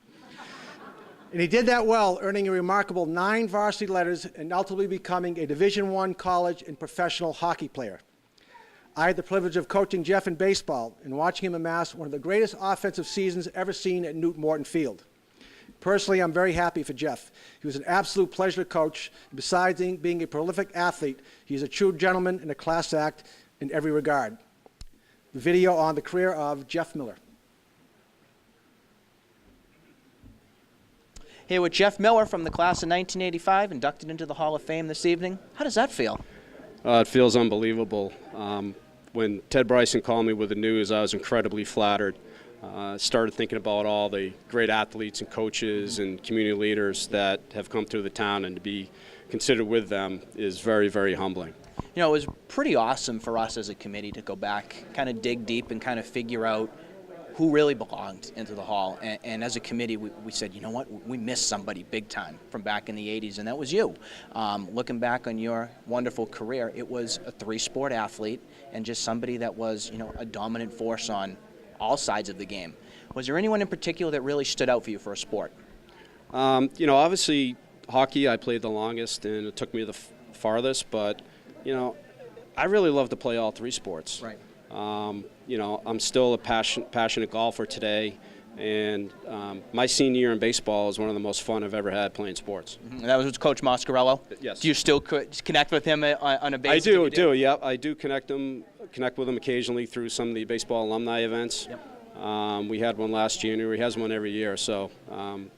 And he did that well, earning a remarkable 9 varsity letters and ultimately becoming a Division I college and professional hockey player. I had the privilege of coaching Jeff in baseball and watching him amass one of the greatest offensive seasons ever seen at Newton Morton Field. Personally, I'm very happy for Jeff. He was an absolute pleasure to coach. Besides being a prolific athlete, he's a true gentleman and a class act in every regard. The video on the career of Jeff Miller. Here with Jeff Miller from the class of 1985, inducted into the Hall of Fame this evening. How does that feel? It feels unbelievable. When Ted Bryson called me with the news, I was incredibly flattered. Started thinking about all the great athletes and coaches and community leaders that have come through the town, and to be considered with them is very, very humbling. It was pretty awesome for us as a committee to go back, kind of dig deep and kind of figure out who really belonged into the hall. And as a committee, we said, you know what, we missed somebody big time from back in the 80s, and that was you. Looking back on your wonderful career, it was a three-sport athlete and just somebody that was, a dominant force on all sides of the game. Was there anyone in particular that really stood out for you for a sport? Obviously hockey I played the longest, and it took me the farthest, but, I really love to play all three sports. Right. I'm still a passionate golfer today, And my senior year in baseball is one of the most fun I've ever had playing sports. And that was with Coach Moscarello? Yes. Do you still connect with him on a basis? I do. Yeah. I do connect with him occasionally through some of the baseball alumni events. Yep. We had one last January. He has one every year, so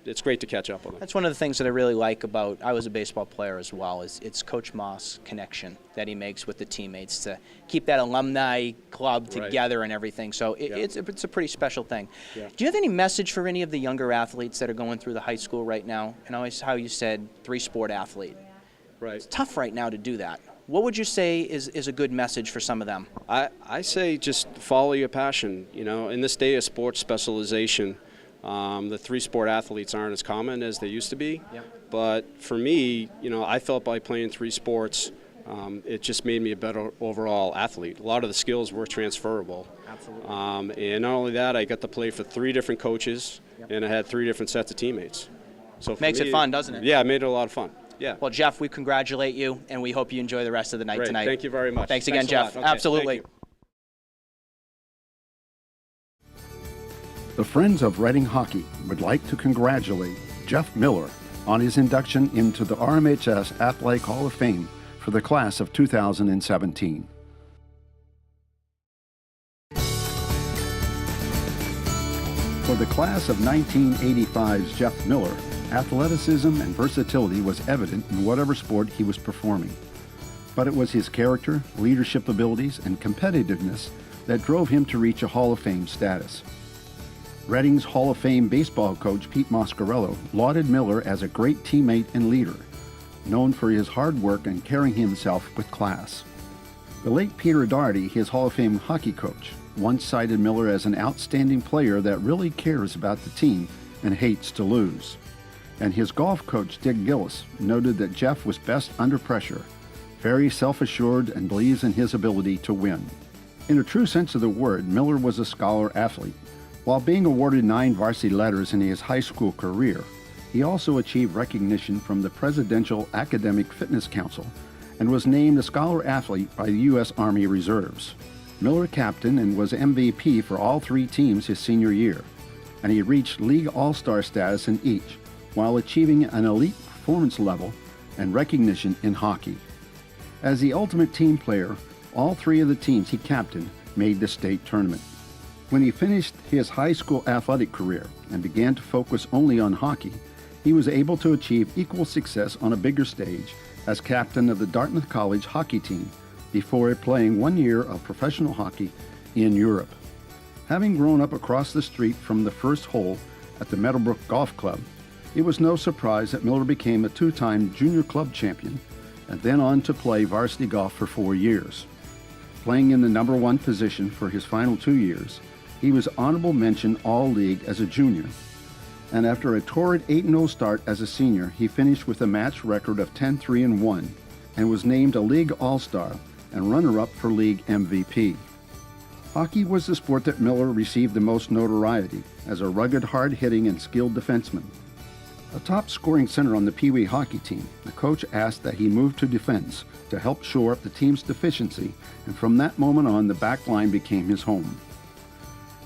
it's great to catch up with him. That's one of the things that I really like about, I was a baseball player as well, is it's Coach Moss' connection that he makes with the teammates to keep that alumni club together and everything. So it's a pretty special thing. Yeah. Do you have any message for any of the younger athletes that are going through the high school right now? And always how you said 3-sport athlete. Right. It's tough right now to do that. What would you say is a good message for some of them? I say just follow your passion. You know, in this day of sports specialization, the 3-sport athletes aren't as common as they used to be. Yep. But for me, you know, I felt by playing 3 sports, it just made me a better overall athlete. A lot of the skills were transferable. Absolutely. And not only that, I got to play for 3 different coaches, and I had 3 different sets of teammates. So for Makes me, it fun, doesn't it? Yeah, it made it a lot of fun. Yeah. Well, Jeff, we congratulate you, and we hope you enjoy the rest of the night Great. tonight. Thank you very much. Thanks again, a Jeff. lot. Okay, Absolutely. thank you. The Friends of Reading Hockey would like to congratulate Jeff Miller on his induction into the RMHS Athletic Hall of Fame for the class of 2017. For the class of 1985's Jeff Miller, athleticism and versatility was evident in whatever sport he was performing. But it was his character, leadership abilities, and competitiveness that drove him to reach a Hall of Fame status. Reading's Hall of Fame baseball coach Pete Moscarello lauded Miller as a great teammate and leader, known for his hard work and carrying himself with class. The late Peter Daugherty, his Hall of Fame hockey coach, once cited Miller as an outstanding player that really cares about the team and hates to lose. And his golf coach, Dick Gillis, noted that Jeff was best under pressure, very self-assured, and believes in his ability to win. In a true sense of the word, Miller was a scholar athlete. While being awarded 9 varsity letters in his high school career, he also achieved recognition from the Presidential Academic Fitness Council and was named a scholar athlete by the U.S. Army Reserves. Miller captained and was MVP for all 3 teams his senior year, and he reached League All-Star status in each, while achieving an elite performance level and recognition in hockey. As the ultimate team player, all 3 of the teams he captained made the state tournament. When he finished his high school athletic career and began to focus only on hockey, he was able to achieve equal success on a bigger stage as captain of the Dartmouth College hockey team before playing 1 year of professional hockey in Europe. Having grown up across the street from the first hole at the Meadowbrook Golf Club, it was no surprise that Miller became a 2-time junior club champion and then on to play varsity golf for 4 years. Playing in the number 1 position for his final 2 years, he was honorable mention All-League as a junior. And after a torrid 8-0 start as a senior, he finished with a match record of 10-3-1 and was named a League All-Star and runner-up for League MVP. Hockey was the sport that Miller received the most notoriety as a rugged, hard-hitting, and skilled defenseman. A top-scoring center on the Pee Wee hockey team, the coach asked that he move to defense to help shore up the team's deficiency, and from that moment on, the back line became his home.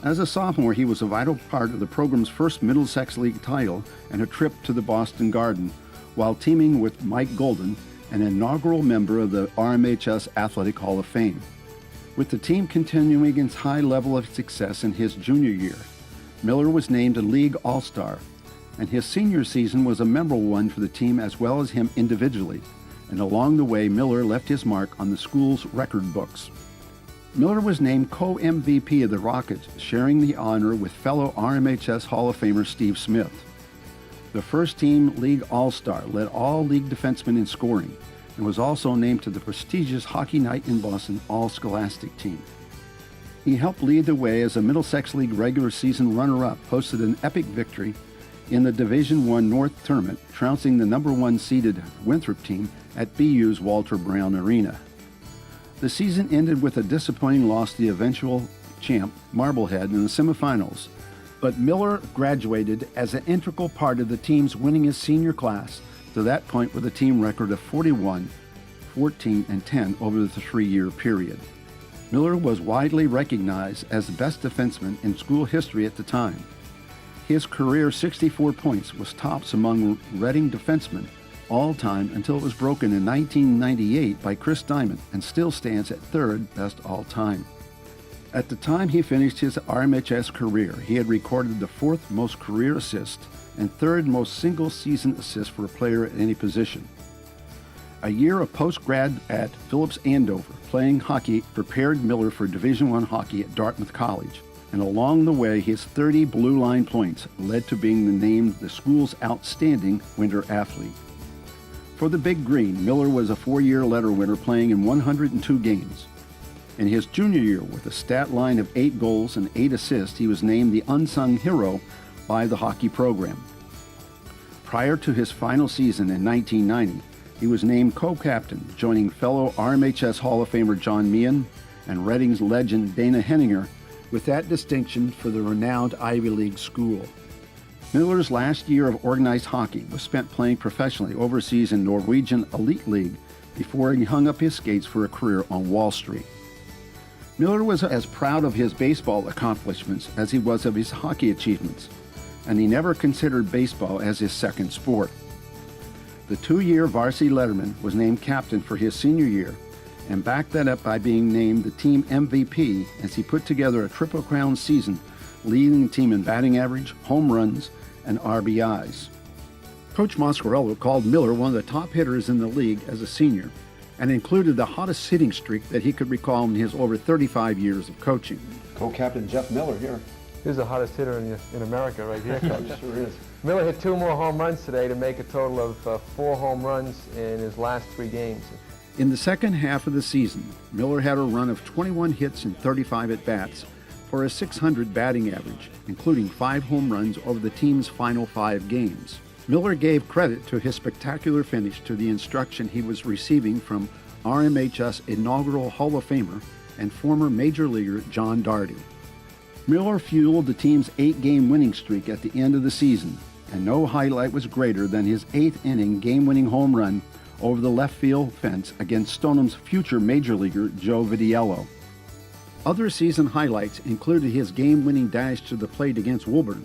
As a sophomore, he was a vital part of the program's first Middlesex League title and a trip to the Boston Garden, while teaming with Mike Golden, an inaugural member of the RMHS Athletic Hall of Fame. With the team continuing its high level of success in his junior year, Miller was named a League All-Star, and his senior season was a memorable one for the team as well as him individually, and along the way, Miller left his mark on the school's record books. Miller was named co-MVP of the Rockets, sharing the honor with fellow RMHS Hall of Famer Steve Smith. The first-team League All-Star led all league defensemen in scoring and was also named to the prestigious Hockey Night in Boston All-Scholastic team. He helped lead the way as a Middlesex League regular season runner-up, hosted an epic victory in the Division I North Tournament, trouncing the number 1 seeded Winthrop team at BU's Walter Brown Arena. The season ended with a disappointing loss to the eventual champ, Marblehead, in the semifinals, but Miller graduated as an integral part of the team's winning his senior class to that point with a team record of 41, 14, and 10 over the 3-year period. Miller was widely recognized as the best defenseman in school history at the time. His career 64 points was tops among Reading defensemen all time until it was broken in 1998 by Chris Diamond and still stands at third best all time. At the time he finished his RMHS career, he had recorded the fourth most career assists and third most single-season assists for a player at any position. A year of post-grad at Phillips Andover playing hockey prepared Miller for Division I hockey at Dartmouth College, and along the way his 30 blue line points led to being named the school's outstanding winter athlete. For the Big Green, Miller was a 4-year letter winner playing in 102 games. In his junior year, with a stat line of 8 goals and 8 assists, he was named the unsung hero by the hockey program. Prior to his final season in 1990, he was named co-captain, joining fellow RMHS Hall of Famer John Meehan and Reading's legend Dana Henninger with that distinction for the renowned Ivy League school. Miller's last year of organized hockey was spent playing professionally overseas in Norwegian Elite League before he hung up his skates for a career on Wall Street. Miller was as proud of his baseball accomplishments as he was of his hockey achievements, and he never considered baseball as his second sport. The 2-year varsity letterman was named captain for his senior year and backed that up by being named the team MVP as he put together a Triple Crown season, leading the team in batting average, home runs, and RBIs. Coach Mascarello called Miller one of the top hitters in the league as a senior and included the hottest hitting streak that he could recall in his over 35 years of coaching. Co-captain Jeff Miller here. He's the hottest hitter in America right here, Coach. Sure is. Miller hit 2 more home runs today to make a total of 4 home runs in his last 3 games. In the second half of the season, Miller had a run of 21 hits and 35 at-bats for a .600 batting average, including 5 home runs over the team's final 5 games. Miller gave credit to his spectacular finish to the instruction he was receiving from RMHS inaugural Hall of Famer and former Major Leaguer John Daugherty. Miller fueled the team's 8-game winning streak at the end of the season, and no highlight was greater than his 8th-inning game-winning home run over the left field fence against Stonham's future Major Leaguer Joe Vitiello. Other season highlights included his game-winning dash to the plate against Woburn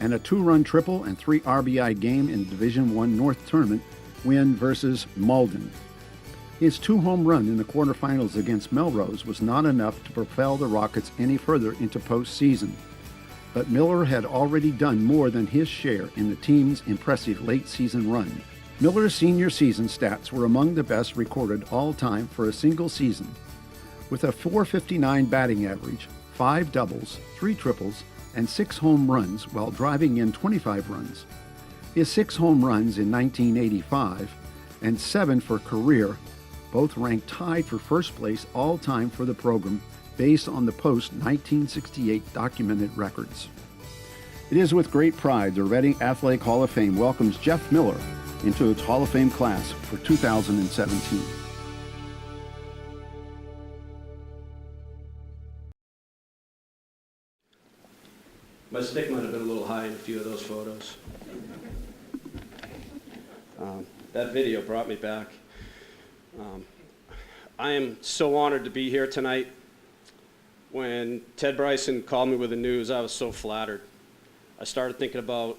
and a 2-run triple and 3 RBI game in Division I North Tournament win versus Malden. His 2-home run in the quarterfinals against Melrose was not enough to propel the Rockets any further into postseason, but Miller had already done more than his share in the team's impressive late-season run. Miller's senior season stats were among the best recorded all time for a single season, with a .459 batting average, 5 doubles, 3 triples, and 6 home runs while driving in 25 runs. His 6 home runs in 1985 and 7 for career both ranked tied for first place all time for the program based on the post-1968 documented records. It is with great pride the Reading Athletic Hall of Fame welcomes Jeff Miller into its Hall of Fame class for 2017. My stick might have been a little high in a few of those photos. That video brought me back. I am so honored to be here tonight. When Ted Bryson called me with the news, I was so flattered. I started thinking about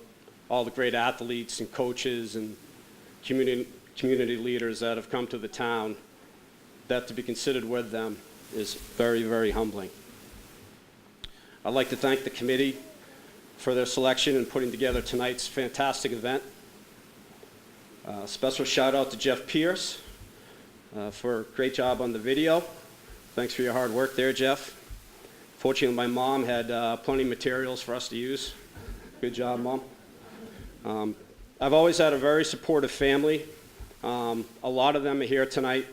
all the great athletes and coaches and community leaders that have come to the town, that to be considered with them is very, very humbling. I'd like to thank the committee for their selection and putting together tonight's fantastic event. Special shout out to Jeff Pierce for a great job on the video. Thanks for your hard work there, Jeff. Fortunately, my mom had plenty of materials for us to use. Good job, Mom. I've always had a very supportive family. A lot of them are here tonight,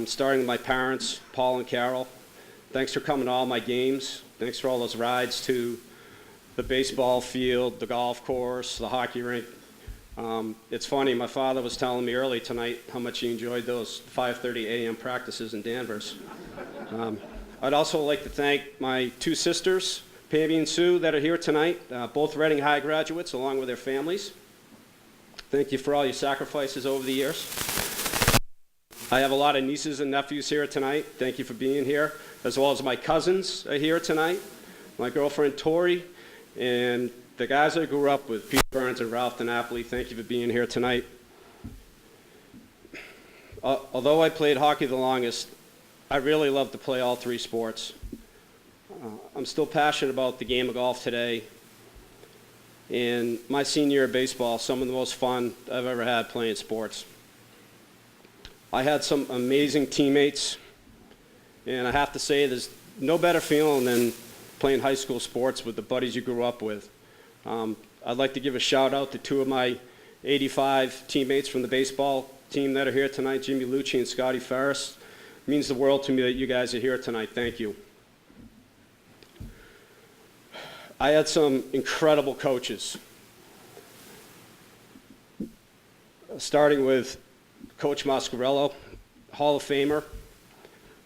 starting with my parents, Paul and Carol. Thanks for coming to all my games. Thanks for all those rides to the baseball field, the golf course, the hockey rink. It's funny, my father was telling me early tonight how much he enjoyed those 5:30 a.m. practices in Danvers. I'd also like to thank my 2 sisters, Pammy and Sue, that are here tonight, both Reading High graduates along with their families. Thank you for all your sacrifices over the years. I have a lot of nieces and nephews here tonight. Thank you for being here, as well as my cousins are here tonight. My girlfriend Tori And the guys I grew up with, Pete Burns and Ralph DiNapoli, thank you for being here tonight. Although I played hockey the longest, I really love to play all three sports. I'm still passionate about the game of golf today. And my senior year of baseball, some of the most fun I've ever had playing sports. I had some amazing teammates, and I have to say there's no better feeling than playing high school sports with the buddies you grew up with. I'd like to give a shout out to two of my 85 teammates from the baseball team that are here tonight, Jimmy Lucci and Scotty Ferris. It means the world to me that you guys are here tonight. Thank you. I had some incredible coaches, starting with Coach Mascarello, Hall of Famer,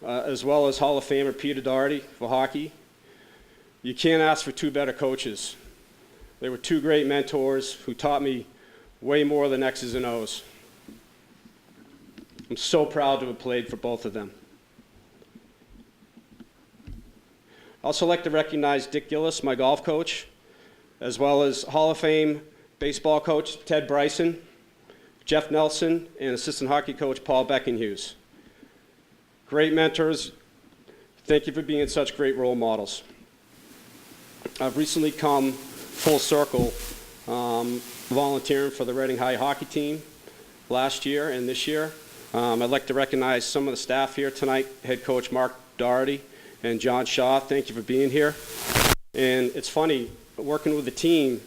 as well as Hall of Famer Peter Doherty for hockey. You can't ask for two better coaches. They were two great mentors who taught me way more than X's and O's. I'm so proud to have played for both of them. I'd also like to recognize Dick Gillis, my golf coach, as well as Hall of Fame baseball coach Ted Bryson, Jeff Nelson, and assistant hockey coach Paul Beckenhughes. Great mentors. Thank you for being such great role models. I've recently come full circle volunteering for the Reading High hockey team last year and this year. I'd like to recognize some of the staff here tonight, head coach Mark Doherty and John Shaw. Thank you for being here. And it's funny, working with the team,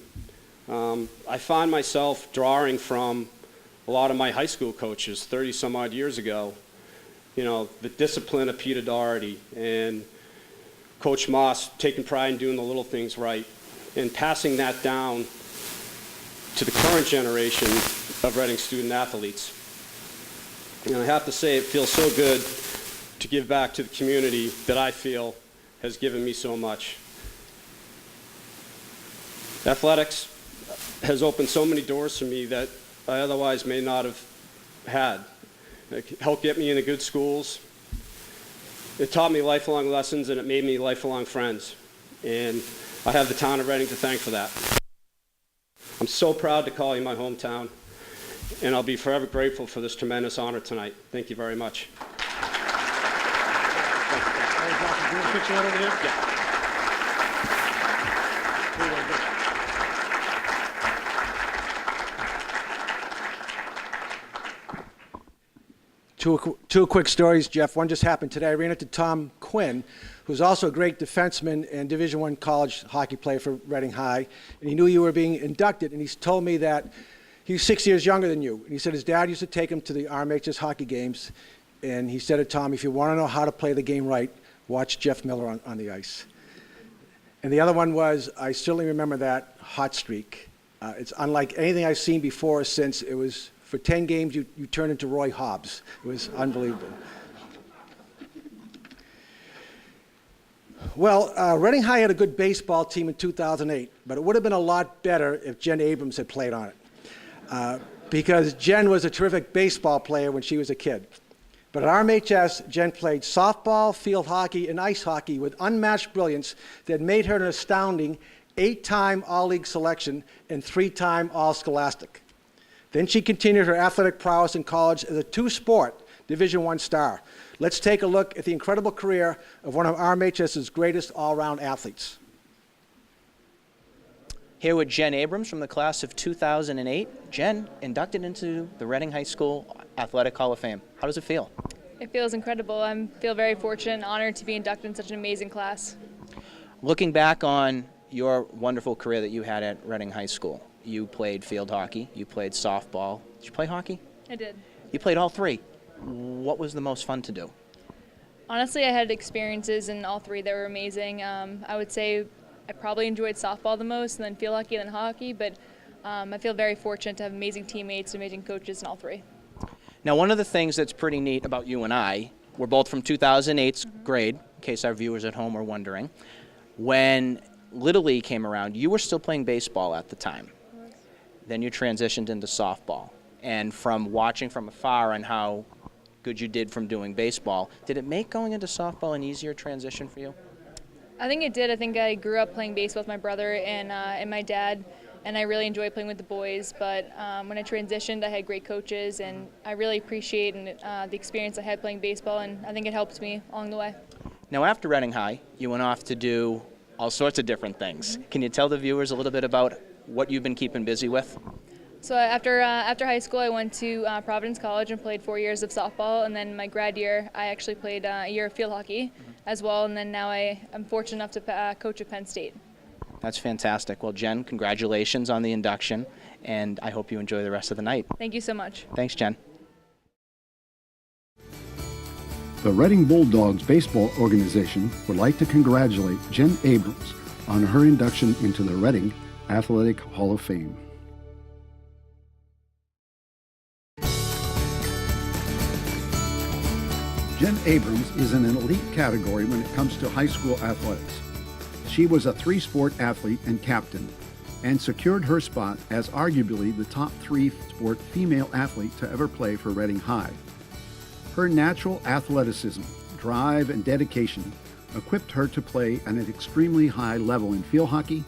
I find myself drawing from a lot of my high school coaches 30 some odd years ago. You know, the discipline of Peter Doherty and Coach Moss taking pride in doing the little things right and passing that down to the current generation of Reading student athletes. And I have to say, it feels so good to give back to the community that I feel has given me so much. Athletics has opened so many doors for me that I otherwise may not have had. It helped get me into good schools. It taught me lifelong lessons, and it made me lifelong friends. And I have the town of Reading to thank for that. I'm so proud to call you my hometown, and I'll be forever grateful for this tremendous honor tonight. Thank you very much. Two quick stories, Jeff. One just happened today. I ran into Tom Quinn, who's also a great defenseman and Division I college hockey player for Reading High. And he knew you were being inducted, and he told me that he's 6 years younger than you. And he said his dad used to take him to the RMHS hockey games, and he said to Tom, if you want to know how to play the game right, watch Jeff Miller on the ice. And the other one was, I certainly remember that hot streak. It's unlike anything I've seen before or since. It was, for 10 games, you turned into Roy Hobbs. It was unbelievable. Well, Reading High had a good baseball team in 2008, but it would have been a lot better if Jen Abrams had played on it. Because Jen was a terrific baseball player when she was a kid. But at RMHS, Jen played softball, field hockey, and ice hockey with unmatched brilliance that made her an astounding 8-time All-League selection and 3-time All-Scholastic. Then she continued her athletic prowess in college as a two-sport Division I star. Let's take a look at the incredible career of one of RMHS's greatest all-round athletes. Here with Jen Abrams from the class of 2008. Jen, inducted into the Reading High School Athletic Hall of Fame. How does it feel? It feels incredible. I feel very fortunate and honored to be inducted in such an amazing class. Looking back on your wonderful career that you had at Reading High School, you played field hockey, you played softball. Did you play hockey? I did. You played all three. What was the most fun to do? Honestly, I had experiences in all three that were amazing. I would say I probably enjoyed softball the most, and then field hockey, and then hockey, but I feel very fortunate to have amazing teammates, amazing coaches in all three. Now, one of the things that's pretty neat about you and I, we're both from 2008's grade, in case our viewers at home are wondering. When Little League came around, you were still playing baseball at the time. Then you transitioned into softball. And from watching from afar on how good you did from doing baseball, did it make going into softball an easier transition for you? I think it did. I think I grew up playing baseball with my brother and my dad, and I really enjoy playing with the boys. But when I transitioned, I had great coaches, and I really appreciate the experience I had playing baseball, and I think it helped me along the way. Now, after Reading High, you went off to do all sorts of different things. Can you tell the viewers a little bit about what you've been keeping busy with? So after high school, I went to Providence College and played 4 years of softball, and then my grad year, I actually played a year of field hockey as well, and then now I'm fortunate enough to coach at Penn State. That's fantastic. Well, Jen, congratulations on the induction, and I hope you enjoy the rest of the night. Thank you so much. Thanks, Jen. The Reading Bulldogs Baseball Organization would like to congratulate Jen Abrams on her induction into the Reading Athletic Hall of Fame. Jen Abrams is in an elite category when it comes to high school athletics. She was a three-sport athlete and captain, and secured her spot as arguably the top three-sport female athlete to ever play for Reading High. Her natural athleticism, drive, and dedication equipped her to play at an extremely high level in field hockey,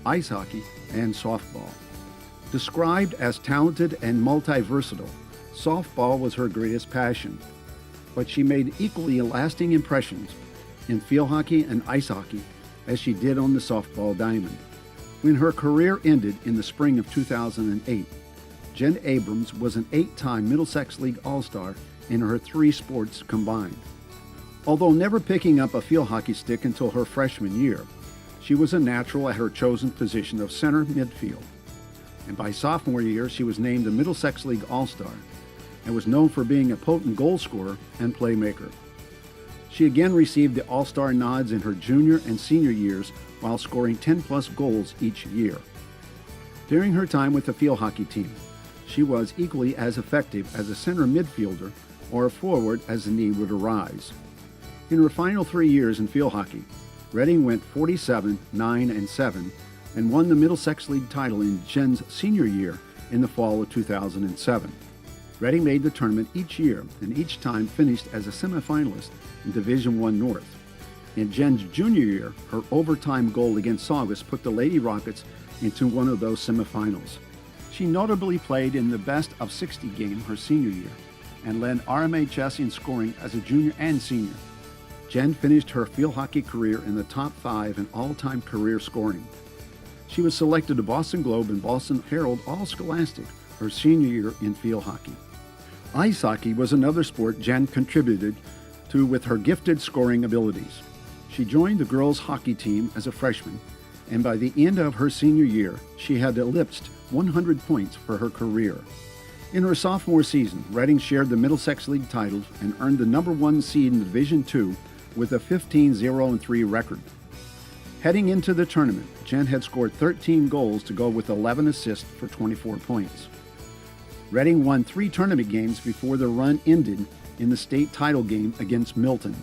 ice hockey, and softball. Described as talented and multi-versatile, softball was her greatest passion, but she made equally lasting impressions in field hockey and ice hockey as she did on the softball diamond. When her career ended in the spring of 2008, Jen Abrams was an 8-time Middlesex League All-Star in her 3 sports combined. Although never picking up a field hockey stick until her freshman year, she was a natural at her chosen position of center midfield. And by sophomore year, she was named a Middlesex League All-Star and was known for being a potent goal scorer and playmaker. She again received the All-Star nods in her junior and senior years while scoring 10-plus goals each year. During her time with the field hockey team, she was equally as effective as a center midfielder or a forward as the need would arise. In her final 3 years in field hockey, Reading went 47, 9, and 7 and won the Middlesex League title in Jen's senior year in the fall of 2007. Reading made the tournament each year and each time finished as a semifinalist in Division I North. In Jen's junior year, her overtime goal against Saugus put the Lady Rockets into one of those semifinals. She notably played in the best of 60 game her senior year and led RMHS in scoring as a junior and senior. Jen finished her field hockey career in the top 5 in all-time career scoring. She was selected to Boston Globe and Boston Herald All-Scholastic her senior year in field hockey. Ice hockey was another sport Jen contributed to with her gifted scoring abilities. She joined the girls' hockey team as a freshman, and by the end of her senior year, she had ellipsed 100 points for her career. In her sophomore season, Reading shared the Middlesex League title and earned the number 1 seed in Division II with a 15-0-3 record. Heading into the tournament, Jen had scored 13 goals to go with 11 assists for 24 points. Reading won 3 tournament games before the run ended in the state title game against Milton.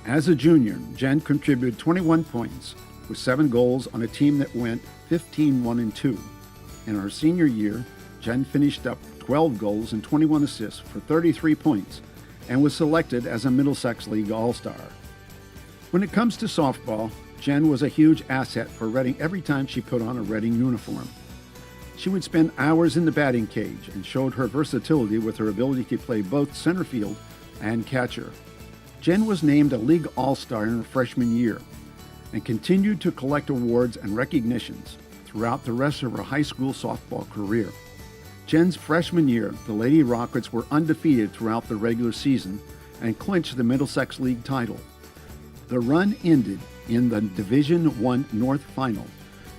As a junior, Jen contributed 21 points with 7 goals on a team that went 15-1-2. In her senior year, Jen finished up 12 goals and 21 assists for 33 points and was selected as a Middlesex League All-Star. When it comes to softball, Jen was a huge asset for Reading every time she put on a Reading uniform. She would spend hours in the batting cage and showed her versatility with her ability to play both center field and catcher. Jen was named a league all-star in her freshman year and continued to collect awards and recognitions throughout the rest of her high school softball career. Jen's freshman year, the Lady Rockets were undefeated throughout the regular season and clinched the Middlesex League title. The run ended in the Division I North Final,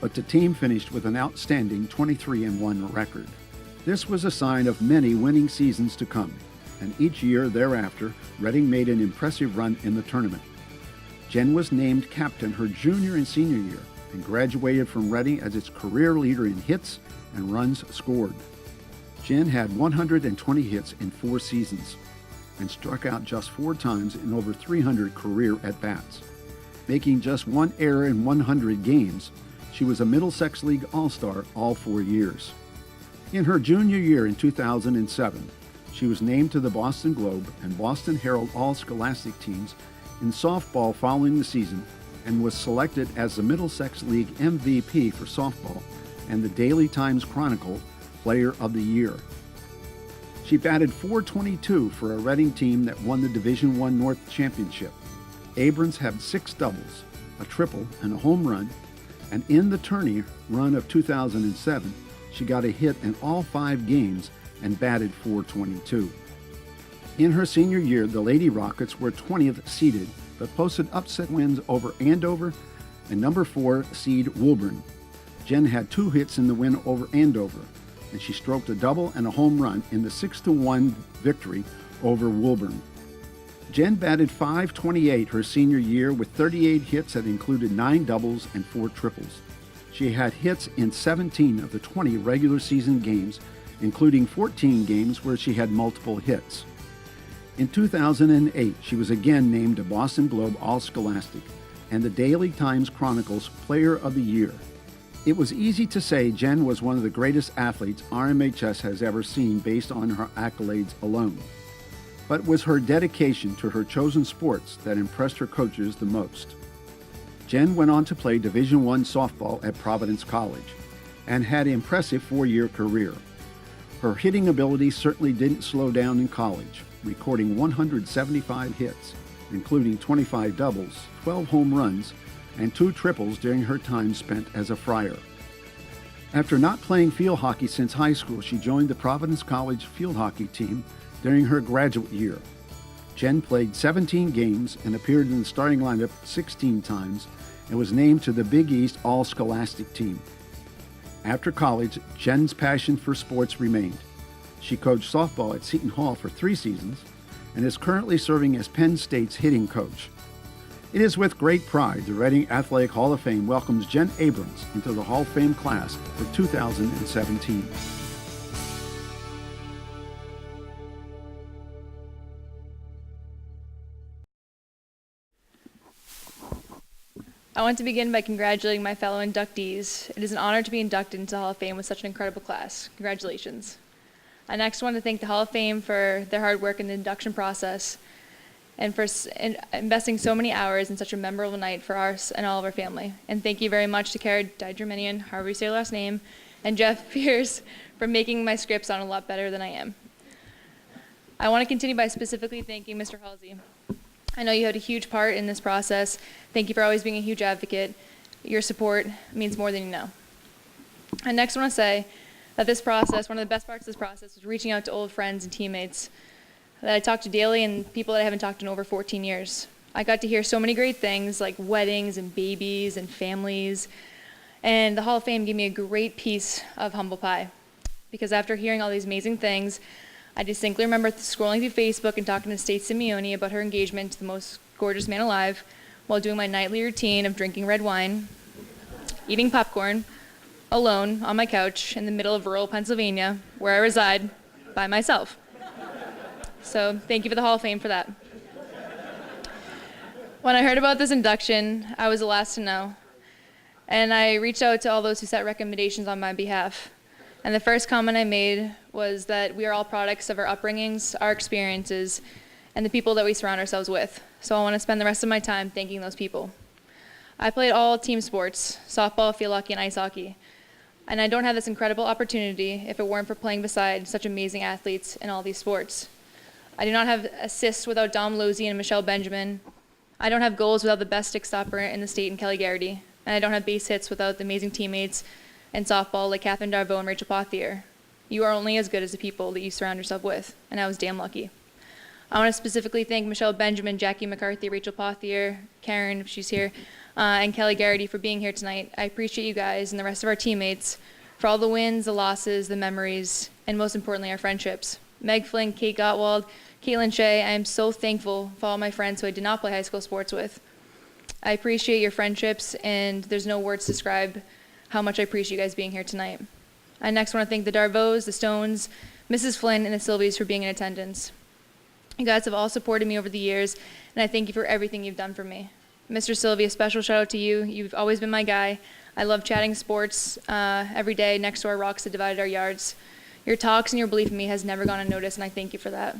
but the team finished with an outstanding 23-1 record. This was a sign of many winning seasons to come, and each year thereafter, Reading made an impressive run in the tournament. Jen was named captain her junior and senior year and graduated from Reading as its career leader in hits and runs scored. Jen had 120 hits in 4 seasons and struck out just 4 times in over 300 career at-bats. Making just 1 error in 100 games, she was a Middlesex League All-Star all 4 years. In her junior year in 2007, she was named to the Boston Globe and Boston Herald All-Scholastic teams in softball following the season and was selected as the Middlesex League MVP for softball and the Daily Times Chronicle Player of the Year. She batted .422 for a Reading team that won the Division I North Championship. Abrams had 6 doubles, a triple, and a home run, and in the tourney run of 2007, she got a hit in all 5 games and batted .422. In her senior year, the Lady Rockets were 20th seeded, but posted upset wins over Andover and number 4 seed Woburn. Jen had 2 hits in the win over Andover, and she stroked a double and a home run in the 6-1 victory over Woburn. Jen batted .528 her senior year with 38 hits that included 9 doubles and 4 triples. She had hits in 17 of the 20 regular season games, including 14 games where she had multiple hits. In 2008, she was again named a Boston Globe All-Scholastic and the Daily Times Chronicle's Player of the Year. It was easy to say Jen was one of the greatest athletes RMHS has ever seen based on her accolades alone. But it was her dedication to her chosen sports that impressed her coaches the most. Jen went on to play Division I softball at Providence College and had an impressive 4-year career. Her hitting ability certainly didn't slow down in college, recording 175 hits, including 25 doubles, 12 home runs, and 2 triples during her time spent as a Friar. After not playing field hockey since high school, she joined the Providence College field hockey team during her graduate year. Jen played 17 games and appeared in the starting lineup 16 times and was named to the Big East All-Scholastic team. After college, Jen's passion for sports remained. She coached softball at Seton Hall for 3 seasons and is currently serving as Penn State's hitting coach. It is with great pride the Reading Athletic Hall of Fame welcomes Jen Abrams into the Hall of Fame class for 2017. I want to begin by congratulating my fellow inductees. It is an honor to be inducted into the Hall of Fame with such an incredible class. Congratulations. I next want to thank the Hall of Fame for their hard work in the induction process and for investing so many hours in such a memorable night for us and all of our family. And thank you very much to Kara Digerminian, however you say your last name, and Jeff Pierce for making my script sound a lot better than I am. I want to continue by specifically thanking Mr. Halsey. I know you had a huge part in this process. Thank you for always being a huge advocate. Your support means more than you know. I next want to say that this process, one of the best parts of this process, was reaching out to old friends and teammates that I talk to daily and people that I haven't talked to in over 14 years. I got to hear so many great things like weddings and babies and families, and the Hall of Fame gave me a great piece of humble pie, because after hearing all these amazing things, I distinctly remember scrolling through Facebook and talking to Stacey Simeone about her engagement to the most gorgeous man alive while doing my nightly routine of drinking red wine, eating popcorn, alone on my couch in the middle of rural Pennsylvania, where I reside by myself. So thank you for the Hall of Fame for that. When I heard about this induction, I was the last to know. And I reached out to all those who set recommendations on my behalf. And the first comment I made was that we are all products of our upbringings, our experiences, and the people that we surround ourselves with. So I want to spend the rest of my time thanking those people. I played all team sports, softball, field hockey, and ice hockey. And I don't have this incredible opportunity if it weren't for playing beside such amazing athletes in all these sports. I do not have assists without Dom Lozzi and Michelle Benjamin. I don't have goals without the best stick stopper in the state in Kelly Garrity. And I don't have base hits without the amazing teammates in softball like Catherine Darvaux and Rachel Pothier. You are only as good as the people that you surround yourself with, and I was damn lucky. I want to specifically thank Michelle Benjamin, Jackie McCarthy, Rachel Pothier, Karen, if she's here, and Kelly Garrity for being here tonight. I appreciate you guys and the rest of our teammates for all the wins, the losses, the memories, and most importantly, our friendships. Meg Flynn, Kate Gottwald, Caitlin Shea, I am so thankful for all my friends who I did not play high school sports with. I appreciate your friendships, and there's no words to describe how much I appreciate you guys being here tonight. I next want to thank the Darvaux, the Stones, Mrs. Flynn, and the Sylvies for being in attendance. You guys have all supported me over the years, and I thank you for everything you've done for me. Mr. Sylvie, a special shout out to you. You've always been my guy. I love chatting sports every day next to our rocks that divided our yards. Your talks and your belief in me has never gone unnoticed, and I thank you for that.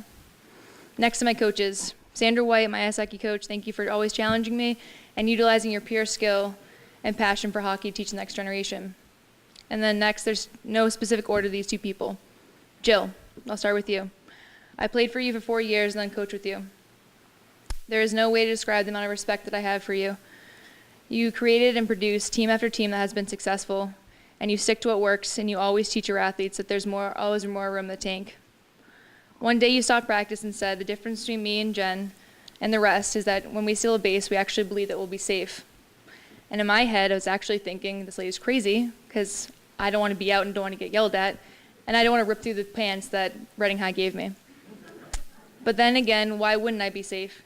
Next to my coaches, Sandra White, my ice hockey coach, thank you for always challenging me and utilizing your pure skill and passion for hockey to teach the next generation. And then next, there's no specific order to these two people. Jill, I'll start with you. I played for you for 4 years and then coached with you. There is no way to describe the amount of respect that I have for you. You created and produced team after team that has been successful, and you stick to what works, and you always teach your athletes that there's always more room in the tank. One day you stopped practice and said, the difference between me and Jen and the rest is that when we steal a base, we actually believe that we'll be safe. And in my head, I was actually thinking, this lady's crazy, because I don't want to be out and don't want to get yelled at, and I don't want to rip through the pants that Reading High gave me. But then again, why wouldn't I be safe?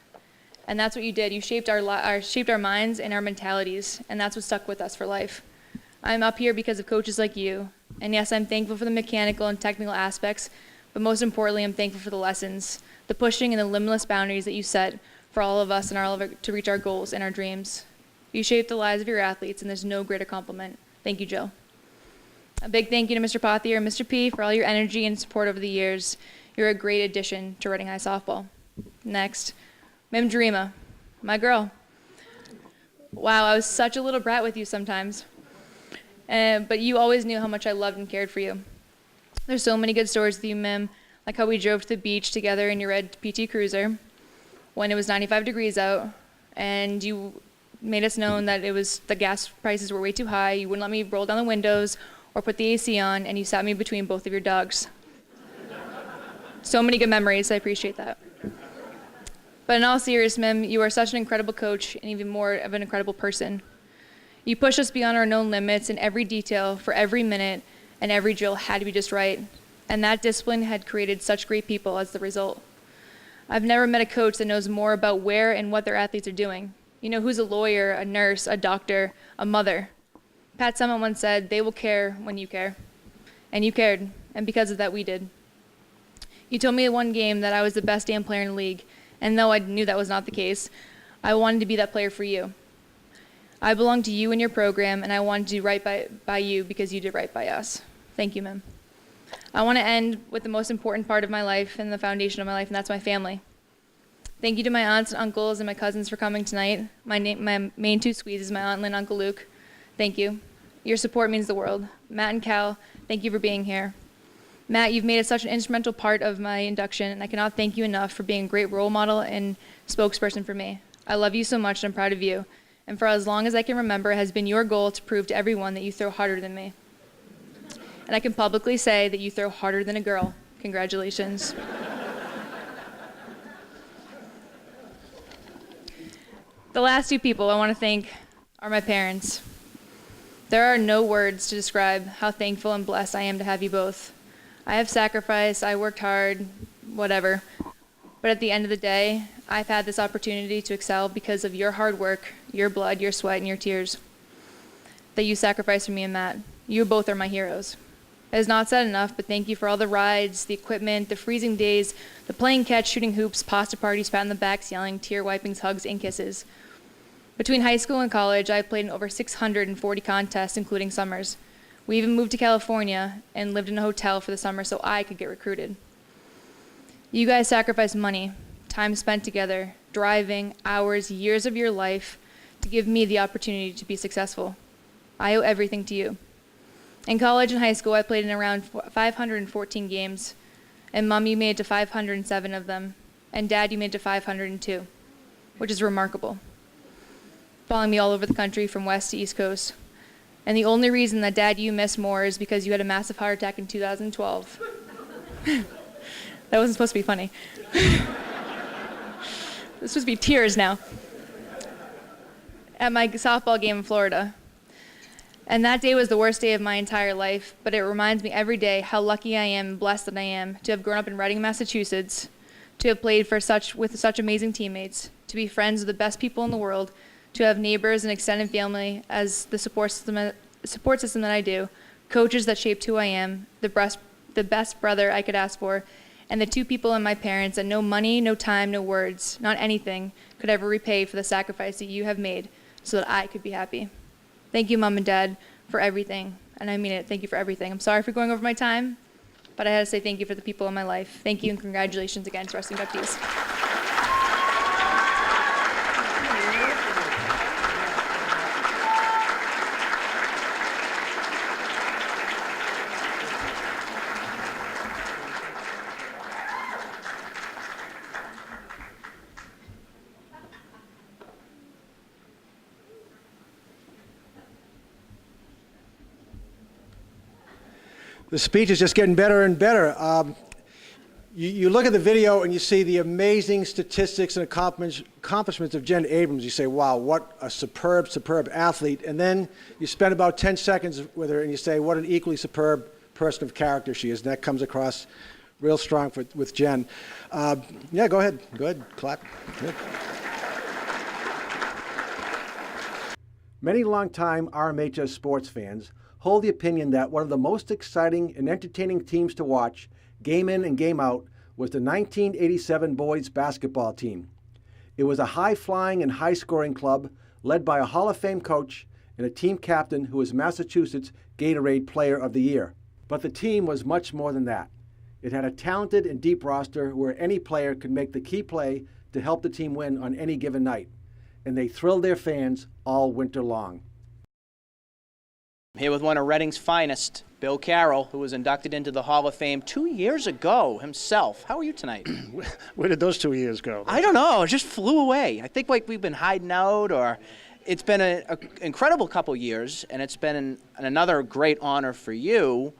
And that's what you did. You shaped our minds and our mentalities, and that's what stuck with us for life. I'm up here because of coaches like you, and yes, I'm thankful for the mechanical and technical aspects, but most importantly, I'm thankful for the lessons, the pushing and the limitless boundaries that you set for all of us and to reach our goals and our dreams. You shaped the lives of your athletes, and there's no greater compliment. Thank you, Jill. A big thank you to Mr. Pothier and Mr. P for all your energy and support over the years. You're a great addition to Reading High softball. Next, Mim Dreama, my girl. Wow, I was such a little brat with you sometimes. But you always knew how much I loved and cared for you. There's so many good stories with you, Mim, like how we drove to the beach together in your red PT Cruiser when it was 95 degrees out, and you made us known that the gas prices were way too high. You wouldn't let me roll down the windows or put the AC on, and you sat me between both of your dogs. So many good memories. I appreciate that. But in all seriousness, Mim, you are such an incredible coach and even more of an incredible person. You pushed us beyond our known limits in every detail for every minute, and every drill had to be just right. And that discipline had created such great people as the result. I've never met a coach that knows more about where and what their athletes are doing. You know who's a lawyer, a nurse, a doctor, a mother. Pat Summitt once said, they will care when you care. And you cared, and because of that, we did. You told me in one game that I was the best damn player in the league, and though I knew that was not the case, I wanted to be that player for you. I belong to you and your program, and I wanted to do right by you because you did right by us. Thank you, Mim. I want to end with the most important part of my life and the foundation of my life, and that's my family. Thank you to my aunts and uncles and my cousins for coming tonight. My main two squeezes, my aunt Lynn, Uncle Luke. Thank you. Your support means the world. Matt and Cal, thank you for being here. Matt, you've made it such an instrumental part of my induction, and I cannot thank you enough for being a great role model and spokesperson for me. I love you so much, and I'm proud of you. And for as long as I can remember, it has been your goal to prove to everyone that you throw harder than me. And I can publicly say that you throw harder than a girl. Congratulations. The last two people I want to thank are my parents. There are no words to describe how thankful and blessed I am to have you both. I have sacrificed, I worked hard, whatever. But at the end of the day, I've had this opportunity to excel because of your hard work, your blood, your sweat, and your tears that you sacrificed for me and Matt. You both are my heroes. It is not said enough, but thank you for all the rides, the equipment, the freezing days, the playing catch, shooting hoops, pasta parties, pat in the backs, yelling, tear wipings, hugs, and kisses. Between high school and college, I've played in over 640 contests, including summers. We even moved to California and lived in a hotel for the summer so I could get recruited. You guys sacrificed money, time spent together, driving, hours, years of your life to give me the opportunity to be successful. I owe everything to you. In college and high school, I played in around 514 games, and Mom, you made it to 507 of them, and Dad, you made it to 502, which is remarkable. Following me all over the country from west to east coast. And the only reason that, Dad, you miss more is because you had a massive heart attack in 2012. That wasn't supposed to be funny. This was supposed to be tears now. At my softball game in Florida. And that day was the worst day of my entire life, but it reminds me every day how lucky I am and blessed that I am to have grown up in Reading, Massachusetts, to have played with such amazing teammates, to be friends with the best people in the world, to have neighbors and extended family as the support system that I do, coaches that shaped who I am, the best brother I could ask for, and the two people and my parents that no money, no time, no words, not anything could ever repay for the sacrifice that you have made so that I could be happy. Thank you, Mom and Dad, for everything. And I mean it, thank you for everything. I'm sorry for going over my time, but I had to say thank you for the people in my life. Thank you and congratulations again to our inductees. The speech is just getting better and better. You look at the video and you see the amazing statistics and accomplishments of Jen Abrams. You say, wow, what a superb, superb athlete. And then you spend about 10 seconds with her and you say, what an equally superb person of character she is. And that comes across real strong with Jen. Yeah, go ahead. Go ahead, clap. Good. Many longtime RMHS sports fans hold the opinion that one of the most exciting and entertaining teams to watch, game in and game out, was the 1987 boys basketball team. It was a high-flying and high-scoring club led by a Hall of Fame coach and a team captain who was Massachusetts Gatorade Player of the Year. But the team was much more than that. It had a talented and deep roster where any player could make the key play to help the team win on any given night. And they thrilled their fans all winter long. I'm here with one of Reading's finest, Bill Carroll, who was inducted into the Hall of Fame 2 years ago himself. How are you tonight? Where did those 2 years go? I don't know. It just flew away. I think like we've been hiding out, or it's been an incredible couple years, and it's been another great honor for you.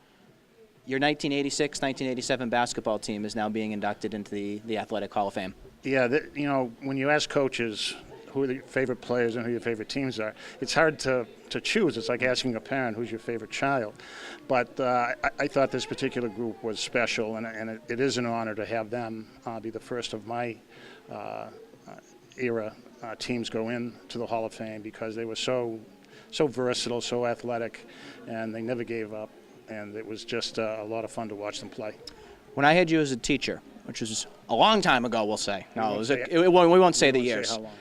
Your 1986-1987 basketball team is now being inducted into the Athletic Hall of Fame. Yeah, you know, when you ask coaches who are your favorite players and who your favorite teams are, it's hard to choose. It's like asking a parent who's your favorite child. But I thought this particular group was special, and it is an honor to have them be the first of my era teams go into the Hall of Fame, because they were so versatile, so athletic, and they never gave up. And it was just a lot of fun to watch them play. When I had you as a teacher, which was a long time ago, we'll say. No, we won't say the years. How long.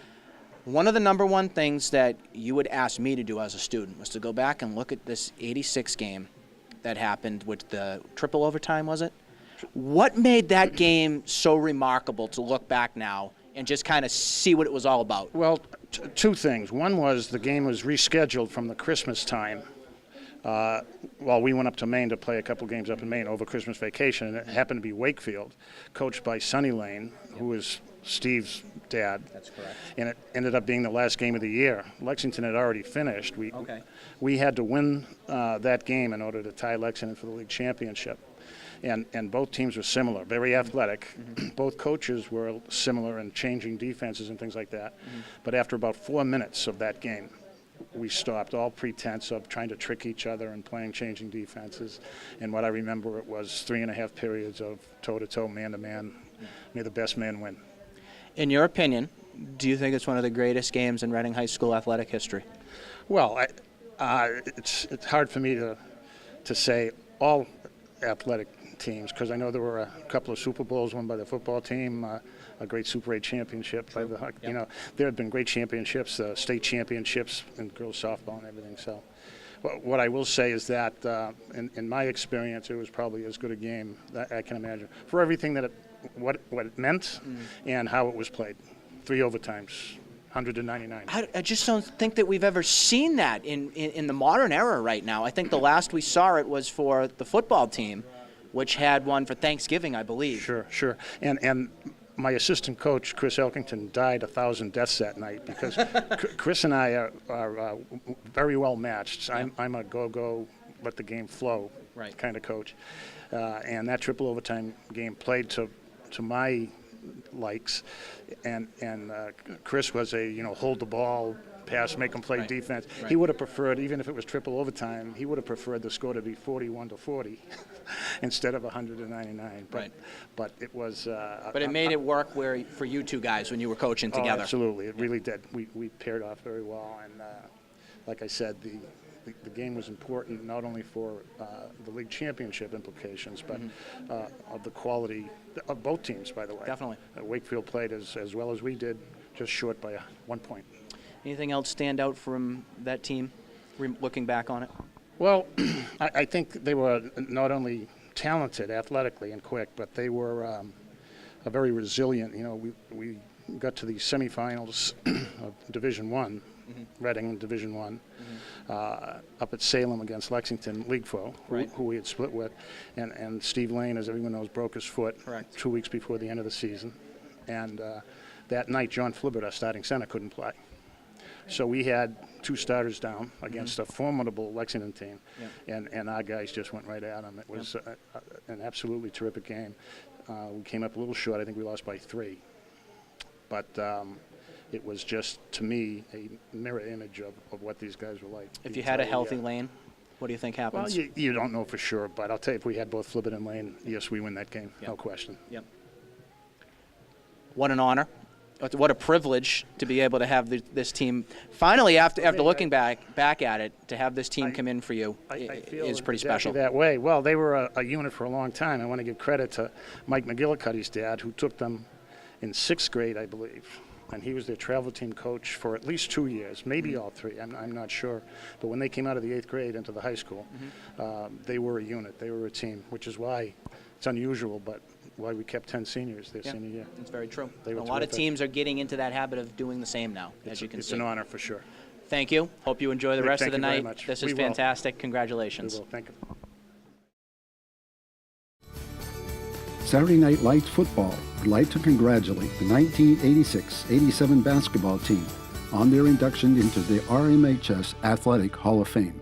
One of the number one things that you would ask me to do as a student was to go back and look at this 86 game that happened with the triple overtime, was it? What made that game so remarkable to look back now and just kind of see what it was all about? Well, two things. One was the game was rescheduled from the Christmas time. Well, we went up to Maine to play a couple games up in Maine over Christmas vacation, and it happened to be Wakefield, coached by Sonny Lane, who was Steve's dad. That's correct. And it ended up being the last game of the year. Lexington had already finished. We had to win that game in order to tie Lexington for the league championship. And both teams were similar, very athletic. Mm-hmm. Both coaches were similar in changing defenses and things like that. Mm-hmm. But after about 4 minutes of that game, we stopped all pretense of trying to trick each other and playing changing defenses. And what I remember, it was 3.5 periods of toe-to-toe, man-to-man. May the best man win. In your opinion, do you think it's one of the greatest games in Reading High School athletic history? Well, it's hard for me to say all athletic teams, because I know there were a couple of Super Bowls won by the football team, a great Super 8 championship by the hockey. You know, there have been great championships, state championships in girls softball and everything. So what I will say is that in my experience, it was probably as good a game that I can imagine, for everything that what it meant and how it was played. 3 overtimes, 199. I just don't think that we've ever seen that in the modern era right now. I think the last we saw it was for the football team, which had one for Thanksgiving, I believe. Sure. And my assistant coach, Chris Elkington, died 1,000 deaths that night, because Chris and I are very well matched. I'm a go, let the game flow kind of coach. And that triple overtime game played to my likes, and Chris was a hold the ball, pass, make them play defense. He would have preferred, even if it was triple overtime, he would have preferred the score to be 41-40 instead of 199. But it was. But it made it work for you two guys when you were coaching together. Oh, absolutely, it really did. We paired off very well, and like I said, the game was important not only for the league championship implications, but of the quality of both teams, by the way. Definitely. Wakefield played as well as we did, just short by 1 point. Anything else stand out from that team, looking back on it? Well, I think they were not only talented athletically and quick, but they were a very resilient. We got to the semifinals of Division I. Reading Division I, up at Salem against Lexington League foe, who we had split with, and Steve Lane, as everyone knows, broke his foot 2 weeks before the end of the season, and that night John Flibbert, our starting center, couldn't play. So we had 2 starters down against a formidable Lexington team, and our guys just went right at them. It was an absolutely terrific game. We came up a little short. I think we lost by 3. But it was just, to me, a mirror image of what these guys were like. If you had a healthy Lane, what do you think happens? Well, you don't know for sure, but I'll tell you, if we had both Flibbit and Lane, yes, we win that game, no question. Yep. What an honor. What a privilege to be able to have this team, finally, after looking back at it, to have this team come in for you is pretty special. That way. Well, they were a unit for a long time. I want to give credit to Mike McGillicuddy's dad, who took them in 6th grade, I believe. And he was their travel team coach for at least 2 years, maybe all 3. I'm not sure. But when they came out of the 8th grade into the high school, they were a unit. They were a team, which is why it's unusual, but why we kept 10 seniors their senior year. It's very true. A lot of teams are getting into that habit of doing the same now, as you can see. It's an honor for sure. Thank you. Hope you enjoy the rest of the night. Much. This is fantastic. Congratulations. We will. Thank you. Saturday Night Lights Football would like to congratulate the 1986-87 basketball team on their induction into the RMHS Athletic Hall of Fame.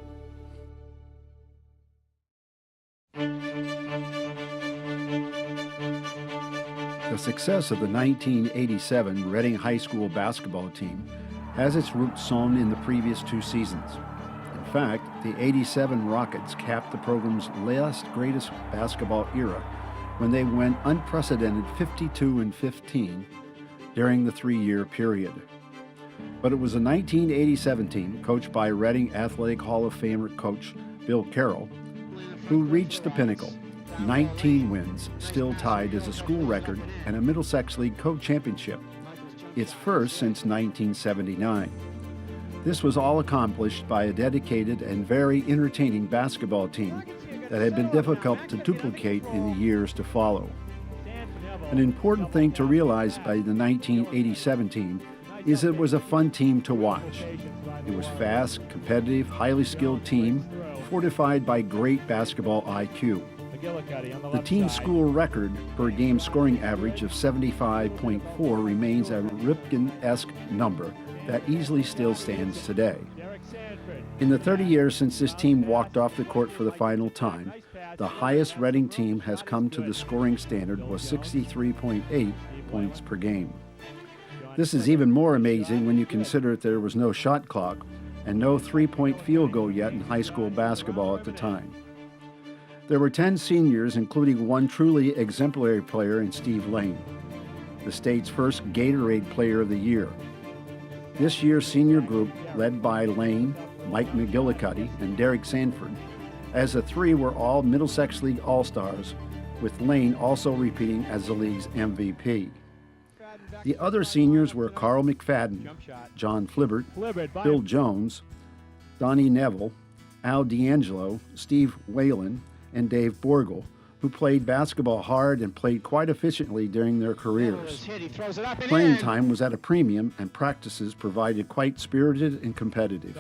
The success of the 1987 Reading High School basketball team has its roots sown in the previous 2 seasons. In fact, the 87 Rockets capped the program's last greatest basketball era when they went unprecedented 52-15 during the 3-year period. But it was the 1987 team, coached by Reading Athletic Hall of Famer coach Bill Carroll, who reached the pinnacle. 19 wins, still tied as a school record, and a Middlesex League co-championship, its first since 1979. This was all accomplished by a dedicated and very entertaining basketball team that had been difficult to duplicate in the years to follow. An important thing to realize by the 1987 team is it was a fun team to watch. It was fast, competitive, highly skilled team, fortified by great basketball IQ. The team school record per game scoring average of 75.4 remains a Ripken-esque number that easily still stands today. In the 30 years since this team walked off the court for the final time, the highest Reading team has come to the scoring standard was 63.8 points per game. This is even more amazing when you consider that there was no shot clock and no 3-point field goal yet in high school basketball at the time. There were 10 seniors, including one truly exemplary player in Steve Lane, the state's first Gatorade Player of the Year. This year's senior group, led by Lane, Mike McGillicuddy, and Derek Sanford, as the 3 were all Middlesex League All-Stars, with Lane also repeating as the league's MVP. The other seniors were Carl McFadden, John Flibbert, Bill Jones, Donnie Neville, Al D'Angelo, Steve Whalen, and Dave Borgel, who played basketball hard and played quite efficiently during their careers. Playing time was at a premium, and practices provided quite spirited and competitive.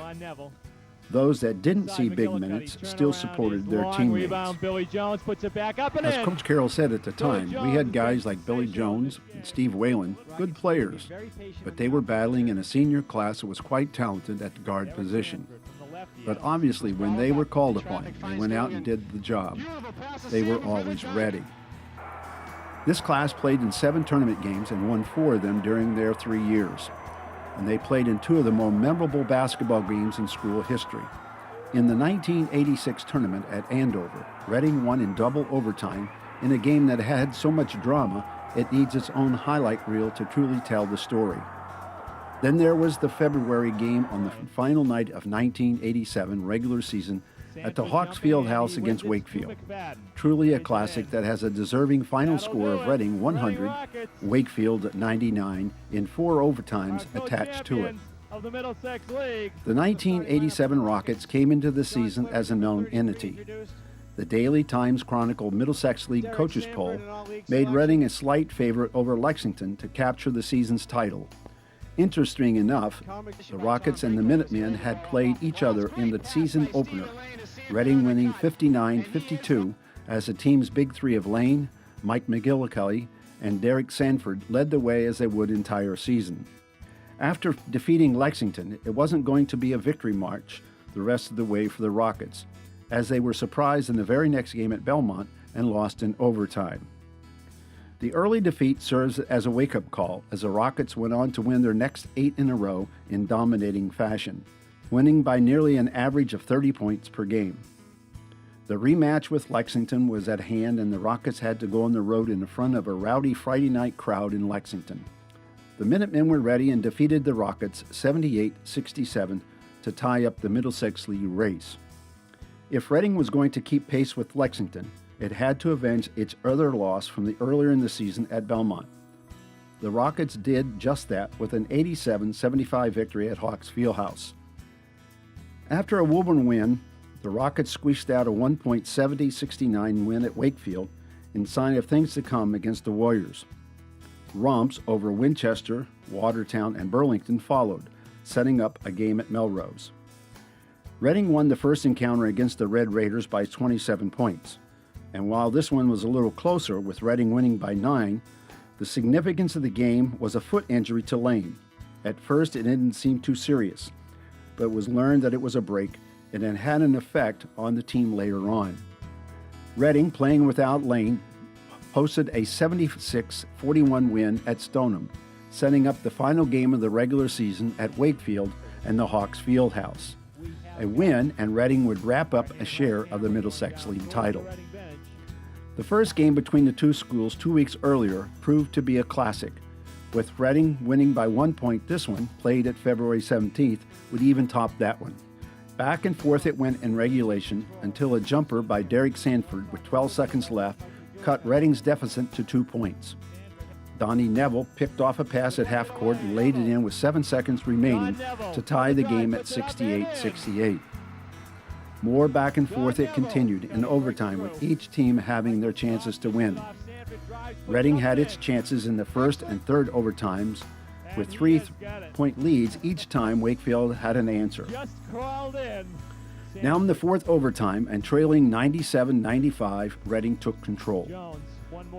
Those that didn't see big minutes still supported their teammates. As Coach Carroll said at the time, we had guys like Billy Jones and Steve Whalen, good players, but they were battling in a senior class that was quite talented at the guard position. But obviously, when they were called upon, they went out and did the job. They were always ready. This class played in 7 tournament games and won 4 of them during their 3 years. And they played in 2 of the more memorable basketball games in school history. In the 1986 tournament at Andover, Reading won in double overtime in a game that had so much drama it needs its own highlight reel to truly tell the story. Then there was the February game on the final night of 1987 regular season at the Hawks Field House against Wakefield. Truly a classic that has a deserving final score of Reading 100, Wakefield 99, in 4 overtimes attached to it. The 1987 Rockets came into the season as a known entity. The Daily Times Chronicle Middlesex League coaches poll made Reading a slight favorite over Lexington to capture the season's title. Interesting enough, the Rockets and the Minutemen had played each other in the season opener, Reading winning 59-52 as the team's big 3 of Lane, Mike McGillicuddy, and Derek Sanford led the way as they would entire season. After defeating Lexington, it wasn't going to be a victory march the rest of the way for the Rockets, as they were surprised in the very next game at Belmont and lost in overtime. The early defeat serves as a wake-up call as the Rockets went on to win their next 8 in a row in dominating fashion, winning by nearly an average of 30 points per game. The rematch with Lexington was at hand, and the Rockets had to go on the road in front of a rowdy Friday night crowd in Lexington. The Minutemen were ready and defeated the Rockets 78-67 to tie up the Middlesex League race. If Reading was going to keep pace with Lexington, it had to avenge its other loss from the earlier in the season at Belmont. The Rockets did just that with an 87-75 victory at Hawks Fieldhouse. After a Woburn win, the Rockets squeezed out a 1.70-69 win at Wakefield in sign of things to come against the Warriors. Romps over Winchester, Watertown, and Burlington followed, setting up a game at Melrose. Reading won the first encounter against the Red Raiders by 27 points. And while this one was a little closer, with Reading winning by 9, the significance of the game was a foot injury to Lane. At first, it didn't seem too serious, but it was learned that it was a break, and it had an effect on the team later on. Reading, playing without Lane, posted a 76-41 win at Stoneham, setting up the final game of the regular season at Wakefield and the Hawks Fieldhouse. A win, and Reading would wrap up a share of the Middlesex League title. The first game between the two schools 2 weeks earlier proved to be a classic, with Reading winning by 1 point. This one, played at February 17th, would even top that one. Back and forth it went in regulation until a jumper by Derek Sanford with 12 seconds left cut Reading's deficit to 2 points. Donnie Neville picked off a pass at half court and laid it in with 7 seconds remaining to tie the game at 68-68. More back and forth it continued in overtime, with each team having their chances to win. Reading had its chances in the first and third overtimes, with 3-point leads each time Wakefield had an answer. Now in the fourth overtime and trailing 97-95, Reading took control.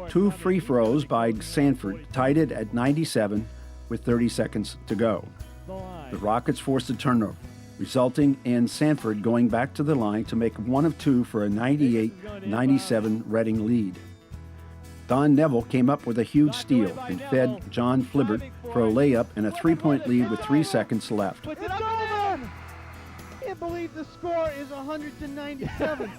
2 free throws by Sanford tied it at 97 with 30 seconds to go. The Rockets forced a turnover, resulting in Sanford going back to the line to make 1 of 2 for a 98-97 Reading lead. Don Neville came up with a huge steal and fed John Flibbert for a layup and a 3-point lead with 3 seconds left. It's over! Can't believe the score is 197.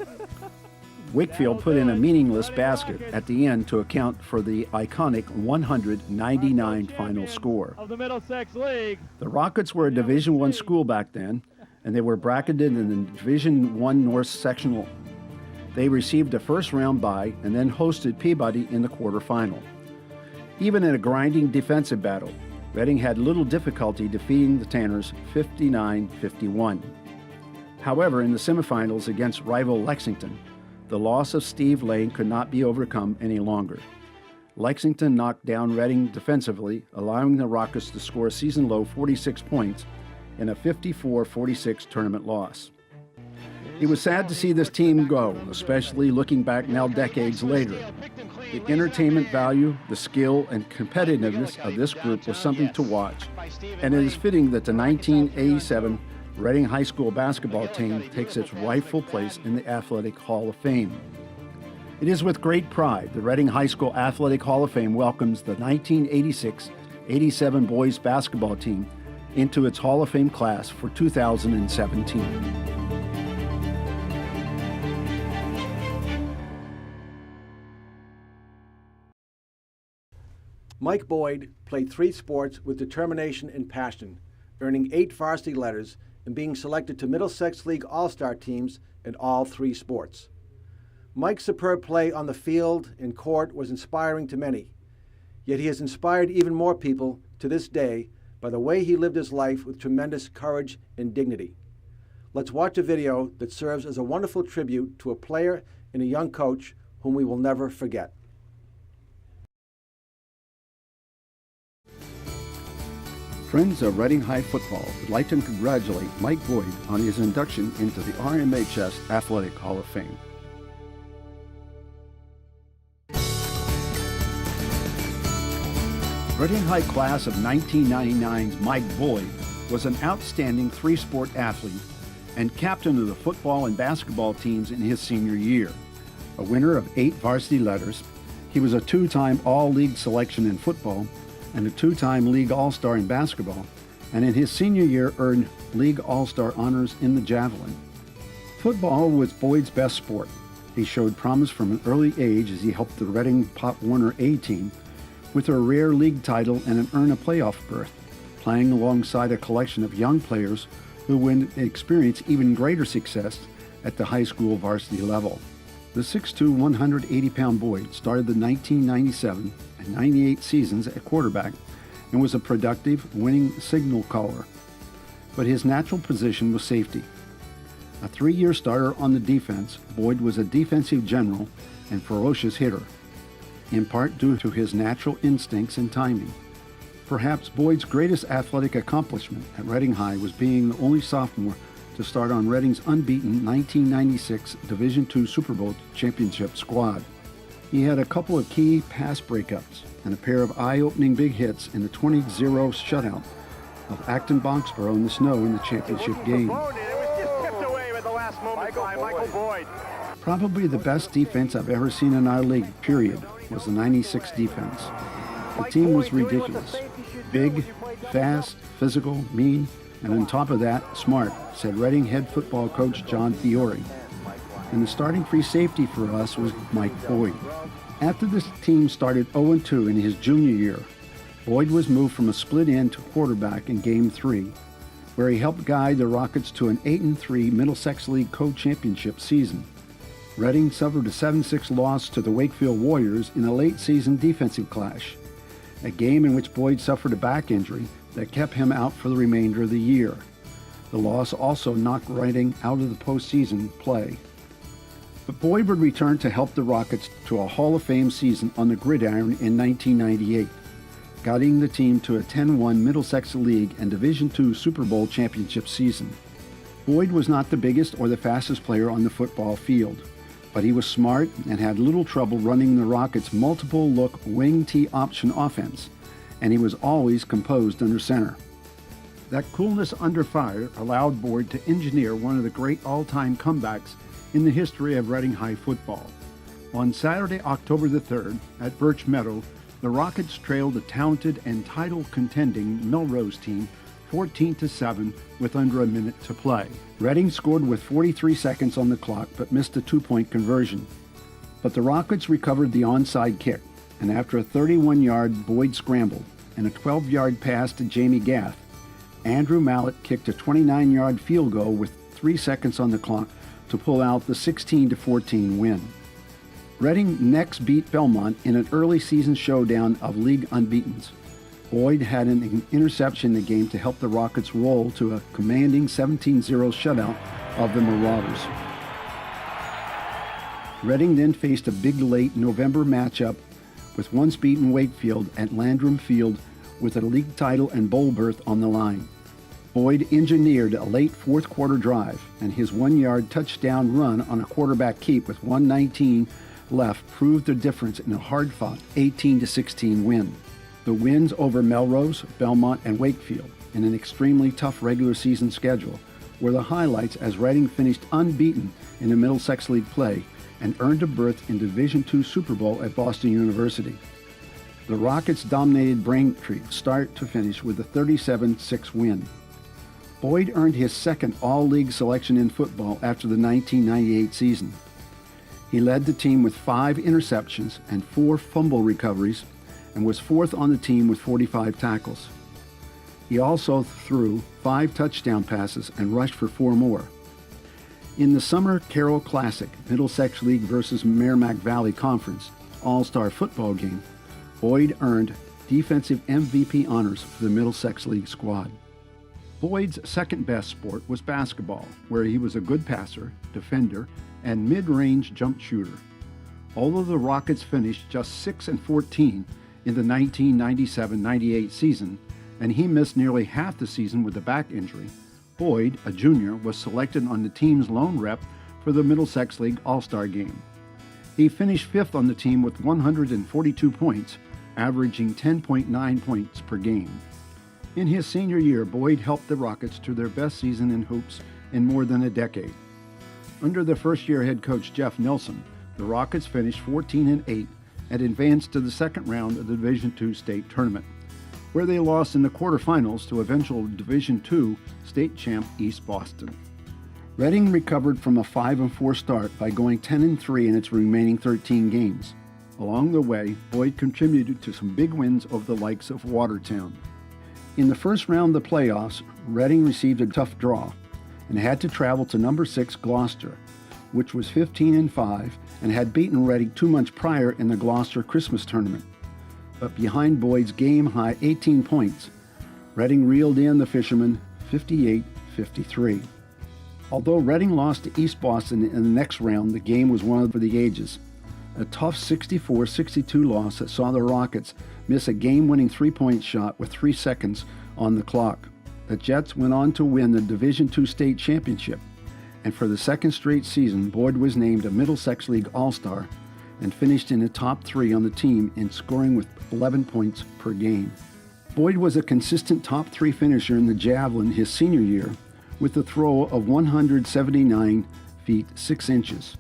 Wakefield put in a meaningless basket at the end to account for the iconic 199 final score. Of the Middlesex League. The Rockets were a Division I school back then, and they were bracketed in the Division I North Sectional. They received a first-round bye and then hosted Peabody in the quarterfinal. Even in a grinding defensive battle, Reading had little difficulty defeating the Tanners 59-51. However, in the semifinals against rival Lexington, the loss of Steve Lane could not be overcome any longer. Lexington knocked down Reading defensively, allowing the Rockets to score a season-low 46 points in a 54-46 tournament loss. It was sad to see this team go, especially looking back now decades later. The entertainment value, the skill, and competitiveness of this group was something to watch, and it is fitting that the 1987 Reading High School basketball team takes its rightful place in the Athletic Hall of Fame. It is with great pride the Reading High School Athletic Hall of Fame welcomes the 1986-87 boys basketball team into its Hall of Fame class for 2017. Mike Boyd played 3 sports with determination and passion, earning 8 varsity letters and being selected to Middlesex League All-Star teams in all 3 sports. Mike's superb play on the field and court was inspiring to many, yet he has inspired even more people to this day by the way he lived his life with tremendous courage and dignity. Let's watch a video that serves as a wonderful tribute to a player and a young coach whom we will never forget. Friends of Reading High football would like to congratulate Mike Boyd on his induction into the RMHS Athletic Hall of Fame. Reading High class of 1999's Mike Boyd was an outstanding three-sport athlete and captain of the football and basketball teams in his senior year. A winner of 8 varsity letters, he was a 2-time All-League selection in football and a 2-time League All-Star in basketball, and in his senior year earned League All-Star honors in the javelin. Football was Boyd's best sport. He showed promise from an early age as he helped the Reading Pop Warner A team with a rare league title and earn a playoff berth, playing alongside a collection of young players who would experience even greater success at the high school varsity level. The 6'2", 180-pound Boyd started the 1997 and 98 seasons at quarterback and was a productive, winning signal caller. But his natural position was safety. A 3-year starter on the defense, Boyd was a defensive general and ferocious hitter, in part due to his natural instincts and timing. Perhaps Boyd's greatest athletic accomplishment at Reading High was being the only sophomore to start on Reading's unbeaten 1996 Division II Super Bowl championship squad. He had a couple of key pass breakups and a pair of eye-opening big hits in the 20-0 shutout of Acton Boxborough in the snow in the championship game. Probably the best defense I've ever seen in our league, period, was the 96 defense. The team was ridiculous. Big, fast, physical, mean, and on top of that, smart, said Reading head football coach John Fiore. And the starting free safety for us was Mike Boyd. After this team started 0-2 in his junior year, Boyd was moved from a split end to quarterback in Game 3, where he helped guide the Rockets to an 8-3 Middlesex League co-championship season. Reading suffered a 7-6 loss to the Wakefield Warriors in a late-season defensive clash, a game in which Boyd suffered a back injury that kept him out for the remainder of the year. The loss also knocked Reading out of the postseason play. But Boyd would return to help the Rockets to a Hall of Fame season on the gridiron in 1998, guiding the team to a 10-1 Middlesex League and Division II Super Bowl championship season. Boyd was not the biggest or the fastest player on the football field, but he was smart and had little trouble running the Rockets' multiple-look wing T option offense, and he was always composed under center. That coolness under fire allowed Boyd to engineer one of the great all-time comebacks in the history of Reading High football. On Saturday, October the 3rd, at Birch Meadow, the Rockets trailed the talented and title-contending Melrose team 14-7 with under a minute to play. Reading scored with 43 seconds on the clock but missed a 2-point conversion. But the Rockets recovered the onside kick, and after a 31-yard Boyd scramble and a 12-yard pass to Jamie Gath, Andrew Mallett kicked a 29-yard field goal with 3 seconds on the clock to pull out the 16-14 win. Reading next beat Belmont in an early season showdown of league unbeatens. Boyd had an interception in the game to help the Rockets roll to a commanding 17-0 shutout of the Marauders. Reading then faced a big late November matchup with once beaten Wakefield at Landrum Field with a league title and bowl berth on the line. Boyd engineered a late fourth quarter drive, and his 1-yard touchdown run on a quarterback keep with 1:19 left proved the difference in a hard-fought 18-16 win. The wins over Melrose, Belmont, and Wakefield in an extremely tough regular season schedule were the highlights as Reading finished unbeaten in the Middlesex League play and earned a berth in Division II Super Bowl at Boston University. The Rockets dominated Braintree start to finish with a 37-6 win. Boyd earned his second All-League selection in football after the 1998 season. He led the team with 5 interceptions and 4 fumble recoveries and was 4th on the team with 45 tackles. He also threw 5 touchdown passes and rushed for 4 more. In the Summer Carroll Classic, Middlesex League versus Merrimack Valley Conference All-Star football game, Boyd earned defensive MVP honors for the Middlesex League squad. Boyd's second best sport was basketball, where he was a good passer, defender, and mid-range jump shooter. Although the Rockets finished just 6-14 in the 1997-98 season, and he missed nearly half the season with a back injury, Boyd, a junior, was selected on the team's lone rep for the Middlesex League All-Star game. He finished 5th on the team with 142 points, averaging 10.9 points per game. In his senior year, Boyd helped the Rockets to their best season in hoops in more than a decade. Under the first-year head coach Jeff Nelson, the Rockets finished 14-8 and advanced to the second round of the Division II state tournament, where they lost in the quarterfinals to eventual Division II state champ East Boston. Reading recovered from a 5-4 start by going 10-3 in its remaining 13 games. Along the way, Boyd contributed to some big wins over the likes of Watertown. In the first round of the playoffs, Reading received a tough draw and had to travel to number 6 Gloucester, which was 15-5 and had beaten Reading 2 months prior in the Gloucester Christmas tournament. But behind Boyd's game-high 18 points, Reading reeled in the Fishermen 58-53. Although Reading lost to East Boston in the next round, the game was one for the ages. A tough 64-62 loss that saw the Rockets miss a game-winning three-point shot with 3 seconds on the clock. The Jets went on to win the Division II state championship, and for the second straight season, Boyd was named a Middlesex League All-Star and finished in the top 3 on the team in scoring with 11 points per game. Boyd was a consistent top 3 finisher in the javelin his senior year with a throw of 179 feet 6 inches.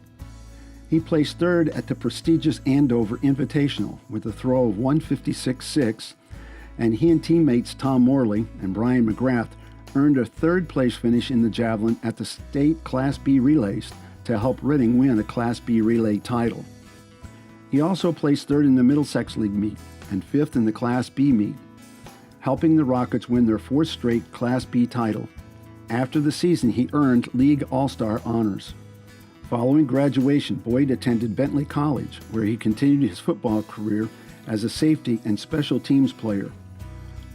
He placed third at the prestigious Andover Invitational with a throw of 156.6, and he and teammates Tom Morley and Brian McGrath earned a third-place finish in the javelin at the state Class B relays to help Reading win a Class B relay title. He also placed third in the Middlesex League meet and fifth in the Class B meet, helping the Rockets win their 4th straight Class B title. After the season, he earned League All-Star honors. Following graduation, Boyd attended Bentley College, where he continued his football career as a safety and special teams player.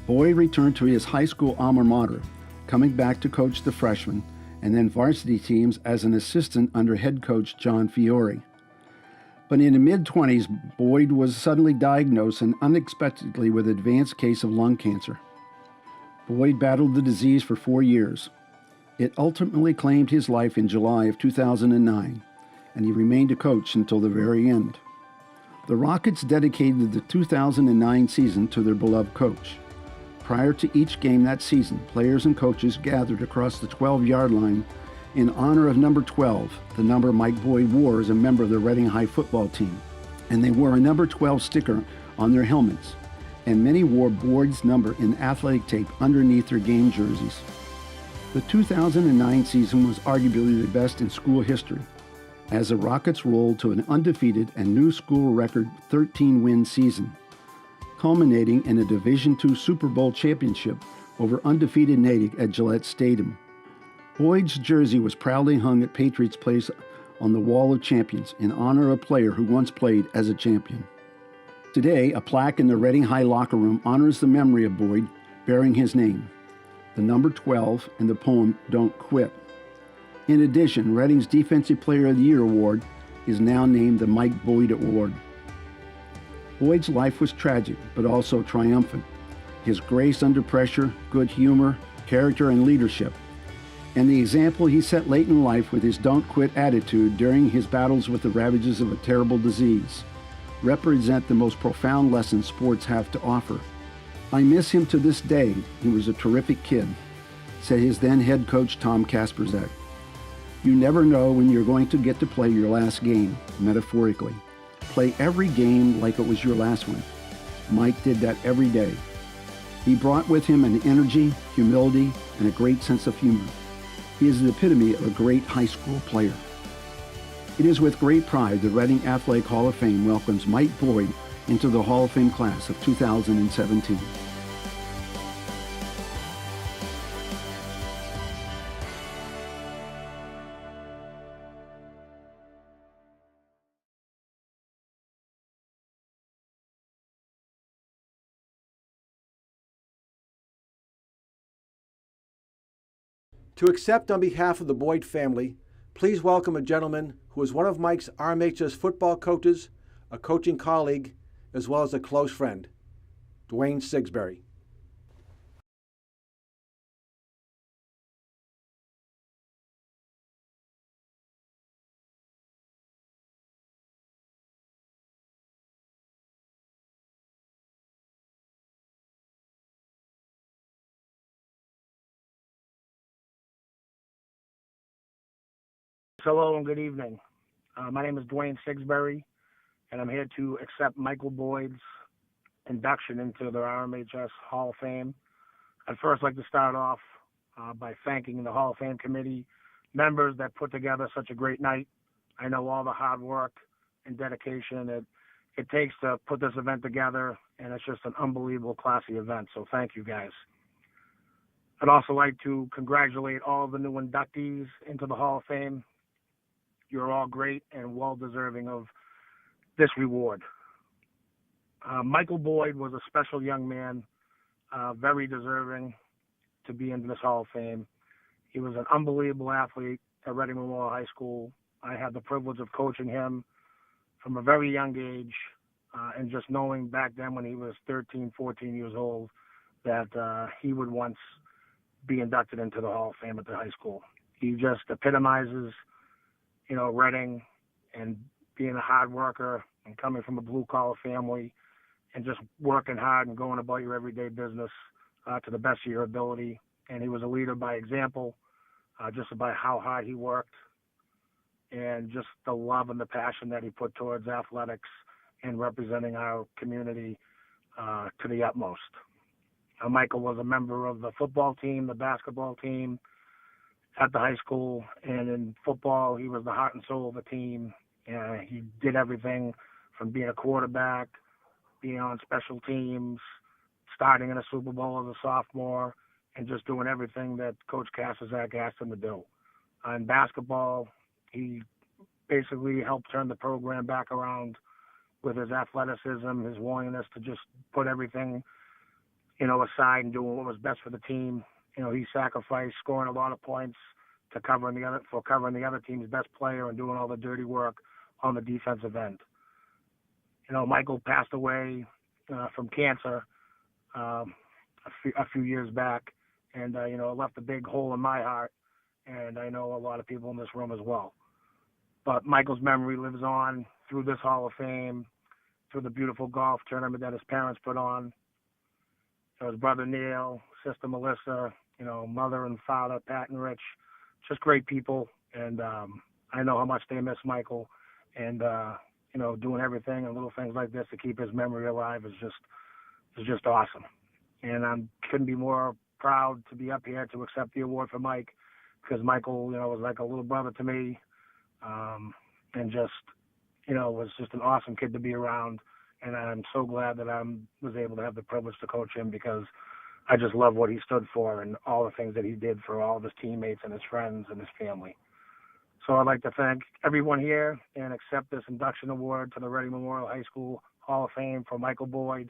Boyd returned to his high school alma mater, coming back to coach the freshmen and then varsity teams as an assistant under head coach John Fiore. But in the mid-20s, Boyd was suddenly diagnosed and unexpectedly with an advanced case of lung cancer. Boyd battled the disease for 4 years. It ultimately claimed his life in July of 2009, and he remained a coach until the very end. The Rockets dedicated the 2009 season to their beloved coach. Prior to each game that season, players and coaches gathered across the 12-yard line in honor of number 12, the number Mike Boyd wore as a member of the Reading High football team, and they wore a number 12 sticker on their helmets, and many wore Boyd's number in athletic tape underneath their game jerseys. The 2009 season was arguably the best in school history, as the Rockets rolled to an undefeated and new school record 13-win season, culminating in a Division II Super Bowl championship over undefeated Natick at Gillette Stadium. Boyd's jersey was proudly hung at Patriots Place on the Wall of Champions in honor of a player who once played as a champion. Today, a plaque in the Reading High locker room honors the memory of Boyd, bearing his name, the number 12, and the poem Don't Quit. In addition, Reading's Defensive Player of the Year award is now named the Mike Boyd Award. Boyd's life was tragic, but also triumphant. His grace under pressure, good humor, character, and leadership, and the example he set late in life with his don't quit attitude during his battles with the ravages of a terrible disease, represent the most profound lessons sports have to offer. I miss him to this day. He was a terrific kid, said his then head coach Tom Kasperzak. You never know when you're going to get to play your last game, metaphorically. Play every game like it was your last one. Mike did that every day. He brought with him an energy, humility, and a great sense of humor. He is the epitome of a great high school player. It is with great pride the Reading Athletic Hall of Fame welcomes Mike Boyd into the Hall of Fame class of 2017. To accept on behalf of the Boyd family, please welcome a gentleman who is one of Mike's RMHS football coaches, a coaching colleague, as well as a close friend, Dwayne Sigsbury. Hello and good evening. My name is Dwayne Sigsbury, and I'm here to accept Michael Boyd's induction into the RMHS Hall of Fame. I'd first like to start off by thanking the Hall of Fame committee members that put together such a great night. I know all the hard work and dedication it takes to put this event together, and it's just an unbelievable, classy event, so thank you guys. I'd also like to congratulate all of the new inductees into the Hall of Fame. You're all great and well-deserving of this reward. Michael Boyd was a special young man, very deserving to be in this Hall of Fame. He was an unbelievable athlete at Reading Memorial High School. I had the privilege of coaching him from a very young age, and just knowing back then when he was 13, 14 years old that he would once be inducted into the Hall of Fame at the high school. He just epitomizes, Reading and being a hard worker and coming from a blue-collar family and just working hard and going about your everyday business to the best of your ability. And he was a leader by example, just by how hard he worked and just the love and the passion that he put towards athletics and representing our community to the utmost. Michael was a member of the football team, the basketball team at the high school, and in football, he was the heart and soul of the team. He did everything from being a quarterback, being on special teams, starting in a Super Bowl as a sophomore, and just doing everything that Coach Kasizak asked him to do. In basketball, he basically helped turn the program back around with his athleticism, his willingness to just put everything aside and doing what was best for the team. He sacrificed scoring a lot of points to covering the other team's best player and doing all the dirty work on the defensive end. Michael passed away from cancer a few years back, and it left a big hole in my heart, and I know a lot of people in this room as well. But Michael's memory lives on through this Hall of Fame, through the beautiful golf tournament that his parents put on. His brother Neil, sister Melissa, mother and father Pat and Rich, just great people, and I know how much they miss Michael, and doing everything and little things like this to keep his memory alive is just awesome. And I couldn't be more proud to be up here to accept the award for Mike, because Michael, was like a little brother to me, and just, was just an awesome kid to be around. And I'm so glad that I was able to have the privilege to coach him, because I just love what he stood for and all the things that he did for all of his teammates and his friends and his family. So I'd like to thank everyone here and accept this induction award to the Reading Memorial High School Hall of Fame for Michael Boyd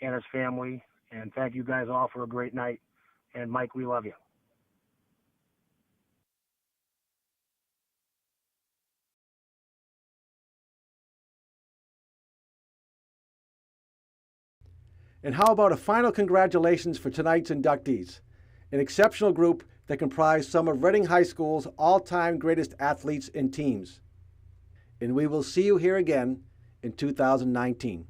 and his family. And thank you guys all for a great night. And Mike, we love you. And how about a final congratulations for tonight's inductees, an exceptional group that comprised some of Reading High School's all-time greatest athletes and teams. And we will see you here again in 2019.